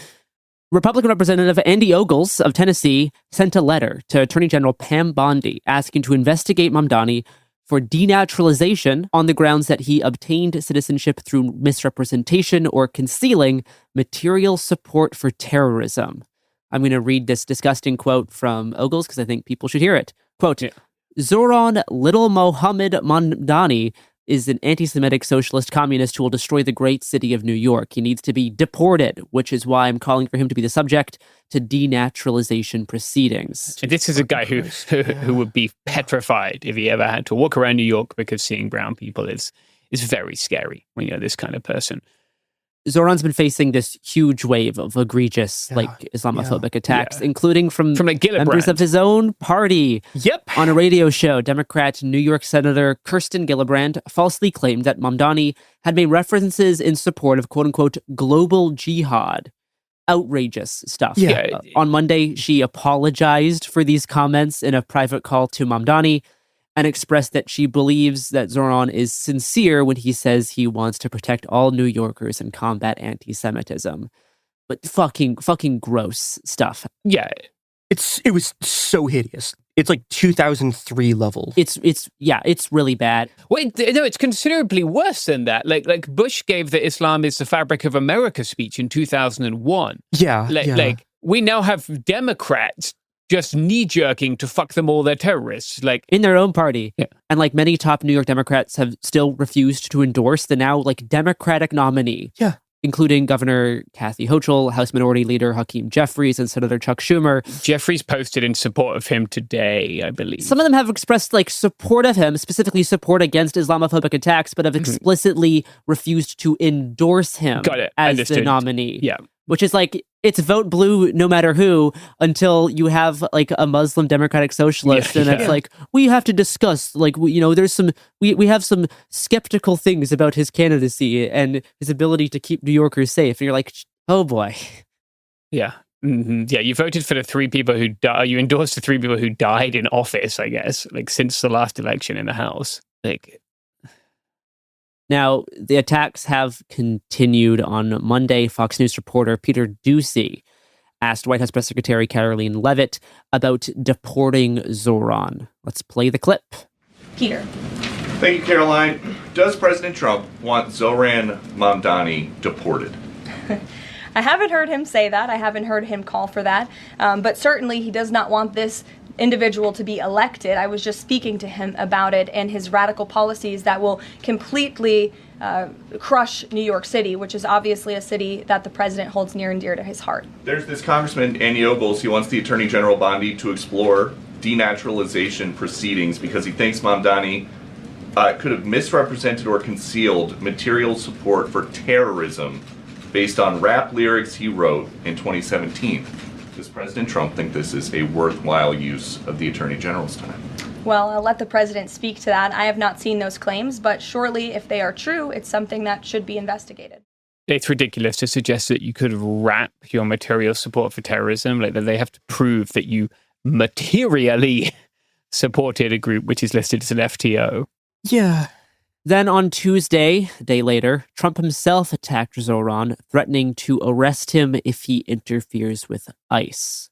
Republican Representative Andy Ogles of Tennessee sent a letter to Attorney General Pam Bondi asking to investigate Mamdani for denaturalization on the grounds that he obtained citizenship through misrepresentation or concealing material support for terrorism. I'm going to read this disgusting quote from Ogles because I think people should hear it. Quote, Zoran Little Mohammed Mamdani is an anti-Semitic socialist communist who will destroy the great city of New York. He needs to be deported, which is why I'm calling for him to be the subject to denaturalization proceedings. And this is a guy who would be petrified if he ever had to walk around New York, because seeing brown people is very scary when you're this kind of person. Zoran's been facing this huge wave of egregious, Islamophobic attacks, including from like members of his own party. Yep. On a radio show, Democrat New York Senator Kirsten Gillibrand falsely claimed that Mamdani had made references in support of quote-unquote global jihad. Outrageous stuff. Yeah. On Monday, she apologized for these comments in a private call to Mamdani and expressed that she believes that Zoran is sincere when he says he wants to protect all New Yorkers and combat anti-Semitism. But fucking gross stuff. Yeah. It was so hideous. It's like 2003 level. It's really bad. Wait, no, it's considerably worse than that. Like Bush gave the Islam is the fabric of America speech in 2001. Yeah. Like we now have Democrats just knee-jerking to fuck them all, they're terrorists. Like in their own party. Yeah. And like many top New York Democrats have still refused to endorse the now like Democratic nominee. Yeah. Including Governor Kathy Hochul, House Minority Leader Hakeem Jeffries, and Senator Chuck Schumer. Jeffries posted in support of him today, I believe. Some of them have expressed like support of him, specifically support against Islamophobic attacks, but have explicitly refused to endorse him as the nominee. Yeah. Which is like, it's vote blue no matter who, until you have like a Muslim democratic socialist, and it's like, we have to discuss, like, there's some, we have some skeptical things about his candidacy and his ability to keep New Yorkers safe. And you're like, oh boy. Yeah. Mm-hmm. Yeah, you voted for the three people who you endorsed the three people who died in office, I guess, like since the last election in the House. Like, Now, the attacks have continued. On Monday. Fox News reporter Peter Doocy asked White House Press Secretary Caroline Leavitt about deporting Zoran. Let's play the clip. Peter. Thank you, Caroline. Does President Trump want Zoran Mamdani deported? I haven't heard him say that. I haven't heard him call for that. But certainly he does not want this individual to be elected. I was just speaking to him about it and his radical policies that will completely crush New York City, which is obviously a city that the president holds near and dear to his heart. There's this Congressman Andy Ogles. He wants the Attorney General Bondi to explore denaturalization proceedings because he thinks Mamdani could have misrepresented or concealed material support for terrorism based on rap lyrics he wrote in 2017. Does President Trump think this is a worthwhile use of the Attorney General's time? Well, I'll let the president speak to that. I have not seen those claims, but surely if they are true, it's something that should be investigated. It's ridiculous to suggest that you could wrap your material support for terrorism, like that they have to prove that you materially supported a group which is listed as an FTO. Yeah. Then on Tuesday, a day later, Trump himself attacked Zoran, threatening to arrest him if he interferes with ICE.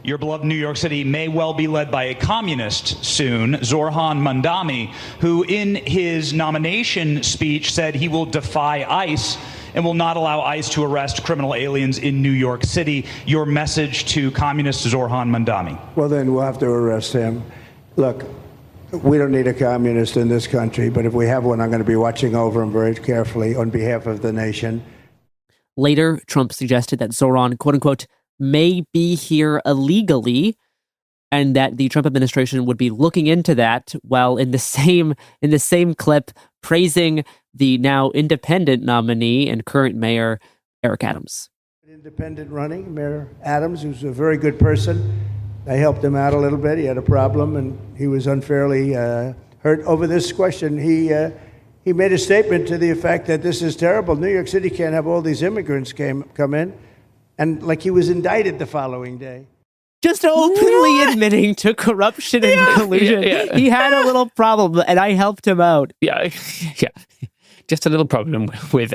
Your beloved New York City may well be led by a communist soon, Zoran Mamdani, who in his nomination speech said he will defy ICE and will not allow ICE to arrest criminal aliens in New York City. Your message to communist Zoran Mamdani? Well, then we'll have to arrest him. Look, we don't need a communist in this country, but if we have one, I'm going to be watching over him very carefully on behalf of the nation. Later, Trump suggested that Zoran, quote unquote, may be here illegally, and that the Trump administration would be looking into that, while in the same clip praising the now independent nominee and current mayor, Eric Adams. Independent running, Mayor Adams, who's a very good person. I helped him out a little bit. He had a problem, and he was unfairly hurt over this question. He made a statement to the effect that this is terrible. New York City can't have all these immigrants come in, and like he was indicted the following day. Just openly admitting to corruption and collusion. Yeah. He had a little problem, and I helped him out. Yeah. Just a little problem with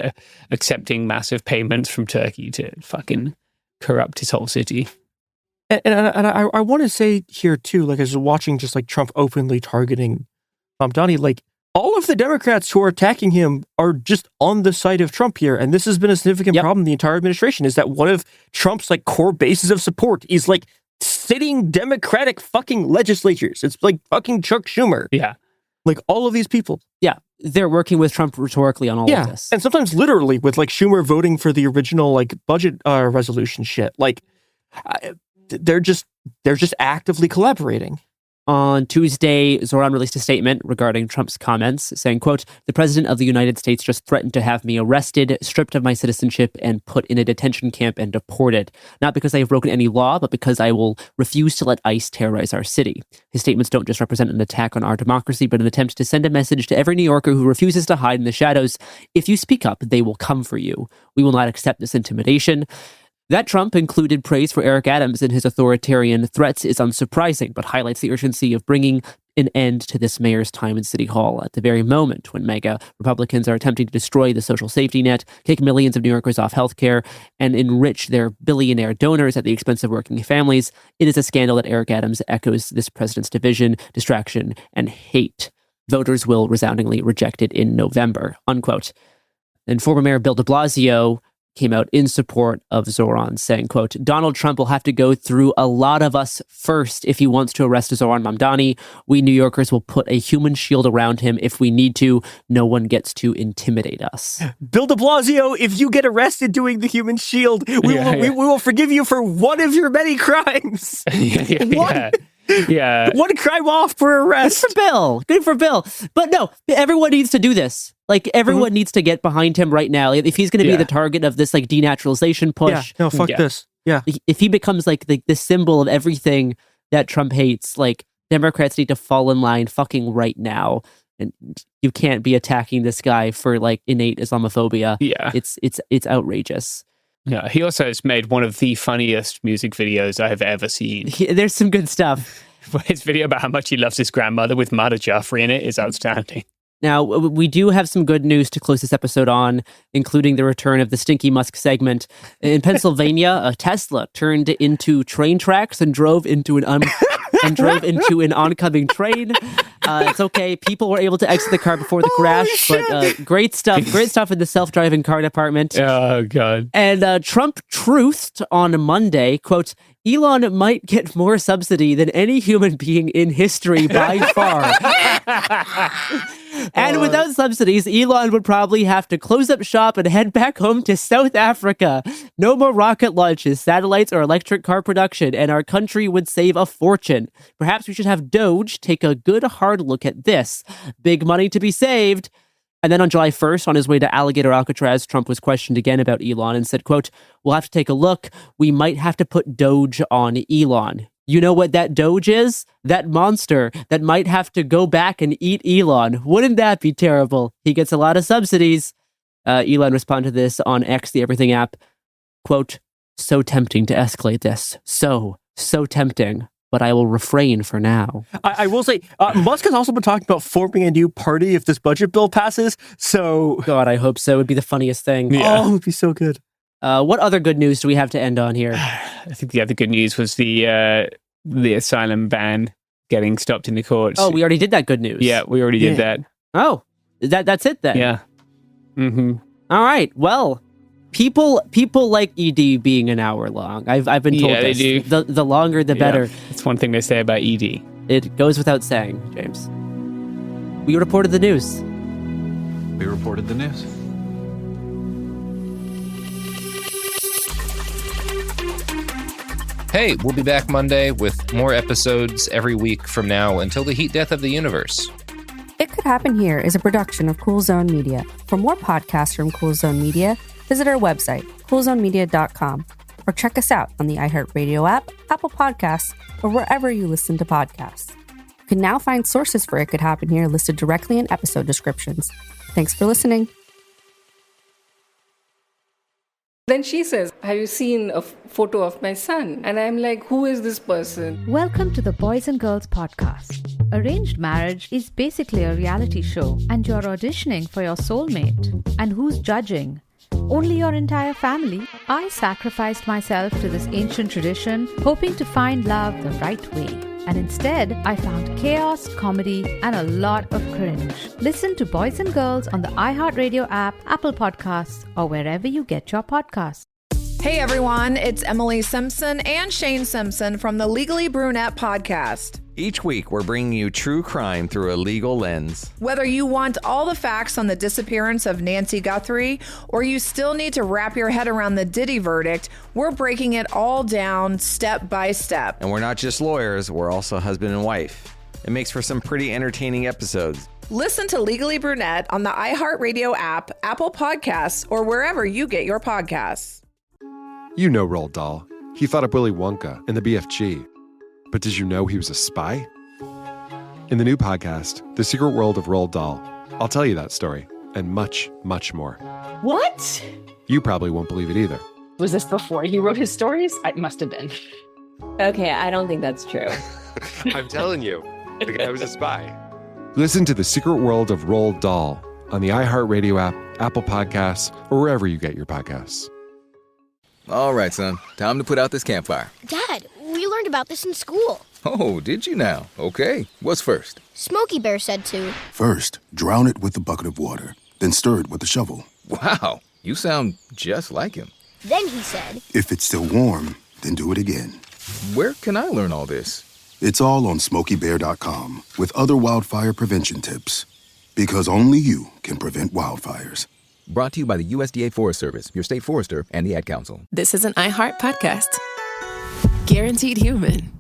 accepting massive payments from Turkey to fucking corrupt his whole city. And I want to say here too, like as watching just like Trump openly targeting Mamdani, like all of the Democrats who are attacking him are just on the side of Trump here. And this has been a significant problem the entire administration, is that one of Trump's like core bases of support is like sitting Democratic fucking legislatures. It's like fucking Chuck Schumer. Yeah. Like all of these people. Yeah. They're working with Trump rhetorically on all of this. And sometimes literally with like Schumer voting for the original like budget resolution shit. Like they're just actively collaborating. On Tuesday, Zoran released a statement regarding Trump's comments, saying, quote, "The president of the United States just threatened to have me arrested, stripped of my citizenship, and put in a detention camp and deported. Not because I have broken any law, but because I will refuse to let ICE terrorize our city. His statements don't just represent an attack on our democracy, but an attempt to send a message to every New Yorker who refuses to hide in the shadows. If you speak up, they will come for you. We will not accept this intimidation." That Trump included praise for Eric Adams in his authoritarian threats is unsurprising, but highlights the urgency of bringing an end to this mayor's time in City Hall at the very moment when MAGA Republicans are attempting to destroy the social safety net, kick millions of New Yorkers off health care, and enrich their billionaire donors at the expense of working families. It is a scandal that Eric Adams echoes this president's division, distraction, and hate. Voters will resoundingly reject it in November, unquote. And former Mayor Bill de Blasio came out in support of Zoran, saying, quote, "Donald Trump will have to go through a lot of us first if he wants to arrest Zoran Mamdani. We New Yorkers will put a human shield around him if we need to. No one gets to intimidate us." Bill de Blasio, if you get arrested doing the human shield, we will forgive you for one of your many crimes. One crime off for arrest. Good for Bill. But no, everyone needs to do this. Like, everyone needs to get behind him right now. If he's going to be the target of this, like, denaturalization push. Yeah, no, fuck this. Yeah. If he becomes, like, the symbol of everything that Trump hates, like, Democrats need to fall in line fucking right now. And you can't be attacking this guy for, like, innate Islamophobia. Yeah. It's outrageous. Yeah, he also has made one of the funniest music videos I have ever seen. There's some good stuff. His video about how much he loves his grandmother with Mada Jaffrey in it is outstanding. Now, we do have some good news to close this episode on, including the return of the Stinky Musk segment. In Pennsylvania, a Tesla turned into train tracks and drove into an oncoming train. It's okay. People were able to exit the car before the crash, but great stuff in the self-driving car department. Oh, God. And Trump truthed on Monday, quote, Elon might get more subsidy than any human being in history by far. And without subsidies, Elon would probably have to close up shop and head back home to South Africa. No more rocket launches, satellites, or electric car production, and our country would save a fortune. Perhaps we should have Doge take a good hard look at this. Big money to be saved. And then on July 1st, on his way to Alligator Alcatraz, Trump was questioned again about Elon and said, quote, we'll have to take a look. We might have to put Doge on Elon. You know what that Doge is? That monster that might have to go back and eat Elon. Wouldn't that be terrible? He gets a lot of subsidies. Elon responded to this on X, the Everything app. Quote, so tempting to escalate this. So tempting. But I will refrain for now. I will say, Musk has also been talking about forming a new party if this budget bill passes. So, God, I hope so. It would be the funniest thing. Yeah. Oh, it would be so good. What other good news do we have to end on here? I think the other good news was the asylum ban getting stopped in the courts. Oh, we already did that good news. Yeah, we already did that. Oh, that's it then. Yeah. Mm-hmm. All right. Well, people like ED being an hour long. I've been told they this. do. The longer, the better. That's one thing they say about ED. It goes without saying, James. We reported the news. We reported the news. Hey, we'll be back Monday with more episodes every week from now until the heat death of the universe. It Could Happen Here is a production of Cool Zone Media. For more podcasts from Cool Zone Media, visit our website, coolzonemedia.com, or check us out on the iHeartRadio app, Apple Podcasts, or wherever you listen to podcasts. You can now find sources for It Could Happen Here listed directly in episode descriptions. Thanks for listening. Then she says, have you seen a photo of my son? And I'm like, who is this person? Welcome to the Boys and Girls Podcast. Arranged marriage is basically a reality show, and you're auditioning for your soulmate. And who's judging? Only your entire family. I sacrificed myself to this ancient tradition, hoping to find love the right way. And instead, I found chaos, comedy, and a lot of cringe. Listen to Boys and Girls on the iHeartRadio app, Apple Podcasts, or wherever you get your podcasts. Hey everyone, it's Emily Simpson and Shane Simpson from the Legally Brunette podcast. Each week, we're bringing you true crime through a legal lens. Whether you want all the facts on the disappearance of Nancy Guthrie, or you still need to wrap your head around the Diddy verdict, we're breaking it all down step by step. And we're not just lawyers, we're also husband and wife. It makes for some pretty entertaining episodes. Listen to Legally Brunette on the iHeartRadio app, Apple Podcasts, or wherever you get your podcasts. You know Roald Dahl. He thought up Willy Wonka and the BFG. But did you know he was a spy? In the new podcast, The Secret World of Roald Dahl, I'll tell you that story and much, much more. What? You probably won't believe it either. Was this before he wrote his stories? It must have been. Okay, I don't think that's true. I'm telling you, the guy was a spy. Listen to The Secret World of Roald Dahl on the iHeartRadio app, Apple Podcasts, or wherever you get your podcasts. All right, son. Time to put out this campfire. Dad, we learned about this in school. Oh, did you now? Okay. What's first? Smokey Bear said to. First, drown it with a bucket of water, then stir it with a shovel. Wow, you sound just like him. Then he said. If it's still warm, then do it again. Where can I learn all this? It's all on SmokeyBear.com with other wildfire prevention tips. Because only you can prevent wildfires. Brought to you by the USDA Forest Service, your state forester, and the Ad Council. This is an iHeart podcast. Guaranteed Human.